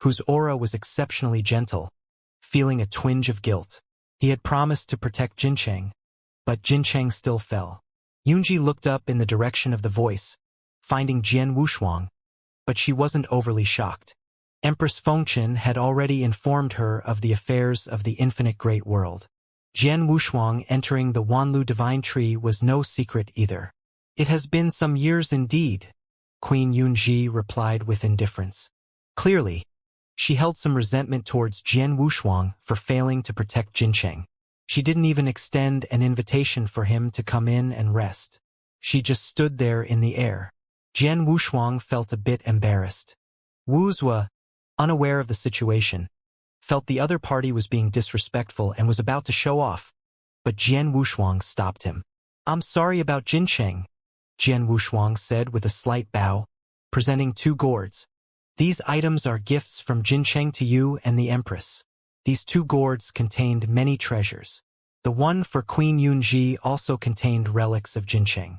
A: whose aura was exceptionally gentle, feeling a twinge of guilt. He had promised to protect Jincheng, but Jincheng still fell. Yunji looked up in the direction of the voice, finding Jian Wushuang, but she wasn't overly shocked. Empress Fengchen had already informed her of the affairs of the infinite great world. Jian Wushuang entering the Wanlu divine tree was no secret either. "It has been some years indeed," Queen Yunji replied with indifference. Clearly, she held some resentment towards Jian Wushuang for failing to protect Jincheng. She didn't even extend an invitation for him to come in and rest. She just stood there in the air. Jian Wushuang felt a bit embarrassed. Wuxia, unaware of the situation, felt the other party was being disrespectful and was about to show off, but Jian Wushuang stopped him. "I'm sorry about Jincheng," Jian Wushuang said with a slight bow, presenting 2 gourds. "These items are gifts from Jincheng to you and the Empress." These 2 gourds contained many treasures. The one for Queen Yunji also contained relics of Jincheng.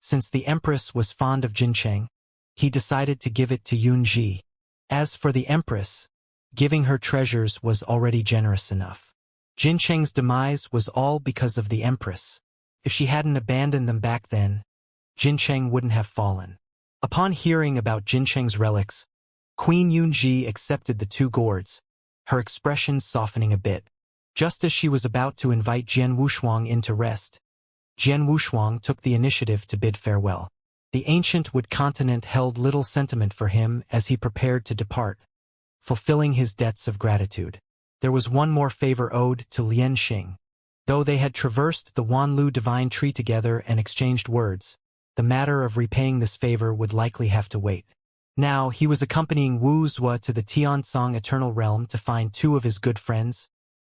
A: Since the Empress was fond of Jincheng, he decided to give it to Yunji. As for the Empress, giving her treasures was already generous enough. Jincheng's demise was all because of the Empress. If she hadn't abandoned them back then, Jincheng wouldn't have fallen. Upon hearing about Jincheng's relics, Queen Yunji accepted the 2 gourds, her expression softening a bit. Just as she was about to invite Jian Wushuang in to rest, Jian Wushuang took the initiative to bid farewell. The ancient Wood continent held little sentiment for him as he prepared to depart, fulfilling his debts of gratitude. There was one more favor owed to Lian Xing. Though they had traversed the Wanlu divine tree together and exchanged words, the matter of repaying this favor would likely have to wait. Now he was accompanying Wu Zua to the Tiansong Eternal Realm to find 2 of his good friends,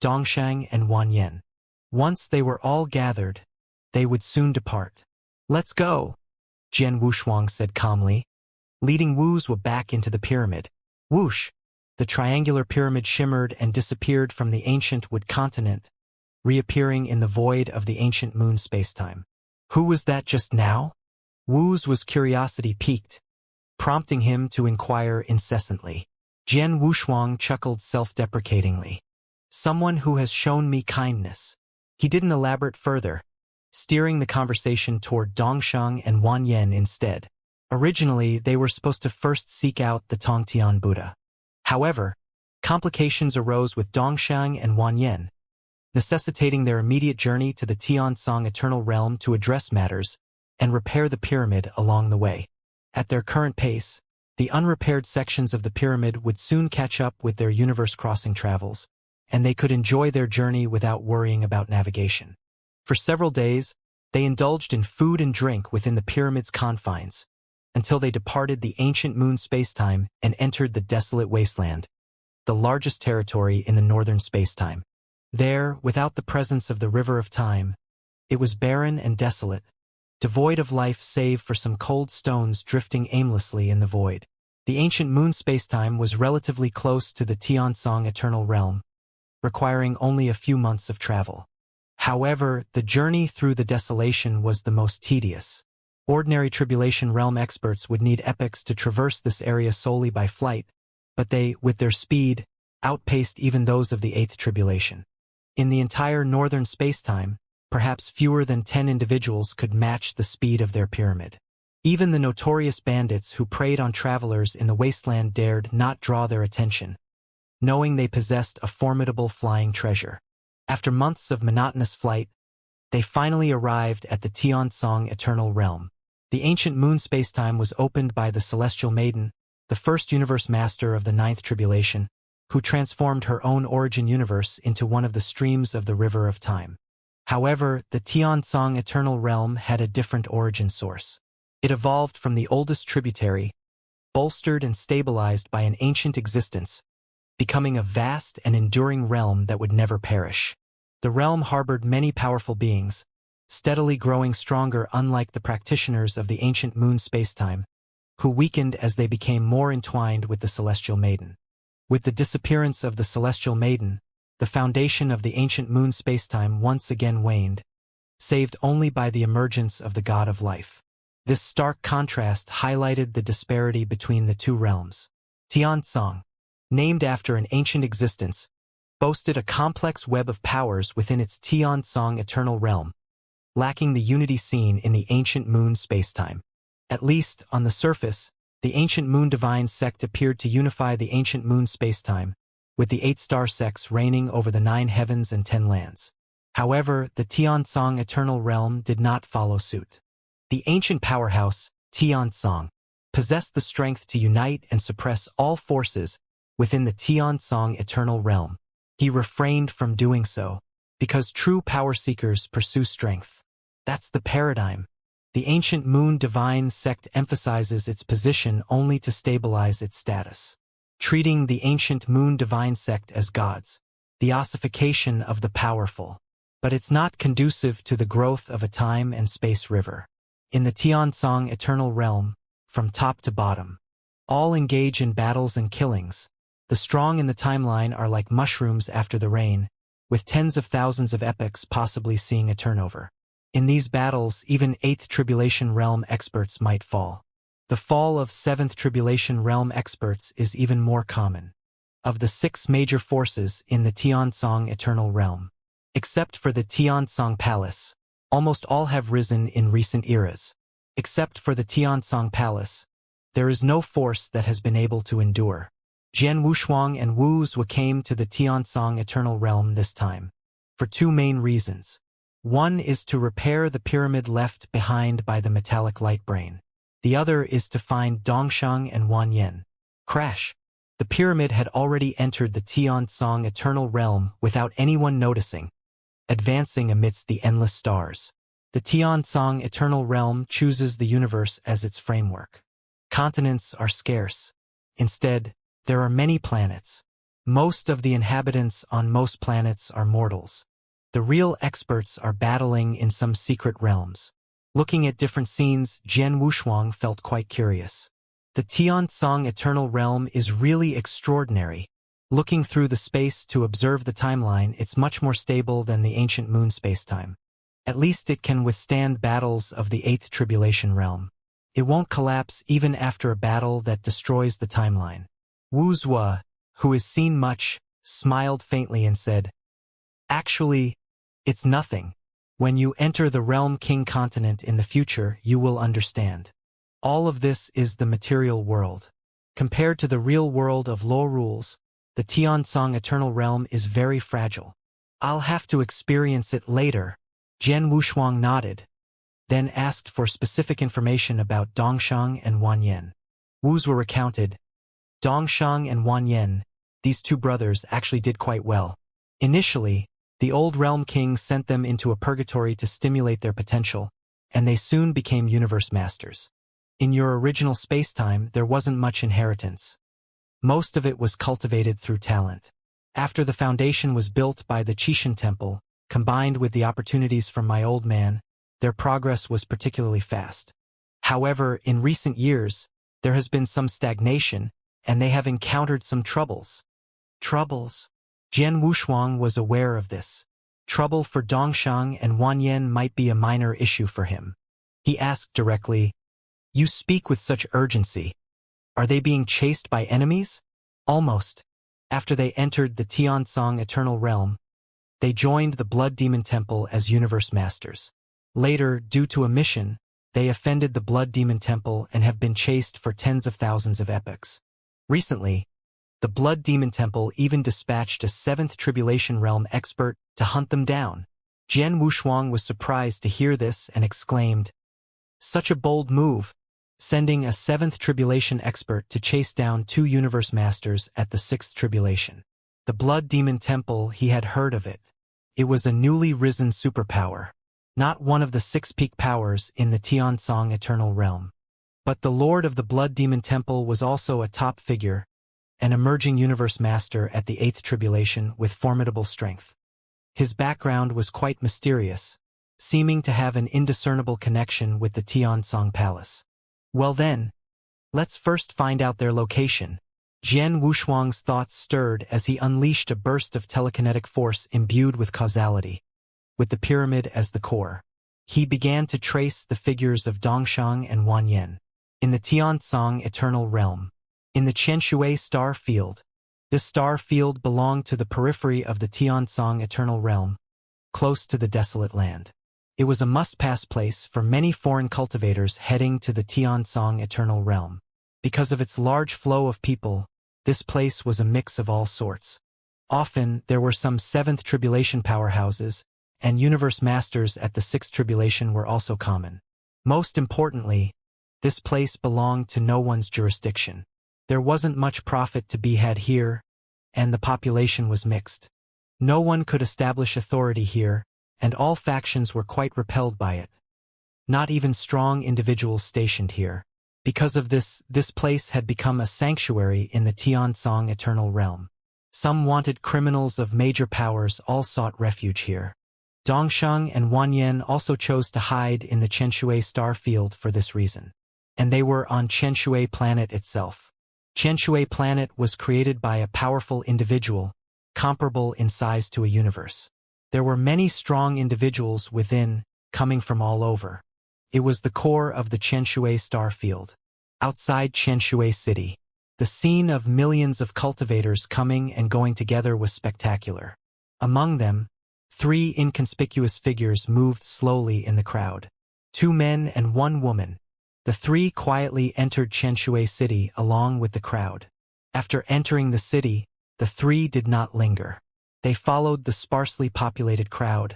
A: Dongshang and Wan Yen. Once they were all gathered, they would soon depart. "Let's go," Jian Wushuang said calmly, leading Wu Zua back into the pyramid. Whoosh! The triangular pyramid shimmered and disappeared from the ancient Wood continent, reappearing in the void of the ancient moon spacetime. Who was that just now? Wu Zua's curiosity piqued, prompting him to inquire incessantly. Jian Wushuang chuckled self-deprecatingly. "Someone who has shown me kindness." He didn't elaborate further, steering the conversation toward Dongshang and Wan Yen instead. Originally, they were supposed to first seek out the Tongtian Buddha. However, complications arose with Dongshang and Wan Yen, necessitating their immediate journey to the Tiansong Eternal Realm to address matters and repair the pyramid along the way. At their current pace, the unrepaired sections of the pyramid would soon catch up with their universe-crossing travels, and they could enjoy their journey without worrying about navigation. For several days, they indulged in food and drink within the pyramid's confines, until they departed the ancient moon spacetime and entered the desolate wasteland, the largest territory in the northern spacetime. There, without the presence of the river of time, it was barren and desolate, devoid of life save for some cold stones drifting aimlessly in the void. The ancient moon spacetime was relatively close to the Tiansong Eternal Realm, requiring only a few months of travel. However, the journey through the desolation was the most tedious. Ordinary Tribulation Realm experts would need epochs to traverse this area solely by flight, but they, with their speed, outpaced even those of the Eighth Tribulation. In the entire northern spacetime, perhaps fewer than 10 individuals could match the speed of their pyramid. Even the notorious bandits who preyed on travelers in the wasteland dared not draw their attention, knowing they possessed a formidable flying treasure. After months of monotonous flight, they finally arrived at the Tiansong Eternal Realm. The ancient moon spacetime was opened by the Celestial Maiden, the first universe master of the Ninth Tribulation, who transformed her own origin universe into one of the streams of the River of Time. However, the Tiansong Eternal Realm had a different origin source. It evolved from the oldest tributary, bolstered and stabilized by an ancient existence, becoming a vast and enduring realm that would never perish. The realm harbored many powerful beings, steadily growing stronger unlike the practitioners of the ancient moon spacetime, who weakened as they became more entwined with the Celestial Maiden. With the disappearance of the Celestial Maiden, the foundation of the ancient moon spacetime once again waned, saved only by the emergence of the God of Life. This stark contrast highlighted the disparity between the two realms. Tiansong, named after an ancient existence, boasted a complex web of powers within its Tiansong Eternal Realm, lacking the unity seen in the ancient moon spacetime. At least, on the surface, the ancient moon divine sect appeared to unify the ancient moon spacetime, with the 8 star sects reigning over the 9 heavens and 10 lands. However, the Tiansong Eternal Realm did not follow suit. The ancient powerhouse, Tiansong, possessed the strength to unite and suppress all forces within the Tiansong Eternal Realm. He refrained from doing so, because true power seekers pursue strength. That's the paradigm. The ancient moon divine sect emphasizes its position only to stabilize its status, treating the ancient moon divine sect as gods, the ossification of the powerful. But it's not conducive to the growth of a time and space river. In the Tiansong Eternal Realm, from top to bottom, all engage in battles and killings. The strong in the timeline are like mushrooms after the rain, with tens of thousands of epochs possibly seeing a turnover. In these battles, even 8th Tribulation Realm experts might fall. The fall of 7th Tribulation Realm experts is even more common. Of the 6 major forces in the Tiansong Eternal Realm, except for the Tiansong Palace, almost all have risen in recent eras. Except for the Tiansong Palace, there is no force that has been able to endure. Jian Wushuang and Wu Zhuo came to the Tiansong Eternal Realm this time, for 2 main reasons. One is to repair the pyramid left behind by the metallic light brain. The other is to find Dongshang and Wanyan. Crash. The pyramid had already entered the Tiansong Eternal Realm without anyone noticing, advancing amidst the endless stars. The Tiansong Eternal Realm chooses the universe as its framework. Continents are scarce. Instead, there are many planets. Most of the inhabitants on most planets are mortals. The real experts are battling in some secret realms. Looking at different scenes, Jian Wushuang felt quite curious. The Tiansong Eternal Realm is really extraordinary. Looking through the space to observe the timeline, it's much more stable than the ancient moon spacetime. At least it can withstand battles of the 8th Tribulation Realm. It won't collapse even after a battle that destroys the timeline. Wu Zhuo, who has seen much, smiled faintly and said, "Actually, it's nothing. When you enter the Realm King continent in the future, you will understand. All of this is the material world. Compared to the real world of law rules, the Tiansong Eternal Realm is very fragile. I'll have to experience it later." Jian Wushuang nodded, then asked for specific information about Dongshang and Wanyan. Wu Zhuo recounted, Dongshang and Wanyan, these 2 brothers actually did quite well. Initially, the old Realm King sent them into a purgatory to stimulate their potential, and they soon became universe masters. In your original spacetime, there wasn't much inheritance. Most of it was cultivated through talent. After the foundation was built by the Qishan Temple, combined with the opportunities from my old man, their progress was particularly fast. However, in recent years, there has been some stagnation, and they have encountered some troubles. Troubles? Jian Wushuang was aware of this. Trouble for Dongshang and Wanyan might be a minor issue for him. He asked directly, "You speak with such urgency. Are they being chased by enemies?" Almost. After they entered the Tiansong Eternal Realm, they joined the Blood Demon Temple as universe masters. Later, due to a mission, they offended the Blood Demon Temple and have been chased for tens of thousands of epochs. Recently, the Blood Demon Temple even dispatched a 7th Tribulation Realm expert to hunt them down. Jian Wushuang was surprised to hear this and exclaimed, "Such a bold move, sending a 7th Tribulation expert to chase down 2 universe masters at the 6th Tribulation." The Blood Demon Temple, he had heard of it. It was a newly risen superpower, not one of the 6 peak powers in the Tiansong Eternal Realm. But the Lord of the Blood Demon Temple was also a top figure, an emerging universe master at the 8th Tribulation with formidable strength. His background was quite mysterious, seeming to have an indiscernible connection with the Tiansong Palace. Well then, let's first find out their location. Jian Wushuang's thoughts stirred as he unleashed a burst of telekinetic force imbued with causality. With the pyramid as the core, he began to trace the figures of Dongshang and Wanyan. In the Tiansong Eternal Realm, in the Qianshui star field. This star field belonged to the periphery of the Tiansong Eternal Realm, close to the desolate land. It was a must-pass place for many foreign cultivators heading to the Tiansong Eternal Realm. Because of its large flow of people, this place was a mix of all sorts. Often, there were some 7th Tribulation powerhouses, and universe masters at the 6th Tribulation were also common. Most importantly, this place belonged to no one's jurisdiction. There wasn't much profit to be had here, and the population was mixed. No one could establish authority here, and all factions were quite repelled by it. Not even strong individuals stationed here. Because of this place had become a sanctuary in the Tiansong Eternal Realm. Some wanted criminals of major powers all sought refuge here. Dongshang and Wanyan also chose to hide in the Qianshui star field for this reason. And they were on Qianshui planet itself. Qianshui planet was created by a powerful individual, comparable in size to a universe. There were many strong individuals within, coming from all over. It was the core of the Xianxia star field. Outside Xianxia City, the scene of millions of cultivators coming and going together was spectacular. Among them, 3 inconspicuous figures moved slowly in the crowd. 2 men and 1 woman. The 3 quietly entered Xianxia City along with the crowd. After entering the city, the 3 did not linger. They followed the sparsely populated crowd,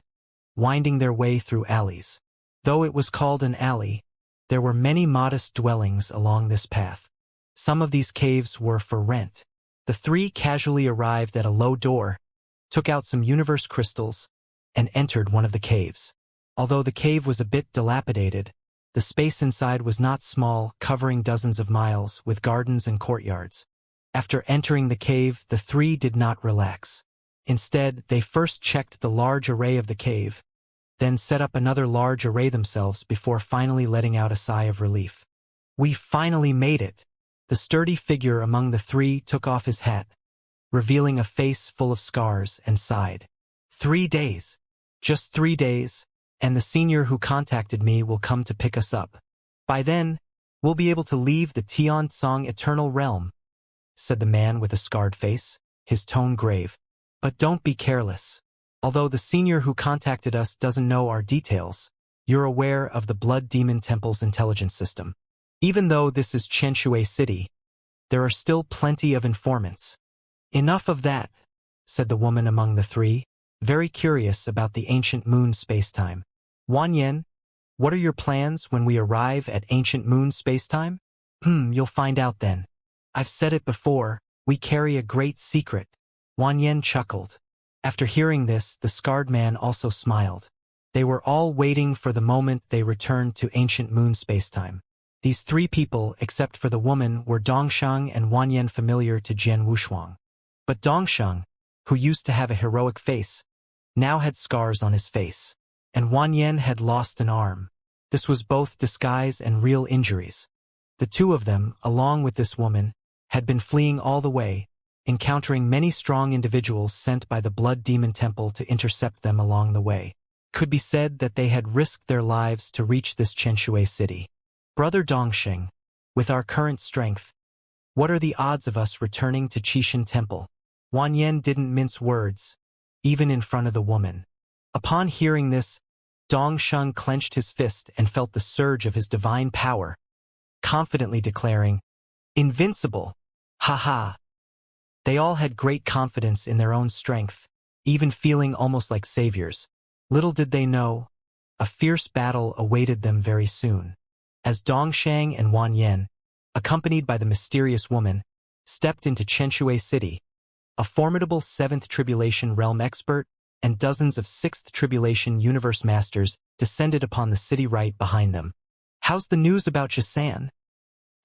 A: winding their way through alleys. Though it was called an alley, there were many modest dwellings along this path. Some of these caves were for rent. The 3 casually arrived at a low door, took out some universe crystals, and entered one of the caves. Although the cave was a bit dilapidated, the space inside was not small, covering dozens of miles, with gardens and courtyards. After entering the cave, the 3 did not relax. Instead, they first checked the large array of the cave, then set up another large array themselves before finally letting out a sigh of relief. "We finally made it!" The sturdy figure among the 3 took off his hat, revealing a face full of scars, and sighed. 3 days. Just 3 days, and the senior who contacted me will come to pick us up. By then, we'll be able to leave the Tiansong Eternal Realm, said the man with a scarred face, his tone grave. But don't be careless. Although the senior who contacted us doesn't know our details, you're aware of the Blood Demon Temple's intelligence system. Even though this is Xianxia City, there are still plenty of informants. Enough of that, said the woman among the 3, very curious about the ancient moon spacetime. Wanyan, what are your plans when we arrive at ancient moon spacetime? You'll find out then. I've said it before, we carry a great secret. Wanyan chuckled. After hearing this, the scarred man also smiled. They were all waiting for the moment they returned to ancient moon spacetime. These 3 people, except for the woman, were Dongsheng and Wanyan, familiar to Jian Wushuang. But Dongsheng, who used to have a heroic face, now had scars on his face, and Wanyan had lost an arm. This was both disguise and real injuries. The 2 of them, along with this woman, had been fleeing all the way, encountering many strong individuals sent by the Blood Demon Temple to intercept them along the way. Could be said that they had risked their lives to reach this Xianxia city. Brother Dongsheng, with our current strength, what are the odds of us returning to Qishan Temple? Wanyan didn't mince words, even in front of the woman. Upon hearing this, Dongsheng clenched his fist and felt the surge of his divine power, confidently declaring, "Invincible! Ha ha!" They all had great confidence in their own strength, even feeling almost like saviors. Little did they know, a fierce battle awaited them very soon. As Dongsheng and Wanyan, accompanied by the mysterious woman, stepped into Xianxia City, a formidable 7th Tribulation Realm expert and dozens of 6th Tribulation Universe Masters descended upon the city right behind them. "How's the news about Jisan?"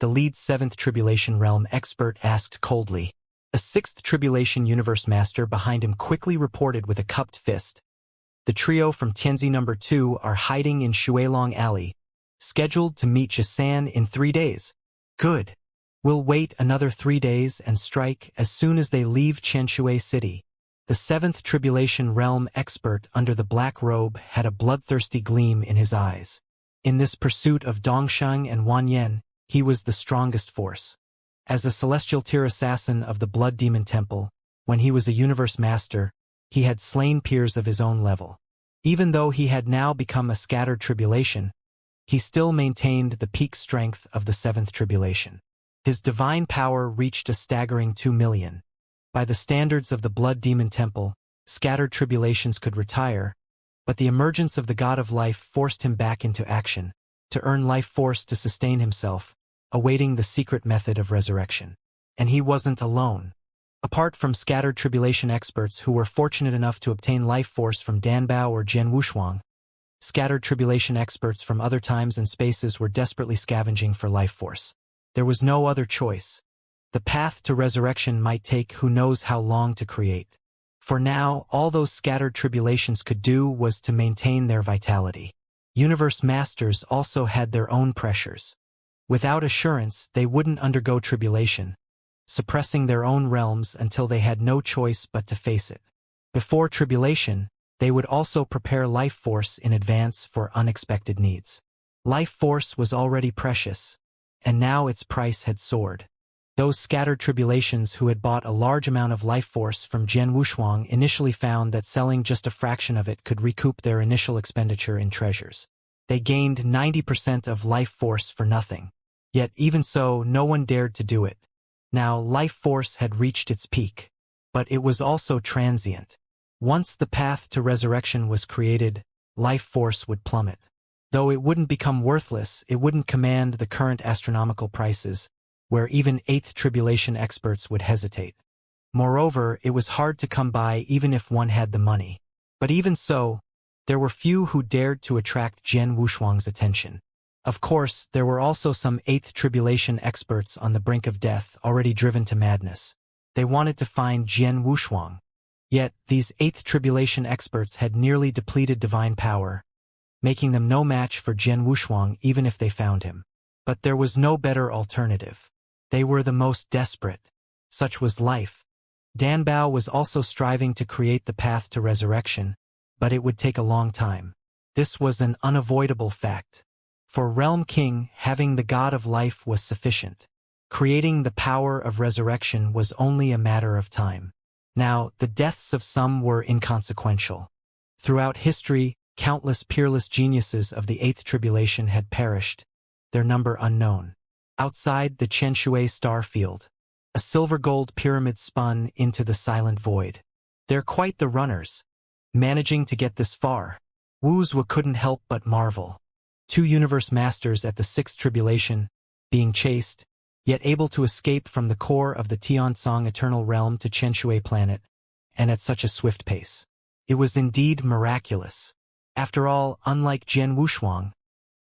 A: The lead 7th Tribulation Realm expert asked coldly. A 6th Tribulation Universe Master behind him quickly reported with a cupped fist. "The trio from Tianzi No. 2 are hiding in Shuilong Alley, scheduled to meet Jisan in 3 days. Good. We'll wait another 3 days and strike as soon as they leave Xianxia City." The 7th Tribulation Realm expert under the black robe had a bloodthirsty gleam in his eyes. In this pursuit of Dongsheng and Wanyan, he was the strongest force. As a celestial tier assassin of the Blood Demon Temple, when he was a universe master, he had slain peers of his own level. Even though he had now become a scattered tribulation, he still maintained the peak strength of the 7th Tribulation. His divine power reached a staggering 2 million. By the standards of the Blood Demon Temple, scattered tribulations could retire, but the emergence of the God of Life forced him back into action, to earn life force to sustain himself, awaiting the secret method of resurrection. And he wasn't alone. Apart from scattered tribulation experts who were fortunate enough to obtain life force from Danbao or Jian Wushuang, scattered tribulation experts from other times and spaces were desperately scavenging for life force. There was no other choice. The path to resurrection might take who knows how long to create. For now, all those scattered tribulations could do was to maintain their vitality. Universe Masters also had their own pressures. Without assurance, they wouldn't undergo tribulation, suppressing their own realms until they had no choice but to face it. Before tribulation, They would also prepare life force in advance for unexpected needs. Life force was already precious, and now its price had soared. Those scattered tribulations who had bought a large amount of life force from Jian Wushuang initially found that selling just a fraction of it could recoup their initial expenditure in treasures. They gained 90% of life force for nothing. Yet even so, no one dared to do it. Now, life force had reached its peak. But it was also transient. Once the path to resurrection was created, life force would plummet. Though it wouldn't become worthless, it wouldn't command the current astronomical prices, where even eighth tribulation experts would hesitate. Moreover, it was hard to come by even if one had the money. But even so, there were few who dared to attract Jian Wushuang's attention. Of course, there were also some eighth tribulation experts on the brink of death, already driven to madness. They wanted to find Jian Wushuang. Yet, these eighth tribulation experts had nearly depleted divine power, making them no match for Jian Wushuang even if they found him. But there was no better alternative. They were the most desperate. Such was life. Danbao was also striving to create the path to resurrection, but it would take a long time. This was an unavoidable fact. For Realm King, having the God of life was sufficient. Creating the power of resurrection was only a matter of time. Now, the deaths of some were inconsequential. Throughout history, countless peerless geniuses of the Eighth Tribulation had perished, their number unknown. Outside the Qianshui star field, a silver-gold pyramid spun into the silent void. They're quite the runners. Managing to get this far, Wuxia couldn't help but marvel. 2 universe masters at the Sixth Tribulation, being chased, yet able to escape from the core of the Tiansong Eternal Realm to Qianshui planet, and at such a swift pace. It was indeed miraculous. After all, unlike Jian Wushuang,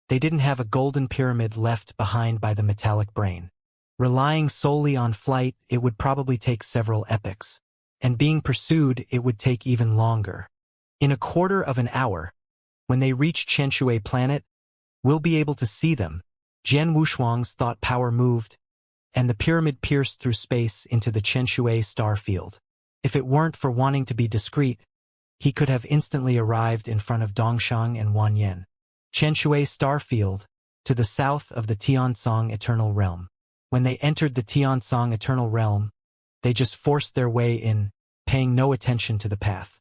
A: they didn't have a golden pyramid left behind by the metallic brain. Relying solely on flight, it would probably take several epochs. And being pursued, it would take even longer. In a quarter of an hour, when they reach Qianshui planet, we'll be able to see them. Jian Wushuang's thought power moved, and the pyramid pierced through space into the Qianshui star field. If it weren't for wanting to be discreet, he could have instantly arrived in front of Dongshang and Wanyan. Qianshui star field, to the south of the Tiansong Eternal Realm. When they entered the Tiansong Eternal Realm, they just forced their way in, paying no attention to the path.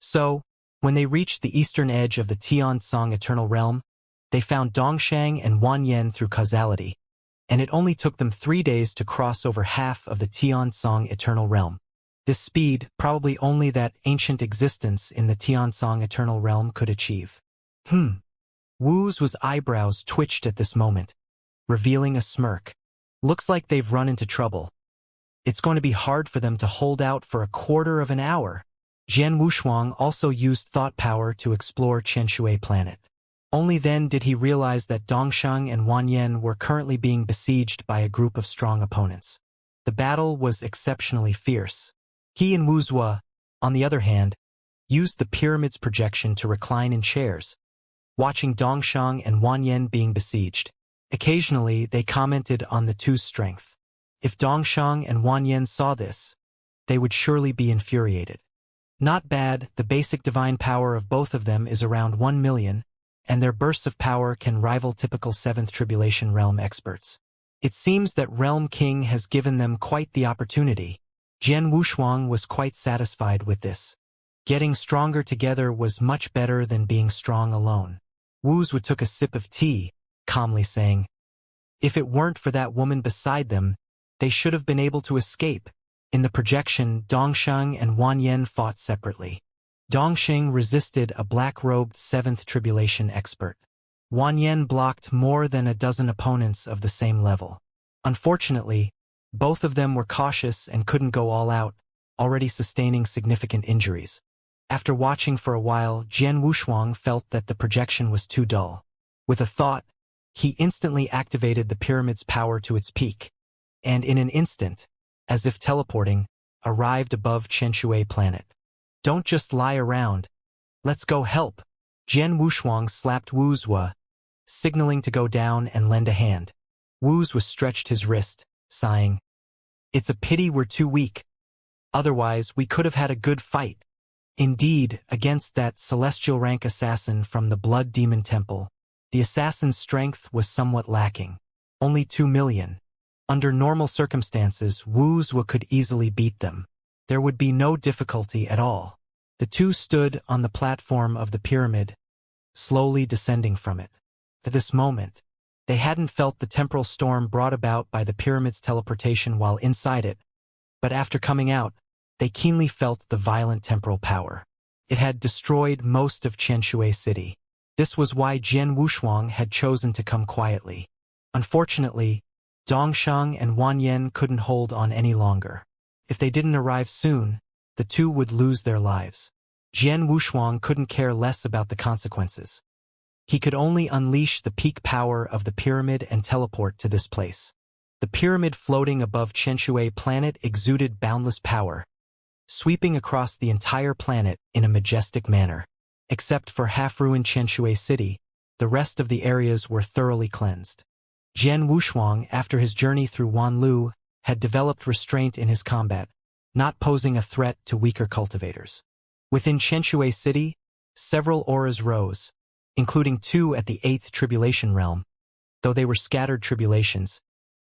A: So, when they reached the eastern edge of the Tiansong Eternal Realm, they found Dongshang and Wanyan through causality, and it only took them 3 days to cross over half of the Tiansong Eternal Realm. This speed, probably only that ancient existence in the Tiansong Eternal Realm could achieve. Wu's eyebrows twitched at this moment, revealing a smirk. Looks like they've run into trouble. It's going to be hard for them to hold out for a quarter of an hour. Jian Wushuang also used thought power to explore Qianshui planet. Only then did he realize that Dongshang and Wanyan were currently being besieged by a group of strong opponents. The battle was exceptionally fierce. He and Wuxia, on the other hand, used the pyramid's projection to recline in chairs, watching Dongshang and Wanyan being besieged. Occasionally, they commented on the two's strength. If Dongshang and Wanyan saw this, they would surely be infuriated. Not bad, the basic divine power of both of them is around 1 million, and their bursts of power can rival typical 7th Tribulation Realm experts. It seems that Realm King has given them quite the opportunity. Jian Wushuang was quite satisfied with this. Getting stronger together was much better than being strong alone. Wuxia took a sip of tea, calmly saying, "If it weren't for that woman beside them, they should have been able to escape." In the projection, Dongshang and Wanyan fought separately. Dongshang resisted a black-robed 7th Tribulation expert. Wanyan blocked more than a dozen opponents of the same level. Unfortunately, both of them were cautious and couldn't go all out, already sustaining significant injuries. After watching for a while, Jian Wushuang felt that the projection was too dull. With a thought, he instantly activated the pyramid's power to its peak, and in an instant, as if teleporting, arrived above Qianshui planet. "Don't just lie around. Let's go help." Jian Wushuang slapped Wuxia, signaling to go down and lend a hand. Wuxia stretched his wrist, sighing, "It's a pity we're too weak. Otherwise, we could have had a good fight." Indeed, against that celestial rank assassin from the Blood Demon Temple, the assassin's strength was somewhat lacking. Only 2 million. Under normal circumstances, Wuxia could easily beat them. There would be no difficulty at all. The two stood on the platform of the pyramid, slowly descending from it. At this moment, they hadn't felt the temporal storm brought about by the pyramid's teleportation while inside it, but after coming out, they keenly felt the violent temporal power. It had destroyed most of Xianxia city. This was why Jian Wushuang had chosen to come quietly. Unfortunately, Dongshang and Wanyan couldn't hold on any longer. If they didn't arrive soon, the two would lose their lives. Jian Wushuang couldn't care less about the consequences. He could only unleash the peak power of the pyramid and teleport to this place. The pyramid floating above Xianxia planet exuded boundless power, sweeping across the entire planet in a majestic manner. Except for half-ruined Xianxia city, the rest of the areas were thoroughly cleansed. Jian Wushuang, after his journey through Wanlu, had developed restraint in his combat, not posing a threat to weaker cultivators. Within Xianxia city, several auras rose, including 2 at the 8th tribulation realm, though they were scattered tribulations,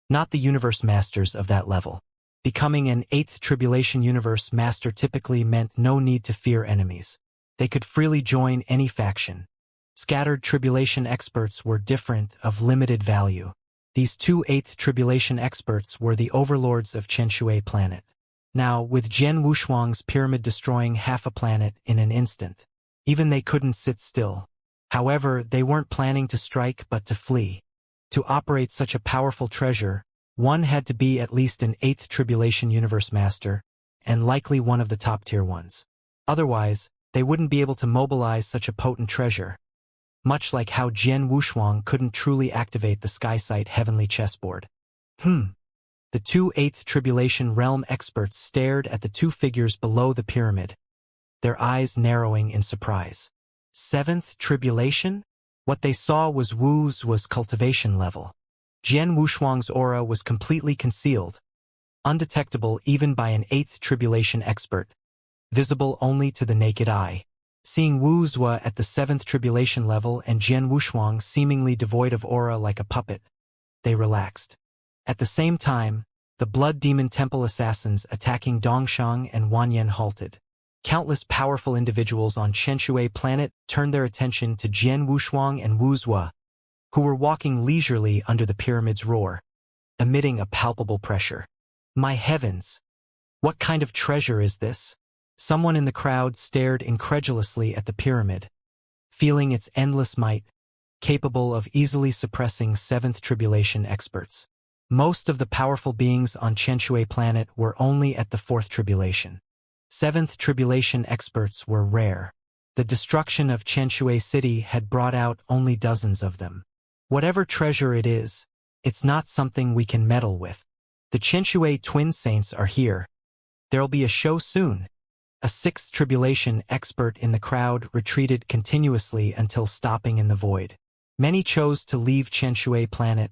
A: not the universe masters of that level. Becoming an 8th tribulation universe master typically meant no need to fear enemies. They could freely join any faction. Scattered tribulation experts were different, of limited value. These 2 8th tribulation experts were the overlords of Xianxia planet. Now, with Jian Wushuang's pyramid destroying half a planet in an instant, even they couldn't sit still. However, they weren't planning to strike but to flee. To operate such a powerful treasure, one had to be at least an 8th tribulation universe master, and likely one of the top-tier ones. Otherwise, they wouldn't be able to mobilize such a potent treasure. Much like how Jian Wushuang couldn't truly activate the Sky-Sight heavenly chessboard. The 2 8th tribulation realm experts stared at the 2 figures below the pyramid, their eyes narrowing in surprise. 7th tribulation? What they saw was Wuxia's cultivation level. Jian Wushuang's aura was completely concealed, undetectable even by an 8th tribulation expert, visible only to the naked eye. Seeing Wuxia at the 7th tribulation level and Jian Wushuang seemingly devoid of aura like a puppet, they relaxed. At the same time, the Blood Demon Temple assassins attacking Dongshang and Wanyan halted. Countless powerful individuals on Xianxia planet turned their attention to Jian Wushuang and Wuxia, who were walking leisurely under the pyramid's roar, emitting a palpable pressure. My heavens! What kind of treasure is this? Someone in the crowd stared incredulously at the pyramid, feeling its endless might, capable of easily suppressing 7th tribulation experts. Most of the powerful beings on Xianxia planet were only at the 4th tribulation. 7th tribulation experts were rare. The destruction of Xianxia city had brought out only dozens of them. Whatever treasure it is, it's not something we can meddle with. The Xianxia twin saints are here. There'll be a show soon. A 6th tribulation expert in the crowd retreated continuously until stopping in the void. Many chose to leave Xianxia planet,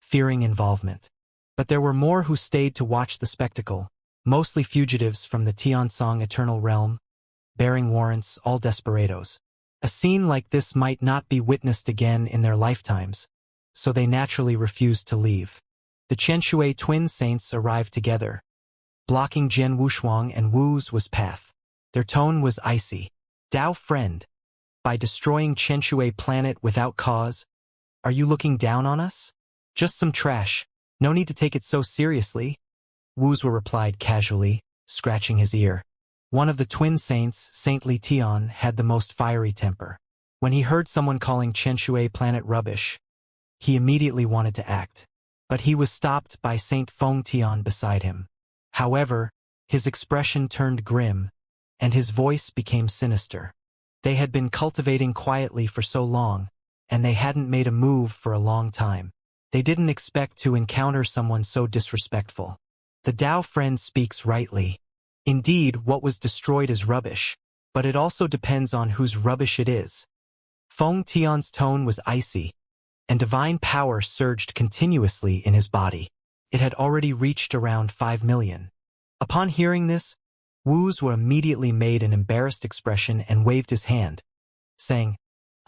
A: fearing involvement. But there were more who stayed to watch the spectacle, mostly fugitives from the Tiansong Eternal Realm, bearing warrants, all desperados. A scene like this might not be witnessed again in their lifetimes, so they naturally refused to leave. The Xianxia twin saints arrived together, blocking Jian Wushuang and Wuxia's path. Their tone was icy. Dao friend, by destroying Xianxia planet without cause, are you looking down on us? Just some trash. No need to take it so seriously. Wuxia replied casually, scratching his ear. One of the twin saints, Saint Li Tian, had the most fiery temper. When he heard someone calling Xianxia planet rubbish, he immediately wanted to act. But he was stopped by Saint Feng Tian beside him. However, his expression turned grim, and his voice became sinister. They had been cultivating quietly for so long, and they hadn't made a move for a long time. They didn't expect to encounter someone so disrespectful. The Dao friend speaks rightly. Indeed, what was destroyed is rubbish, but it also depends on whose rubbish it is. Feng Tian's tone was icy, and divine power surged continuously in his body. It had already reached around 5 million. Upon hearing this, Wuxia immediately made an embarrassed expression and waved his hand, saying,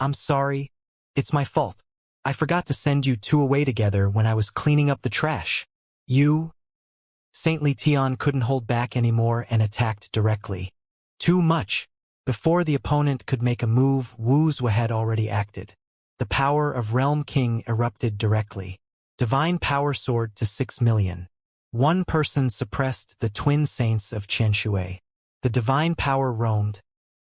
A: "I'm sorry. It's my fault. I forgot to send you two away together when I was cleaning up the trash." You? Saintly Tian couldn't hold back anymore and attacked directly. Too much. Before the opponent could make a move, Wuxia had already acted. The power of Realm King erupted directly. Divine power soared to 6 million. One person suppressed the twin saints of Xianxia. The divine power roamed,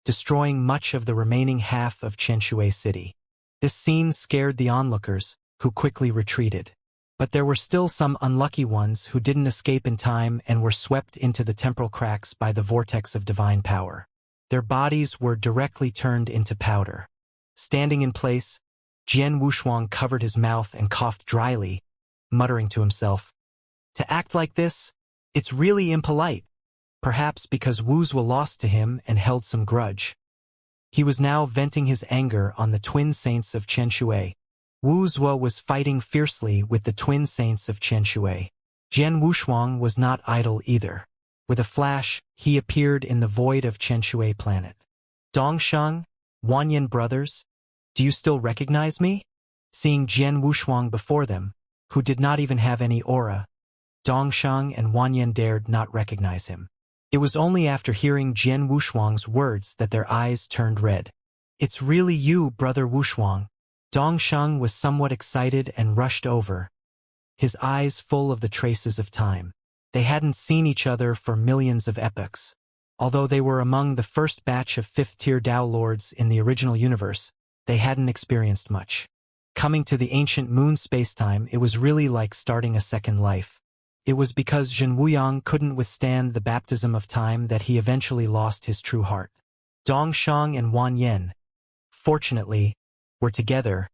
A: destroying much of the remaining half of Xianxia city. This scene scared the onlookers, who quickly retreated. But there were still some unlucky ones who didn't escape in time and were swept into the temporal cracks by the vortex of divine power. Their bodies were directly turned into powder. Standing in place, Jian Wuxuang covered his mouth and coughed dryly, muttering to himself, "To act like this, it's really impolite." Perhaps because Wuxia lost to him and held some grudge. He was now venting his anger on the twin saints of Xianxia. Wuxia was fighting fiercely with the twin saints of Xianxia. Jian Wuxuang was not idle either. With a flash, he appeared in the void of Xianxia planet. "Dongsheng, Wanyan brothers, do you still recognize me?" Seeing Jian Wuxuang before them, who did not even have any aura, Dongsheng and Wanyan dared not recognize him. It was only after hearing Jian Wuxuang's words that their eyes turned red. "It's really you, brother Wuxuang." Dongsheng was somewhat excited and rushed over, his eyes full of the traces of time. They hadn't seen each other for millions of epochs. Although they were among the first batch of fifth-tier Dao Lords in the original universe, they hadn't experienced much. Coming to the ancient moon spacetime, it was really like starting a second life. It was because Zhen Wuyang couldn't withstand the baptism of time that he eventually lost his true heart. Dongsheng and Wan Yen, fortunately, were together,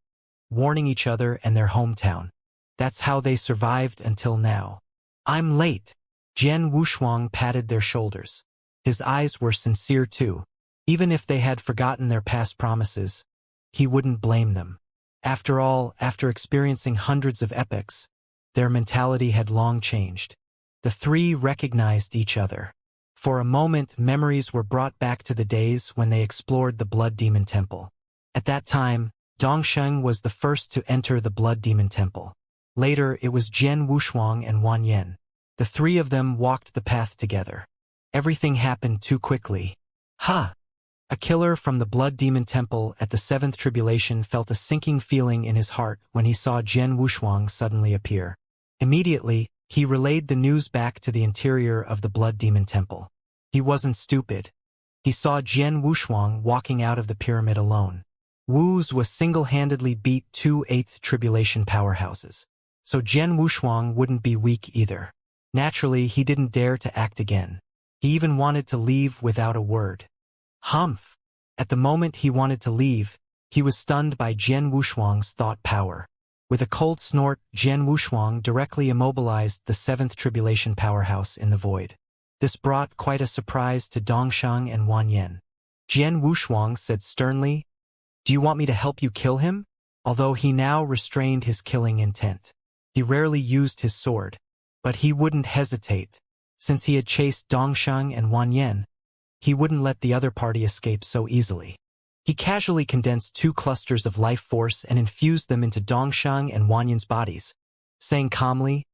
A: warning each other and their hometown. That's how they survived until now. "I'm late." Jian Wuxuang patted their shoulders. His eyes were sincere too. Even if they had forgotten their past promises, he wouldn't blame them. After all, after experiencing hundreds of epochs, their mentality had long changed. The three recognized each other. For a moment, memories were brought back to the days when they explored the Blood Demon Temple. At that time, Dongsheng was the first to enter the Blood Demon Temple. Later, it was Jian Wuxuang and Wan Yen. The three of them walked the path together. Everything happened too quickly. Ha! A killer from the Blood Demon Temple at the Seventh Tribulation felt a sinking feeling in his heart when he saw Jian Wuxuang suddenly appear. Immediately, he relayed the news back to the interior of the Blood Demon Temple. He wasn't stupid. He saw Jian Wuxuang walking out of the pyramid alone. Wuxia single-handedly beat two Eighth Tribulation powerhouses. So Jian Wuxuang wouldn't be weak either. Naturally, he didn't dare to act again. He even wanted to leave without a word. Humph! At the moment he wanted to leave, he was stunned by Jian Wuxuang's thought power. With a cold snort, Jian Wuxuang directly immobilized the Seventh Tribulation powerhouse in the void. This brought quite a surprise to Dongsheng and Wan Yen. Jian Wuxuang said sternly, "Do you want me to help you kill him?" Although he now restrained his killing intent. He rarely used his sword, but he wouldn't hesitate. Since he had chased Dongsheng and Wan Yen, he wouldn't let the other party escape so easily. He casually condensed two clusters of life force and infused them into Dongsheng and Wan Yen's bodies, saying calmly,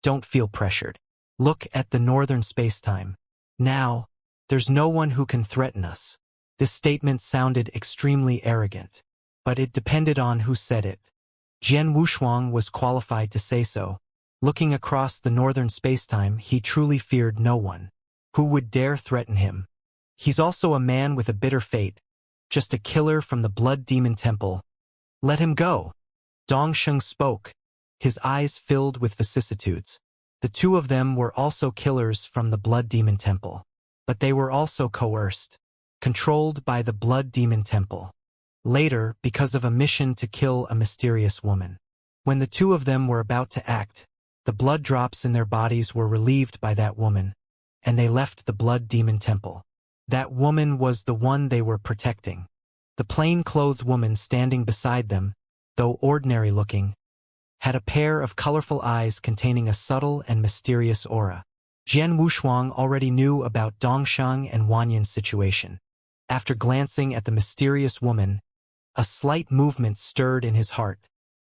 A: "Don't feel pressured. Look at the northern spacetime. Now, there's no one who can threaten us." This statement sounded extremely arrogant, but it depended on who said it. Jian Wuxuang was qualified to say so. Looking across the northern spacetime, he truly feared no one. Who would dare threaten him? He's also a man with a bitter fate, just a killer from the Blood Demon Temple. Let him go. Dongsheng spoke, his eyes filled with vicissitudes. The two of them were also killers from the Blood Demon Temple. But they were also coerced, controlled by the Blood Demon Temple. Later, because of a mission to kill a mysterious woman. When the two of them were about to act, the blood drops in their bodies were relieved by that woman, and they left the Blood Demon Temple. That woman was the one they were protecting. The plain-clothed woman standing beside them, though ordinary-looking, had a pair of colorful eyes containing a subtle and mysterious aura. Jian Wushuang already knew about Dongsheng and Wanyan's situation. After glancing at the mysterious woman, a slight movement stirred in his heart,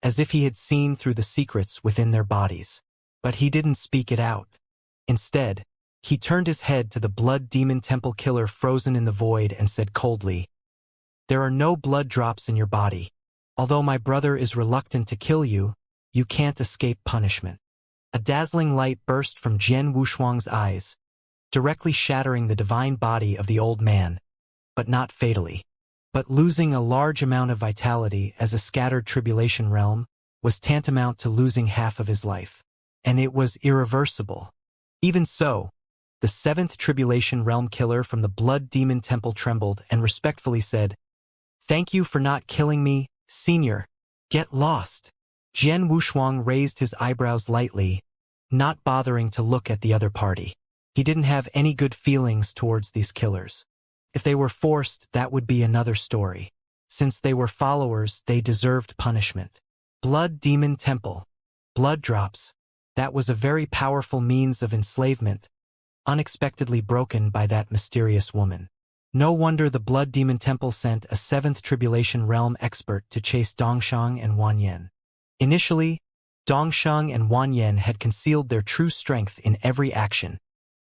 A: as if he had seen through the secrets within their bodies. But he didn't speak it out. Instead, he turned his head to the blood demon temple killer frozen in the void and said coldly, "There are no blood drops in your body. Although my brother is reluctant to kill you, you can't escape punishment." A dazzling light burst from Jian Wushuang's eyes, directly shattering the divine body of the old man, but not fatally. But losing a large amount of vitality as a scattered tribulation realm was tantamount to losing half of his life. And it was irreversible. Even so, the seventh tribulation realm killer from the blood demon temple trembled and respectfully said, "Thank you for not killing me, senior. Get lost." Jian Wushuang raised his eyebrows lightly, not bothering to look at the other party. He didn't have any good feelings towards these killers. If they were forced, that would be another story. Since they were followers, they deserved punishment. Blood demon temple. Blood drops. That was a very powerful means of enslavement, unexpectedly broken by that mysterious woman. No wonder the blood demon temple sent a seventh tribulation realm expert to chase Dongsheng and Wanyan. Initially, Dongsheng and Wanyan had concealed their true strength in every action,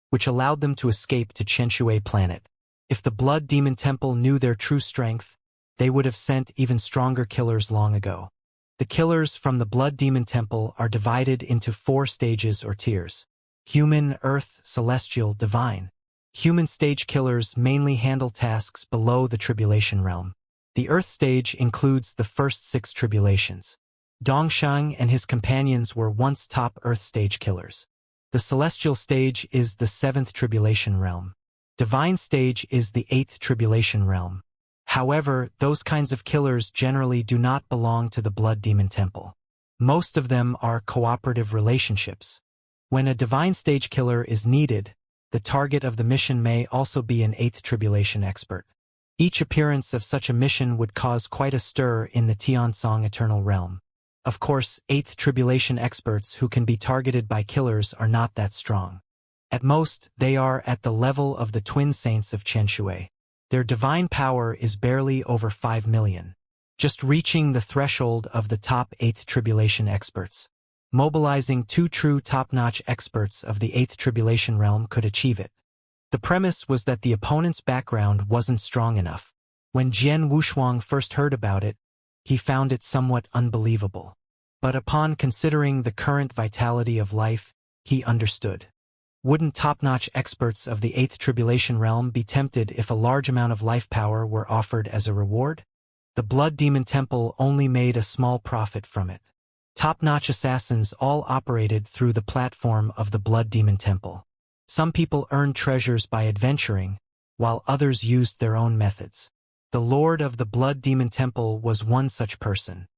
A: which allowed them to escape to Qianshui planet. If the blood demon temple knew their true strength, they would have sent even stronger killers long ago. The killers from the blood demon temple are divided into 4 stages or tiers: human, earth, celestial, divine. Human stage killers mainly handle tasks below the tribulation realm. The earth stage includes the first 6 tribulations. Dongsheng and his companions were once top earth stage killers. The celestial stage is the 7th tribulation realm. Divine stage is the 8th tribulation realm. However, those kinds of killers generally do not belong to the blood demon temple. Most of them are cooperative relationships. When a divine stage killer is needed, the target of the mission may also be an 8th tribulation expert. Each appearance of such a mission would cause quite a stir in the Tiansong Eternal Realm. Of course, 8th tribulation experts who can be targeted by killers are not that strong. At most, they are at the level of the twin saints of Qianshui. Their divine power is barely over 5 million. Just reaching the threshold of the top 8th tribulation experts. Mobilizing 2 true top-notch experts of the 8th tribulation realm could achieve it. The premise was that the opponent's background wasn't strong enough. When Jian Wushuang first heard about it, he found it somewhat unbelievable. But upon considering the current vitality of life, he understood. Wouldn't top-notch experts of the 8th tribulation realm be tempted if a large amount of life power were offered as a reward? The blood demon temple only made a small profit from it. Top-notch assassins all operated through the platform of the blood demon temple. Some people earned treasures by adventuring, while others used their own methods. The lord of the blood demon temple was one such person.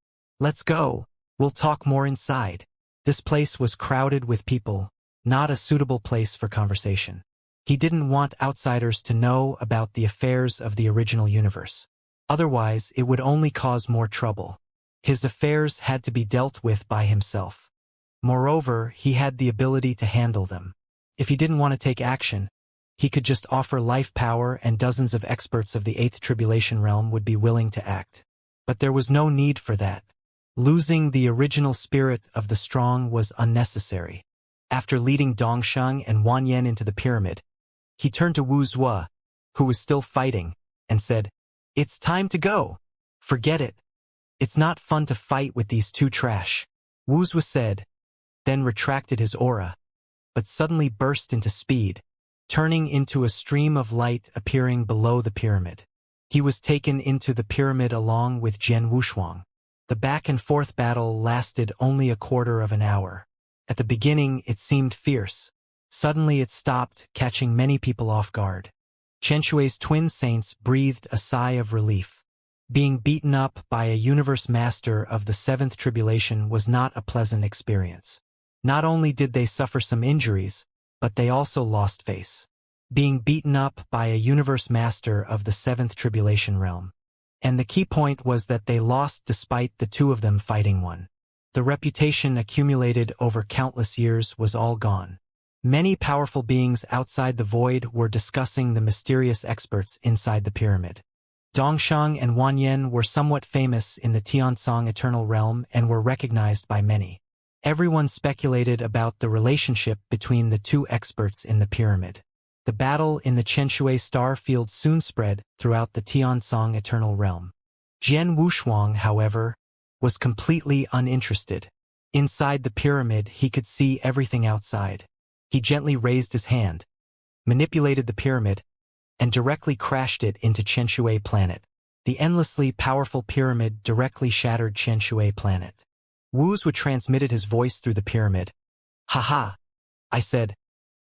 A: "Let's go. We'll talk more inside." This place was crowded with people, not a suitable place for conversation. He didn't want outsiders to know about the affairs of the original universe. Otherwise, it would only cause more trouble. His affairs had to be dealt with by himself. Moreover, he had the ability to handle them. If he didn't want to take action, he could just offer life power and dozens of experts of the 8th tribulation realm would be willing to act. But there was no need for that. Losing the original spirit of the strong was unnecessary. After leading Dongsheng and Wanyan into the pyramid, he turned to Wu Zhuo, who was still fighting, and said, "It's time to go. Forget it. It's not fun to fight with these 2 trash." Wu Zhuo said, then retracted his aura, but suddenly burst into speed, turning into a stream of light appearing below the pyramid. He was taken into the pyramid along with Jian Wushuang. The back-and-forth battle lasted only a quarter of an hour. At the beginning, it seemed fierce. Suddenly it stopped, catching many people off guard. Qianshui's twin saints breathed a sigh of relief. Being beaten up by a universe master of the 7th tribulation was not a pleasant experience. Not only did they suffer some injuries, but they also lost face. Being beaten up by a universe master of the 7th tribulation realm. And the key point was that they lost despite the 2 of them fighting one. The reputation accumulated over countless years was all gone. Many powerful beings outside the void were discussing the mysterious experts inside the pyramid. Dongshang and Wanyan were somewhat famous in the Tiansong Eternal Realm and were recognized by many. Everyone speculated about the relationship between the two experts in the pyramid. The battle in the Chenshui star field soon spread throughout the Tiansong Eternal Realm. Jian Wushuang, however, was completely uninterested. Inside the pyramid, he could see everything outside. He gently raised his hand, manipulated the pyramid, and directly crashed it into Chenshui planet. The endlessly powerful pyramid directly shattered Chenshui planet. Wuxia transmitted his voice through the pyramid. "Haha," I said.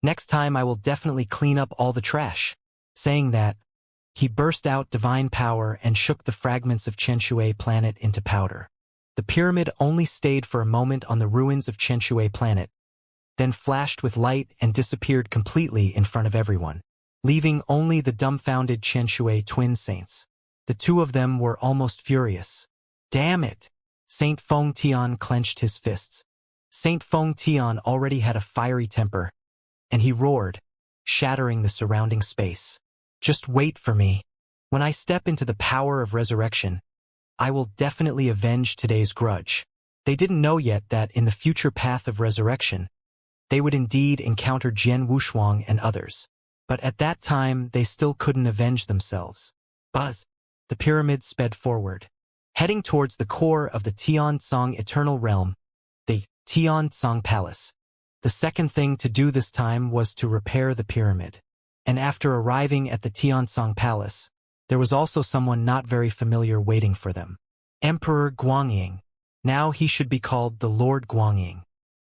A: "Next time I will definitely clean up all the trash." Saying that, he burst out divine power and shook the fragments of Chenshui planet into powder. The pyramid only stayed for a moment on the ruins of Chenshui planet, then flashed with light and disappeared completely in front of everyone, leaving only the dumbfounded Chenshui twin saints. The two of them were almost furious. "Damn it!" Saint Feng Tian clenched his fists. Saint Feng Tian already had a fiery temper, and he roared, shattering the surrounding space. "Just wait for me. When I step into the power of resurrection, I will definitely avenge today's grudge." They didn't know yet that in the future path of resurrection, they would indeed encounter Jian Wushuang and others. But at that time, they still couldn't avenge themselves. Buzz! The pyramid sped forward, heading towards the core of the Tiansong Eternal Realm, the Tiansong Palace. The second thing to do this time was to repair the pyramid. And after arriving at the Tiansong Palace, there was also someone not very familiar waiting for them. Emperor Guangying. Now he should be called the Lord Guangying.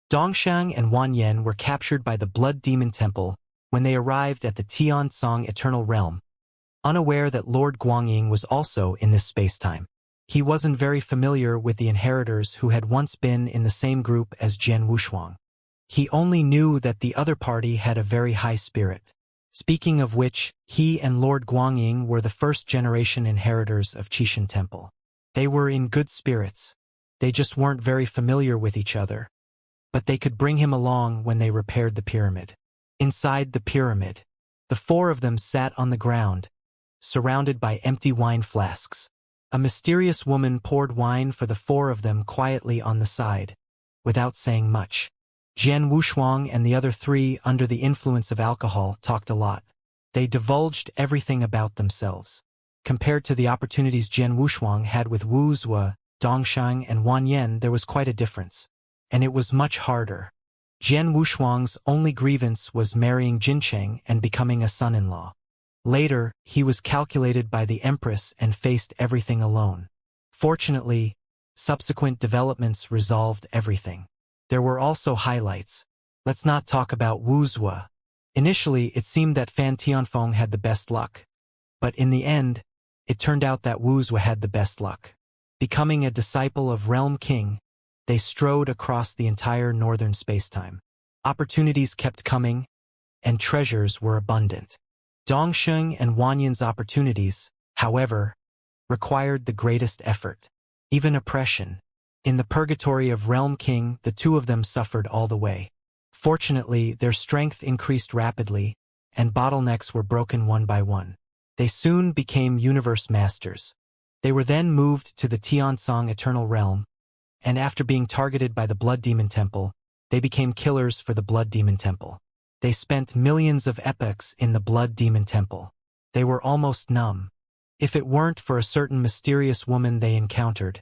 A: Dongshang and Wanyan were captured by the Blood Demon Temple when they arrived at the Tiansong Eternal Realm, unaware that Lord Guangying was also in this space-time. He wasn't very familiar with the inheritors who had once been in the same group as Jian Wushuang. He only knew that the other party had a very high spirit. Speaking of which, he and Lord Guangying were the first-generation inheritors of Qishan Temple. They were in good spirits. They just weren't very familiar with each other. But they could bring him along when they repaired the pyramid. Inside the pyramid, the four of them sat on the ground, surrounded by empty wine flasks. A mysterious woman poured wine for the four of them quietly on the side, without saying much. Jian Wushuang and the other three, under the influence of alcohol, talked a lot. They divulged everything about themselves. Compared to the opportunities Jian Wushuang had with Wuxia, Dongshang, and Wanyan, there was quite a difference. And it was much harder. Jian Wushuang's only grievance was marrying Jincheng and becoming a son-in-law. Later, he was calculated by the Empress and faced everything alone. Fortunately, subsequent developments resolved everything. There were also highlights. Let's not talk about Wuxia. Initially, it seemed that Fan Tianfeng had the best luck. But in the end, it turned out that Wuxia had the best luck. Becoming a disciple of Realm King, they strode across the entire northern spacetime. Opportunities kept coming, and treasures were abundant. Dongsheng and Wanyan's opportunities, however, required the greatest effort, even oppression. In the purgatory of Realm King, the two of them suffered all the way. Fortunately, their strength increased rapidly, and bottlenecks were broken one by one. They soon became universe masters. They were then moved to the Tiansong Eternal Realm, and after being targeted by the Blood Demon Temple, they became killers for the Blood Demon Temple. They spent millions of epochs in the Blood Demon Temple. They were almost numb. If it weren't for a certain mysterious woman they encountered,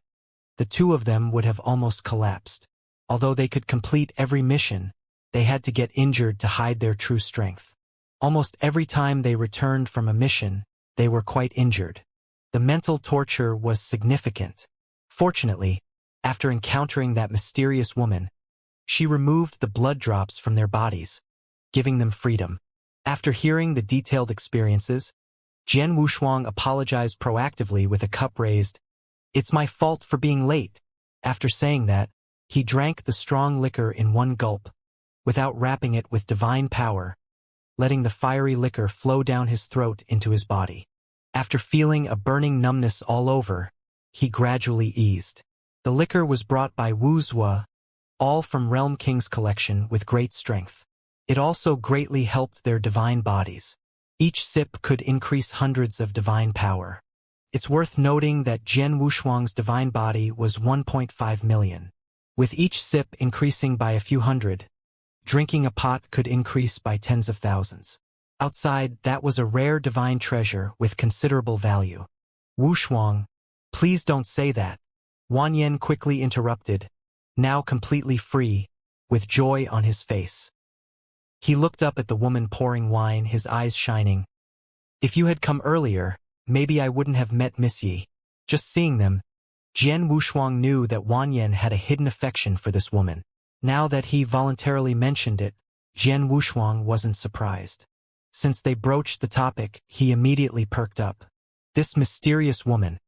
A: the two of them would have almost collapsed. Although they could complete every mission, they had to get injured to hide their true strength. Almost every time they returned from a mission, they were quite injured. The mental torture was significant. Fortunately, after encountering that mysterious woman, she removed the blood drops from their bodies, giving them freedom. After hearing the detailed experiences, Jian Wushuang apologized proactively with a cup raised. "It's my fault for being late." After saying that, he drank the strong liquor in one gulp, without wrapping it with divine power, letting the fiery liquor flow down his throat into his body. After feeling a burning numbness all over, he gradually eased. The liquor was brought by Wuxia, all from Realm King's collection with great strength. It also greatly helped their divine bodies. Each sip could increase hundreds of divine power. It's worth noting that Jian Wushuang's divine body was 1.5 million. With each sip increasing by a few hundred, drinking a pot could increase by tens of thousands. Outside, that was a rare divine treasure with considerable value. Wushuang, please don't say that. Wan Yen quickly interrupted, now completely free, with joy on his face. He looked up at the woman pouring wine, his eyes shining. If you had come earlier, maybe I wouldn't have met Miss Yi. Just seeing them, Jian Wushuang knew that Wan Yen had a hidden affection for this woman. Now that he voluntarily mentioned it, Jian Wushuang wasn't surprised. Since they broached the topic, he immediately perked up. This mysterious woman.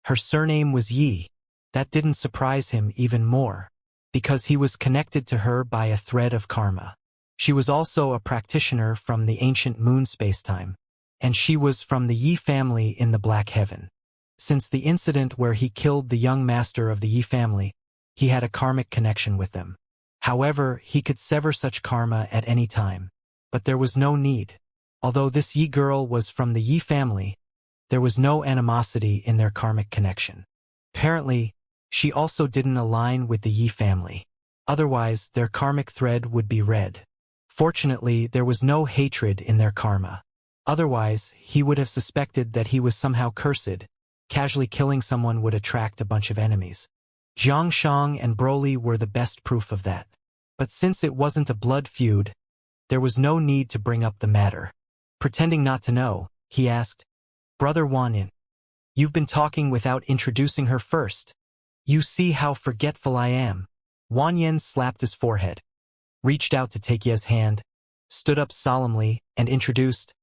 A: Her surname was Yi. That didn't surprise him even more, because he was connected to her by a thread of karma. She was also a practitioner from the ancient moon spacetime, and she was from the Yi family in the Black Heaven. Since the incident where he killed the young master of the Yi family, he had a karmic connection with them. However, he could sever such karma at any time. But there was no need. Although this Yi girl was from the Yi family, there was no animosity in their karmic connection. Apparently, she also didn't align with the Yi family. Otherwise, their karmic thread would be red. Fortunately, there was no hatred in their karma. Otherwise, he would have suspected that he was somehow cursed. Casually killing someone would attract a bunch of enemies. Jiang Shang and Broly were the best proof of that. But since it wasn't a blood feud, there was no need to bring up the matter. Pretending not to know, he asked, Brother Wan Yin, you've been talking without introducing her first. You see how forgetful I am. Wan Yin slapped his forehead, reached out to take Ye's hand, stood up solemnly, and introduced,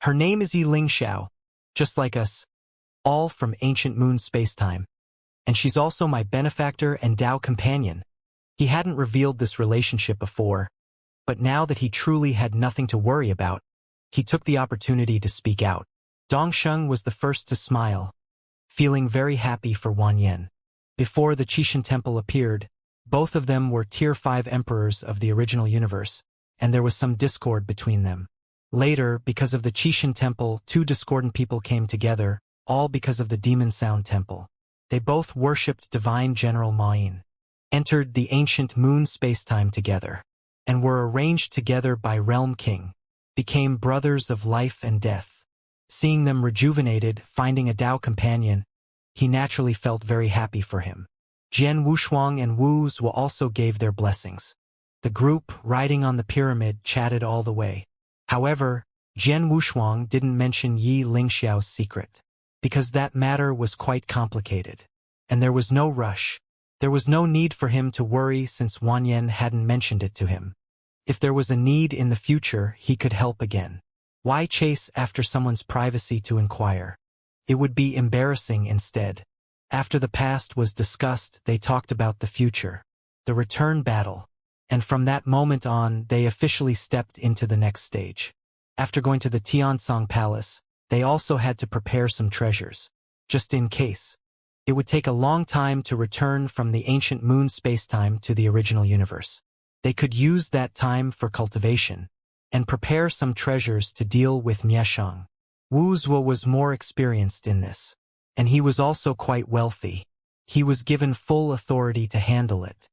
A: her name is Yi Lingxiao, just like us, all from ancient moon spacetime. And she's also my benefactor and Tao companion. He hadn't revealed this relationship before, but now that he truly had nothing to worry about, he took the opportunity to speak out. Dongsheng was the first to smile, feeling very happy for Wan Yen. Before the Qixin Temple appeared, both of them were Tier 5 emperors of the original universe, and there was some discord between them. Later, because of the Qixin Temple, two discordant people came together, all because of the Demon Sound Temple. They both worshipped Divine General Mayin, entered the ancient moon spacetime together, and were arranged together by Realm King, became brothers of life and death. Seeing them rejuvenated, finding a Tao companion, he naturally felt very happy for him. Jian Wushuang and Wu Zhuo also gave their blessings. The group, riding on the pyramid, chatted all the way. However, Jian Wushuang didn't mention Yi Lingxiao's secret, because that matter was quite complicated. And there was no rush. There was no need for him to worry since Wan Yen hadn't mentioned it to him. If there was a need in the future, he could help again. Why chase after someone's privacy to inquire? It would be embarrassing instead. After the past was discussed, they talked about the future, the return battle, and from that moment on, they officially stepped into the next stage. After going to the Tiansong Palace, they also had to prepare some treasures, just in case. It would take a long time to return from the ancient moon spacetime to the original universe. They could use that time for cultivation, and prepare some treasures to deal with Mieshang. Wu Zhuo was more experienced in this, and he was also quite wealthy. He was given full authority to handle it.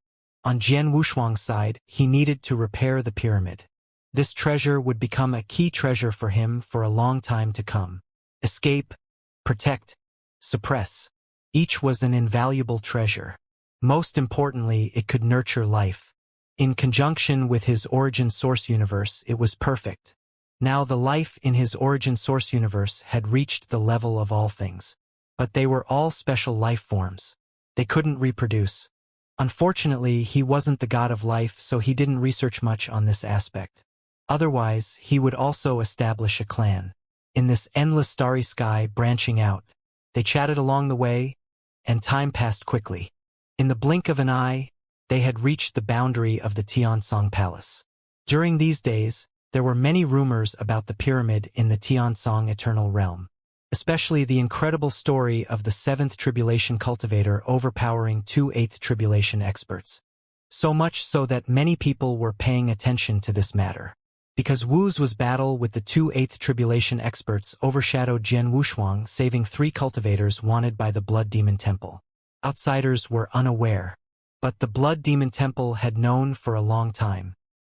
A: On Jian Wushuang's side, he needed to repair the pyramid. This treasure would become a key treasure for him for a long time to come. Escape, protect, suppress. Each was an invaluable treasure. Most importantly, it could nurture life. In conjunction with his origin source universe, it was perfect. Now the life in his origin source universe had reached the level of all things. But they were all special life forms. They couldn't reproduce. Unfortunately, he wasn't the god of life, so he didn't research much on this aspect. Otherwise, he would also establish a clan. In this endless starry sky branching out, they chatted along the way, and time passed quickly. In the blink of an eye, they had reached the boundary of the Tiansong Palace. During these days, there were many rumors about the pyramid in the Tiansong Eternal Realm, especially the incredible story of the 7th Tribulation cultivator overpowering 2 8th Tribulation experts. So much so that many people were paying attention to this matter. Because Wu's was battle with the two Eighth Tribulation experts overshadowed Jian Wushuang saving 3 cultivators wanted by the Blood Demon Temple. Outsiders were unaware. But the Blood Demon Temple had known for a long time.